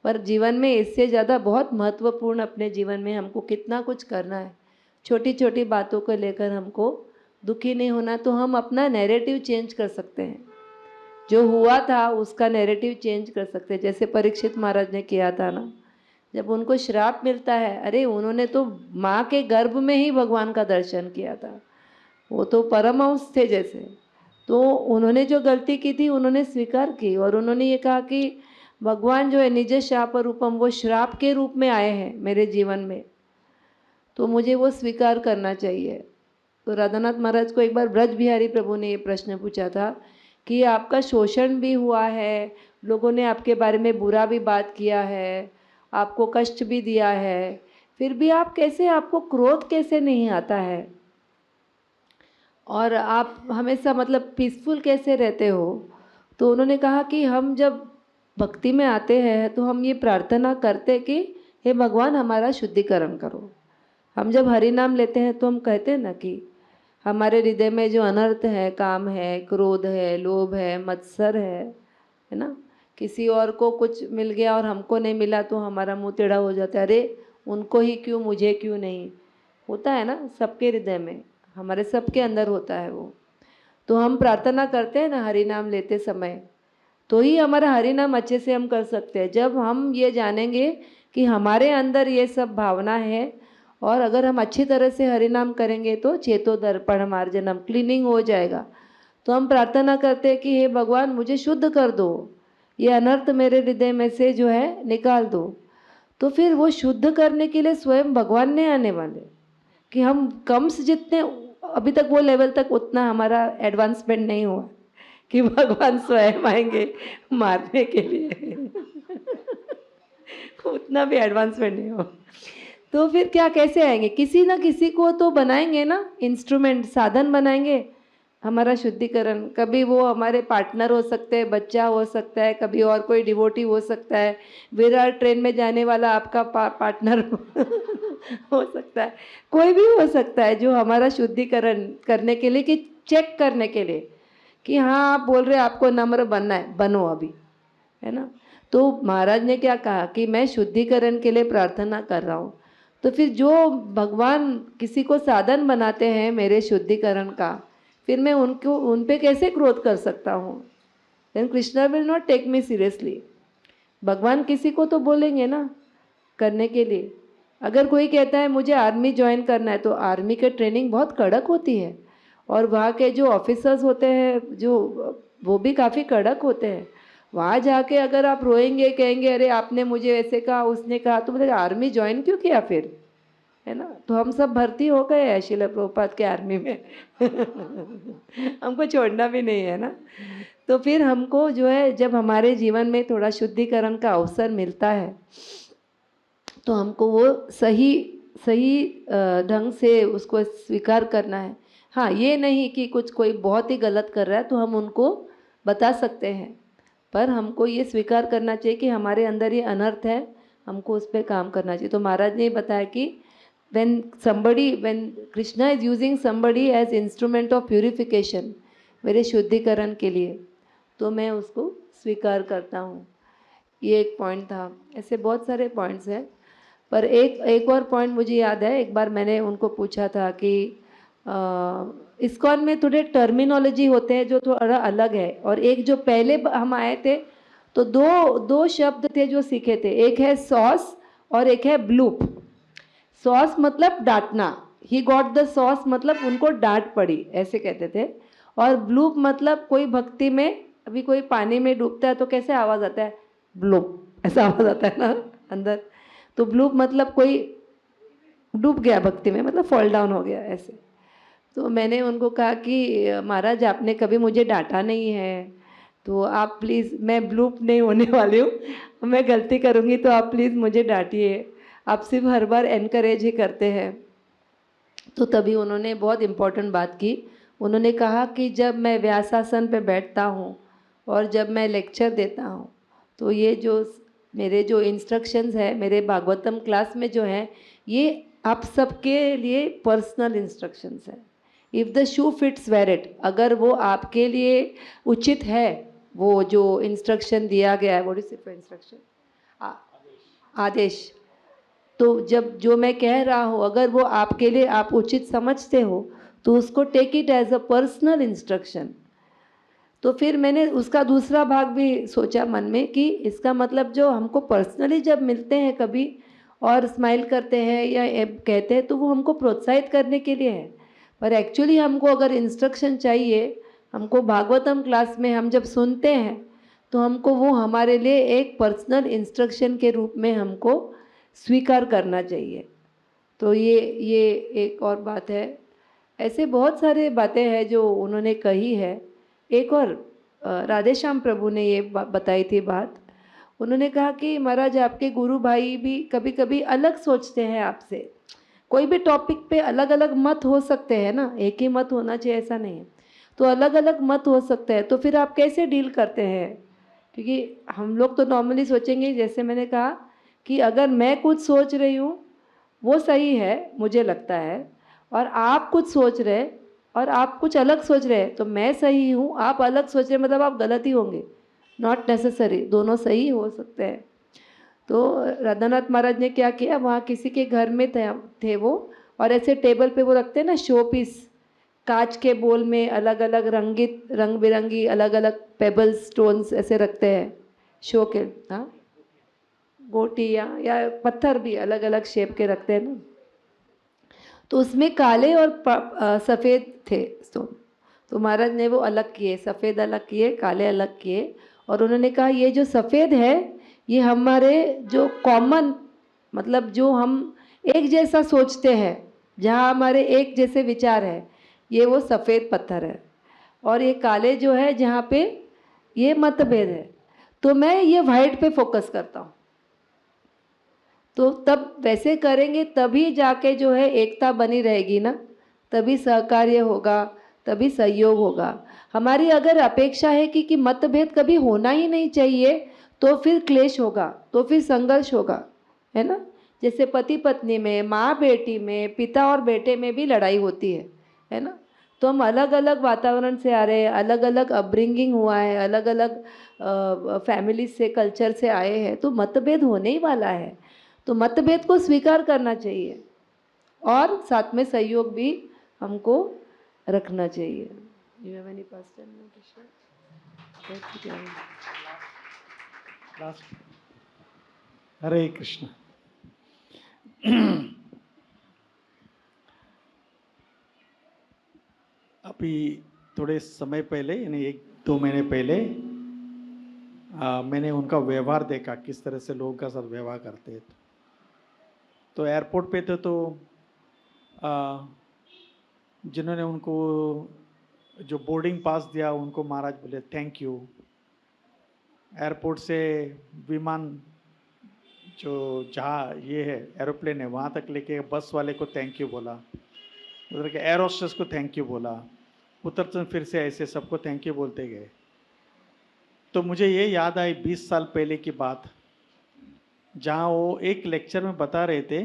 पर जीवन में इससे ज़्यादा बहुत महत्वपूर्ण अपने जीवन में हमको कितना कुछ करना है। छोटी छोटी बातों को लेकर हमको दुखी नहीं होना। तो हम अपना नैरेटिव चेंज कर सकते हैं, जो हुआ था उसका नैरेटिव चेंज कर सकते हैं। जैसे परीक्षित महाराज ने किया था ना, जब उनको श्राप मिलता है, अरे उन्होंने तो माँ के गर्भ में ही भगवान का दर्शन किया था, वो तो परमहंस थे जैसे। तो उन्होंने जो गलती की थी उन्होंने स्वीकार की, और उन्होंने ये कहा कि भगवान जो है निज शाप रूपम, वो श्राप के रूप में आए हैं मेरे जीवन में, तो मुझे वो स्वीकार करना चाहिए। तो राधानाथ महाराज को एक बार ब्रज बिहारी प्रभु ने ये प्रश्न पूछा था कि आपका शोषण भी हुआ है, लोगों ने आपके बारे में बुरा भी बात किया है, आपको कष्ट भी दिया है, फिर भी आप कैसे, आपको क्रोध कैसे नहीं आता है, और आप हमेशा मतलब पीसफुल कैसे रहते हो। तो उन्होंने कहा कि हम जब भक्ति में आते हैं तो हम ये प्रार्थना करते कि हे भगवान हमारा शुद्धिकरण करो। हम जब हरि नाम लेते हैं तो हम कहते हैं ना कि हमारे हृदय में जो अनर्थ है, काम है, क्रोध है, लोभ है, मत्सर है ना। किसी और को कुछ मिल गया और हमको नहीं मिला तो हमारा मुंह टेढ़ा हो जाता है, अरे उनको ही क्यों, मुझे क्यों नहीं। होता है ना सबके हृदय में, हमारे सबके अंदर होता है वो। तो हम प्रार्थना करते हैं ना हरि नाम लेते समय, तो ही हमारा हरि नाम अच्छे से हम कर सकते हैं। जब हम ये जानेंगे कि हमारे अंदर ये सब भावना है, और अगर हम अच्छी तरह से हरि नाम करेंगे तो चेतो दर्पण मार्जनम, क्लीनिंग हो जाएगा। तो हम प्रार्थना करते हैं कि हे भगवान मुझे शुद्ध कर दो, ये अनर्थ मेरे हृदय में से जो है निकाल दो। तो फिर वो शुद्ध करने के लिए स्वयं भगवान नहीं आने वाले, कि हम कंस जितने अभी तक वो लेवल तक उतना हमारा एडवांसमेंट नहीं हुआ कि भगवान स्वयं आएंगे मारने के लिए उतना भी एडवांसमेंट नहीं हो। तो फिर क्या कैसे आएंगे? किसी ना किसी को तो बनाएंगे ना, इंस्ट्रूमेंट, साधन बनाएंगे हमारा शुद्धिकरण। कभी वो हमारे पार्टनर हो सकते हैं, बच्चा हो सकता है, कभी और कोई डिवोटी हो सकता है, विरार ट्रेन में जाने वाला आपका पार्टनर हो सकता है, कोई भी हो सकता है जो हमारा शुद्धिकरण करने के लिए, कि चेक करने के लिए कि हाँ आप बोल रहे आपको नम्र बनना है, बनो अभी, है ना। तो महाराज ने क्या कहा कि मैं शुद्धिकरण के लिए प्रार्थना कर रहा हूँ। तो फिर जो भगवान किसी को साधन बनाते हैं मेरे शुद्धिकरण का, फिर मैं उनको उन पे कैसे क्रोध कर सकता हूँ? Then Krishna will not take me seriously. भगवान किसी को तो बोलेंगे ना करने के लिए। अगर कोई कहता है मुझे आर्मी ज्वाइन करना है, तो आर्मी के ट्रेनिंग बहुत कड़क होती है, और वहाँ के जो ऑफिसर्स होते हैं जो वो भी काफ़ी कड़क होते हैं। वहाँ जाके अगर आप रोएंगे, कहेंगे अरे आपने मुझे ऐसे कहा, उसने कहा, तो बोले आर्मी ज्वाइन क्यों किया फिर, है ना। तो हम सब भर्ती हो गए हैं श्रील प्रभुपाद के आर्मी में हमको छोड़ना भी नहीं है ना। तो फिर हमको जो है, जब हमारे जीवन में थोड़ा शुद्धिकरण का अवसर मिलता है, तो हमको वो सही सही ढंग से उसको स्वीकार करना है। हाँ, ये नहीं कि कुछ कोई बहुत ही गलत कर रहा है तो हम उनको बता सकते हैं, पर हमको ये स्वीकार करना चाहिए कि हमारे अंदर ये अनर्थ है, हमको उस पर काम करना चाहिए। तो महाराज ने बताया कि when Krishna is using somebody as instrument of purification, मेरे शुद्धिकरण के लिए, तो मैं उसको स्वीकार करता हूँ। ये एक पॉइंट था। ऐसे बहुत सारे पॉइंट्स हैं, पर एक और पॉइंट मुझे याद है। एक बार मैंने उनको पूछा था कि इस्कॉन में थोड़े टर्मिनोलॉजी होते हैं जो थोड़ा अलग है, और एक जो पहले हम आए थे तो दो शब्द थे जो सीखे थे, एक है सॉस और एक है ब्लूप। सॉस मतलब डांटना, ही गॉट द सॉस मतलब उनको डांट पड़ी, ऐसे कहते थे। और ब्लूप मतलब कोई भक्ति में, अभी कोई पानी में डूबता है तो कैसे आवाज़ आता है, ब्लूप, ऐसा आवाज़ आता है ना अंदर। तो ब्लूप मतलब कोई डूब गया भक्ति में, मतलब फॉल डाउन हो गया ऐसे। तो मैंने उनको कहा कि महाराज आपने कभी मुझे डांटा नहीं है, तो आप प्लीज़, मैं ब्लूप नहीं होने वाली हूँ, मैं गलती करूँगी तो आप प्लीज़ मुझे डांटिए, आप सिर्फ हर बार एनकरेज ही करते हैं। तो तभी उन्होंने बहुत इम्पोर्टेंट बात की। उन्होंने कहा कि जब मैं व्यासासन पे बैठता हूँ और जब मैं लेक्चर देता हूँ, तो ये जो मेरे जो इंस्ट्रक्शंस है मेरे भागवतम क्लास में जो है, ये आप सबके लिए पर्सनल इंस्ट्रक्शंस है। If the shoe fits wear it, अगर वो आपके लिए उचित है, वो जो इंस्ट्रक्शन दिया गया है, व्हाट इज इट इंस्ट्रक्शन, आदेश, तो जब जो मैं कह रहा हूँ अगर वो आपके लिए आप उचित समझते हो, तो उसको take it as a personal instruction. तो फिर मैंने उसका दूसरा भाग भी सोचा मन में कि इसका मतलब जो हमको पर्सनली जब मिलते हैं कभी और स्माइल करते हैं या कहते हैं, तो वो हमको प्रोत्साहित करने के लिए है। पर एक्चुअली हमको अगर इंस्ट्रक्शन चाहिए, हमको भागवतम क्लास में हम जब सुनते हैं, तो हमको वो हमारे लिए एक पर्सनल इंस्ट्रक्शन के रूप में हमको स्वीकार करना चाहिए। तो ये एक और बात है। ऐसे बहुत सारे बातें हैं जो उन्होंने कही है। एक और राधेश्याम प्रभु ने ये बताई थी बात। उन्होंने कहा कि महाराज आपके गुरु भाई भी कभी कभी अलग सोचते हैं आपसे। कोई भी टॉपिक पे अलग अलग मत हो सकते हैं ना, एक ही मत होना चाहिए ऐसा नहीं है, तो अलग अलग मत हो सकते हैं। तो फिर आप कैसे डील करते हैं? क्योंकि हम लोग तो नॉर्मली सोचेंगे, जैसे मैंने कहा कि अगर मैं कुछ सोच रही हूँ वो सही है मुझे लगता है, और आप कुछ सोच रहे और आप कुछ अलग सोच रहे हैं, तो मैं सही हूँ, आप अलग सोच रहे मतलब आप गलत ही होंगे। नॉट नेसेसरी, दोनों सही हो सकते हैं। तो राधानाथ महाराज ने क्या किया, वहाँ किसी के घर में थे वो, और ऐसे टेबल पे वो रखते हैं ना शो पीस, कांच के बोल में अलग अलग रंगित रंग बिरंगी अलग अलग पेबल्स स्टोन्स ऐसे रखते हैं शो के, हाँ गोटी या पत्थर भी अलग अलग शेप के रखते हैं ना। तो उसमें काले और सफ़ेद थे स्टोन। तो महाराज ने वो अलग किए, सफ़ेद अलग किए, काले अलग किए, और उन्होंने कहा ये जो सफ़ेद है ये हमारे जो कॉमन मतलब जो हम एक जैसा सोचते हैं, जहाँ हमारे एक जैसे विचार है, ये वो सफ़ेद पत्थर है। और ये काले जो है जहाँ पे ये मतभेद है, तो मैं ये वाइट पे फोकस करता हूँ। तो तब वैसे करेंगे तभी जाके जो है एकता बनी रहेगी ना, तभी सहकार्य होगा, तभी सहयोग होगा। हमारी अगर अपेक्षा है कि मतभेद कभी होना ही नहीं चाहिए, तो फिर क्लेश होगा, तो फिर संघर्ष होगा, है ना? जैसे पति पत्नी में, माँ बेटी में, पिता और बेटे में भी लड़ाई होती है ना? तो हम अलग अलग वातावरण से आ रहे हैं, अलग अलग अपब्रिंगिंग हुआ है, अलग अलग फैमिली से, कल्चर से आए हैं, तो मतभेद होने ही वाला है। तो मतभेद को स्वीकार करना चाहिए और साथ में सहयोग भी हमको रखना चाहिए। You have any personal note to share? Last. Hare Krishna. अभी थोड़े समय पहले, यानी 1-2 महीने पहले, मैंने उनका व्यवहार देखा, किस तरह से लोगों का साथ व्यवहार करते हैं। तो एयरपोर्ट पे थे, तो जिन्होंने उनको जो बोर्डिंग पास दिया, उनको महाराज बोले थैंक यू। एयरपोर्ट से विमान जो जहाँ ये है एरोप्लेन है वहाँ तक लेके बस वाले को थैंक यू बोला, उधर के एयर होस्टेस को थैंक यू बोला, उतरते फिर से ऐसे सबको थैंक यू बोलते गए। तो मुझे ये याद आई 20 साल पहले की बात, जहाँ वो एक लेक्चर में बता रहे थे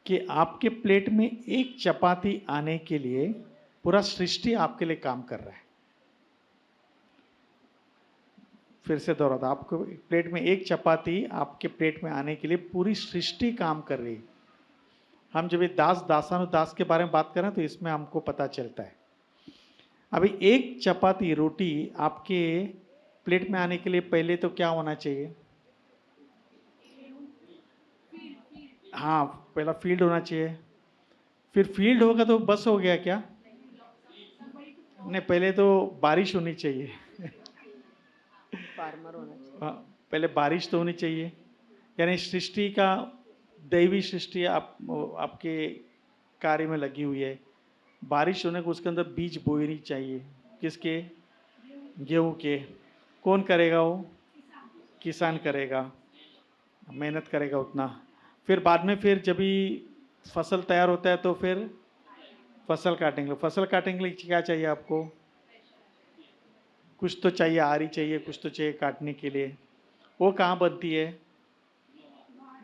कि आपके प्लेट में एक चपाती आने के लिए पूरा सृष्टि आपके लिए काम कर रहा है। फिर से दोहराता, आपको प्लेट में एक चपाती आपके प्लेट में आने के लिए पूरी सृष्टि काम कर रही है। हम जब ये दास दासानुदास के बारे में बात करें तो इसमें हमको पता चलता है। अभी एक चपाती रोटी आपके प्लेट में आने के लिए पहले तो क्या होना चाहिए? हाँ, पहला फील्ड होना चाहिए। फिर फील्ड होगा तो बस हो गया क्या? नहीं, पहले तो बारिश होनी चाहिए। फार्मर होना चाहिए। हाँ, पहले बारिश तो होनी चाहिए, यानी सृष्टि का, दैवी सृष्टि आपके कार्य में लगी हुई है। बारिश होने को उसके अंदर बीज बोनी चाहिए। किसके? गेहूँ के। कौन करेगा वो? किसान करेगा, मेहनत करेगा उतना। फिर बाद में फिर जब भी फसल तैयार होता है तो फिर फसल काटेंगे। फसल काटेंगे के लिए क्या चाहिए आपको? कुछ तो चाहिए, आरी चाहिए, कुछ तो चाहिए काटने के लिए। वो कहाँ बनती है?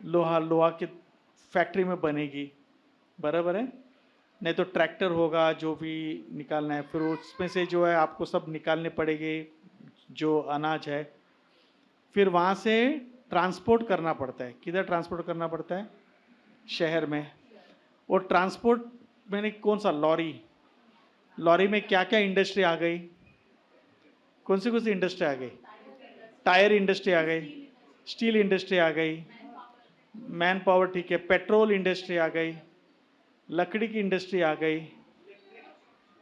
लोहा के फैक्ट्री में बनेगी, बराबर है? नहीं तो ट्रैक्टर होगा जो भी निकालना है, फिर उसमें से जो है आपको सब निकालने पड़ेंगे जो अनाज है। फिर वहाँ से ट्रांसपोर्ट करना पड़ता है। किधर ट्रांसपोर्ट करना पड़ता है? शहर में। और ट्रांसपोर्ट मैंने कौन सा? लॉरी में क्या क्या इंडस्ट्री आ गई? कौन सी इंडस्ट्री आ गई? टायर इंडस्ट्री आ गई, स्टील इंडस्ट्री आ गई, मैन पावर, ठीक है, पेट्रोल इंडस्ट्री आ गई, लकड़ी की इंडस्ट्री आ गई,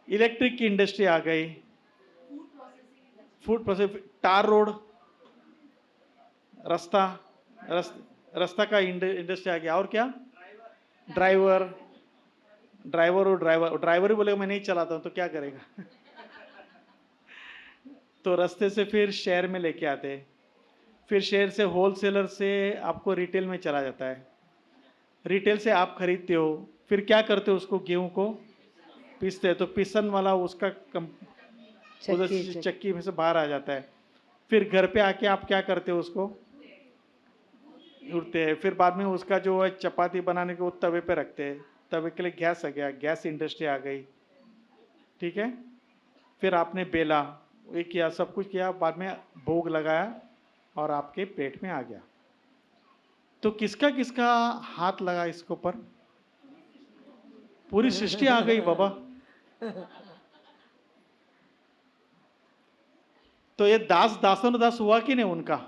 इलेक्ट्रिक की इंडस्ट्री आ गई, फूड प्रोसेस, टार रोड, रास्ता, रास्ता का इंडस्ट्री आ गया। और क्या? ड्राइवर, ड्राइवर ही बोलेगा मैं नहीं चलाता हूँ तो क्या करेगा? तो रास्ते से फिर शहर में लेके आते हैं, फिर शहर से होलसेलर से आपको रिटेल में चला जाता है, रिटेल से आप खरीदते हो, फिर क्या करते हो? उसको गेहूं को पीसते हैं, तो पीसन वाला उसका उधर चक्की में से बाहर आ जाता है। फिर घर पे आके आप क्या करते हो? उसको उड़ते हैं। फिर बाद में उसका जो है चपाती बनाने के वो तवे पे रखते हैं, तवे के लिए गैस आ गया, गैस इंडस्ट्री आ गई, ठीक है। फिर आपने बेला, ये किया, सब कुछ किया, बाद में भोग लगाया और आपके पेट में आ गया। तो किसका किसका हाथ लगा इसके ऊपर? पूरी सृष्टि आ गई बाबा। तो ये दास दासानुदास हुआ कि नहीं उनका?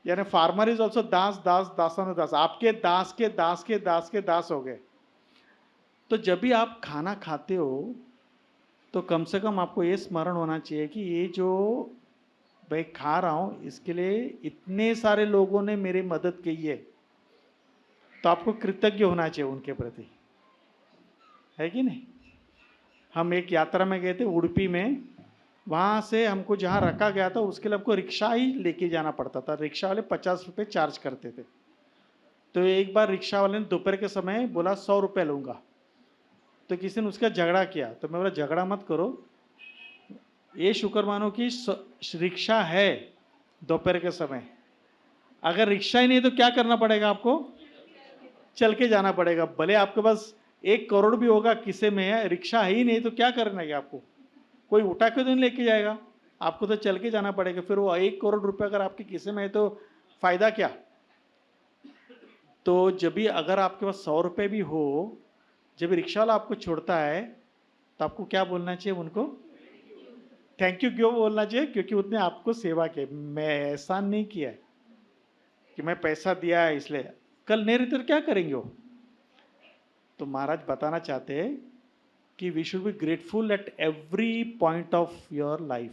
यानी फार्मर इज ऑल्सो दास दासानुदास, आपके दास के दास के दास के दास हो गए। तो जब भी आप खाना खाते हो तो कम से कम आपको ये स्मरण होना चाहिए कि ये जो भाई खा रहा हूँ, इसके लिए इतने सारे लोगों ने मेरी मदद की है, तो आपको कृतज्ञ होना चाहिए उनके प्रति, है कि नहीं। हम एक यात्रा में गए थे उड़पी में, वहाँ से हमको जहाँ रखा गया था उसके लिए हमको रिक्शा ही लेके जाना पड़ता था। रिक्शा वाले 50 रुपये चार्ज करते थे। तो एक बार रिक्शा वाले ने दोपहर के समय बोला 100 रुपये लूँगा, तो किसी ने उसका झगड़ा किया। तो मैं बोला झगड़ा मत करो, ये शुक्र मानो कि रिक्शा है दोपहर के समय। अगर रिक्शा ही नहीं तो क्या करना पड़ेगा आपको, चल के जाना पड़ेगा। भले आपके पास 1 करोड़ भी होगा किसे में है, रिक्शा ही नहीं तो क्या करना है आपको, कोई उठा के तो नहीं लेके जाएगा, आपको तो चल के जाना पड़ेगा। फिर वो 1 करोड़ रुपए अगर आपके किसे में है तो फायदा क्या। तो जब भी अगर आपके पास 100 रुपये भी हो, जब रिक्शा वाला आपको छोड़ता है तो आपको क्या बोलना चाहिए उनको, थैंक यू। क्यों बोलना चाहिए, क्योंकि उसने आपको सेवा की। मैं एहसान नहीं किया है कि मैं पैसा दिया है इसलिए, कल नहीं रहते तो क्या करेंगे वो। तो महाराज बताना चाहते हैं कि we should be grateful at every point of your life.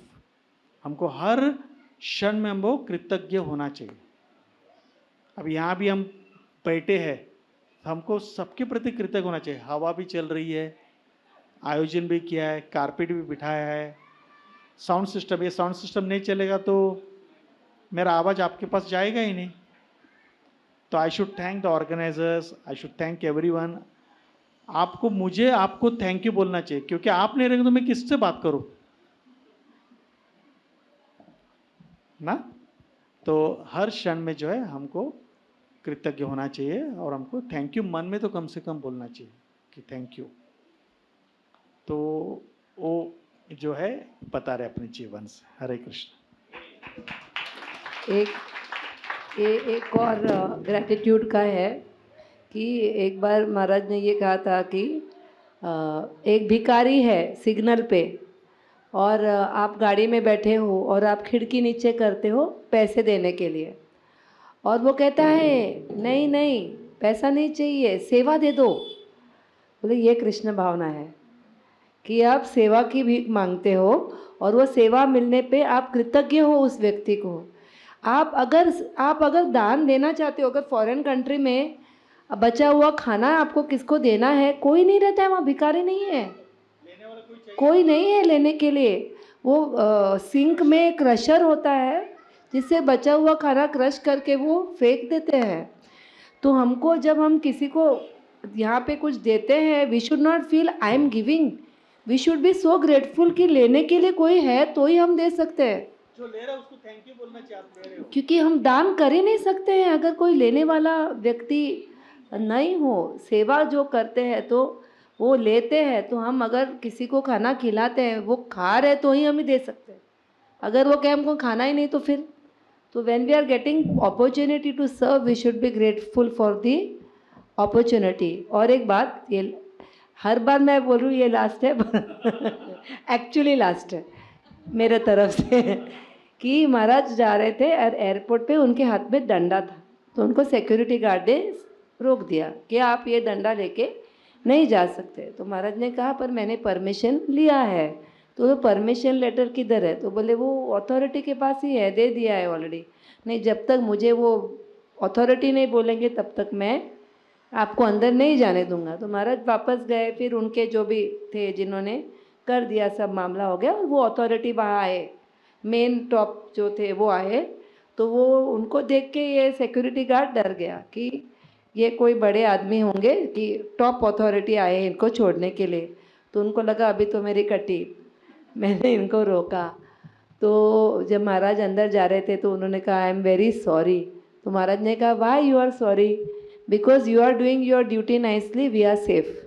हमको हर क्षण में हमको कृतज्ञ होना चाहिए। अब यहाँ भी हम बैठे हैं, हमको सबके प्रति कृतज्ञ होना चाहिए। हवा भी चल रही है, आयोजन भी किया है, कारपेट भी बिठाया है, साउंड सिस्टम, ये साउंड सिस्टम नहीं चलेगा तो मेरा आवाज़ आपके पास जाएगा ही नहीं। तो I should thank the organizers, I should thank everyone. आपको मुझे आपको थैंक यू बोलना चाहिए, क्योंकि आप नहीं रहेंगे तो मैं किससे बात करूं ना। तो हर क्षण में जो है हमको कृतज्ञ होना चाहिए, और हमको थैंक यू मन में तो कम से कम बोलना चाहिए कि थैंक यू। तो वो जो है बता रहे अपने जीवन से। हरे कृष्ण। एक एक और ग्रैटिट्यूड का है कि एक बार महाराज ने ये कहा था कि एक भिखारी है सिग्नल पे, और आप गाड़ी में बैठे हो और आप खिड़की नीचे करते हो पैसे देने के लिए, और वो कहता है नहीं नहीं पैसा नहीं चाहिए, सेवा दे दो। बोले ये कृष्ण भावना है कि आप सेवा की भीख मांगते हो और वो सेवा मिलने पे आप कृतज्ञ हो उस व्यक्ति को। आप अगर दान देना चाहते हो, अगर फॉरेन कंट्री में बचा हुआ खाना आपको किसको देना है, कोई नहीं रहता है वहाँ, भिखारी नहीं है, कोई नहीं है लेने के लिए। वो सिंक में क्रशर होता है जिससे बचा हुआ खाना क्रश करके वो फेंक देते हैं। तो हमको जब हम किसी को यहाँ पे कुछ देते हैं, we should not feel I am giving, we should be so grateful कि लेने के लिए कोई है तो ही हम दे सकते हैं। जो ले रहा है उसको थैंक यू बोलना चाहिए, आप ले रहे हो। क्योंकि हम दान कर ही नहीं सकते हैं अगर कोई लेने वाला व्यक्ति नहीं हो। सेवा जो करते हैं तो वो लेते हैं, तो हम अगर किसी को खाना खिलाते हैं, वो खा रहे तो ही हम ही दे सकते हैं। अगर वो कहे हमको खाना ही नहीं तो फिर, तो when we are getting opportunity to serve we should be grateful for the opportunity. और एक बात, ये हर बार मैं बोल रही हूँ ये लास्ट है एक्चुअली लास्ट है मेरे तरफ से कि महाराज जा रहे थे और एयरपोर्ट पे उनके हाथ में डंडा था, तो उनको सिक्योरिटी गार्ड ने रोक दिया कि आप ये डंडा लेके नहीं जा सकते। तो महाराज ने कहा पर मैंने परमिशन लिया है। तो वो परमिशन लेटर किधर है, तो बोले वो अथॉरिटी के पास ही है, दे दिया है ऑलरेडी। नहीं, जब तक मुझे वो अथॉरिटी नहीं बोलेंगे तब तक मैं आपको अंदर नहीं जाने दूंगा। तो महाराज वापस गए, फिर उनके जो भी थे जिन्होंने कर दिया, सब मामला हो गया और वो अथॉरिटी वहाँ आए, मेन टॉप जो थे वो आए। तो वो उनको देख के ये सिक्योरिटी गार्ड डर गया कि ये कोई बड़े आदमी होंगे कि टॉप अथॉरिटी आए हैं इनको छोड़ने के लिए। तो उनको लगा अभी तो मेरी कटी, मैंने इनको रोका। तो जब महाराज अंदर जा रहे थे तो उन्होंने कहा आई एम वेरी सॉरी। तो महाराज ने कहा why you are sorry, because you are doing your duty nicely, we are safe.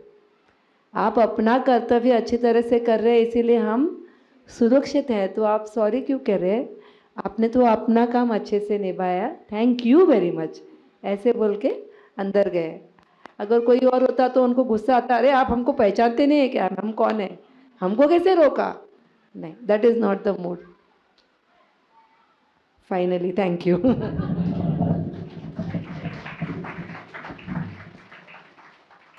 आप अपना कर्तव्य अच्छी तरह से कर रहे हैं इसीलिए हम सुरक्षित हैं, तो आप सॉरी क्यों कह रहे हैं, आपने तो अपना काम अच्छे से निभाया, थैंक यू वेरी मच, ऐसे बोल के अंदर गए। अगर कोई और होता तो उनको गुस्सा आता, अरे आप हमको पहचानते नहीं है क्या, हम कौन है, हमको कैसे रोका। नहीं, that is not the mood. Finally thank you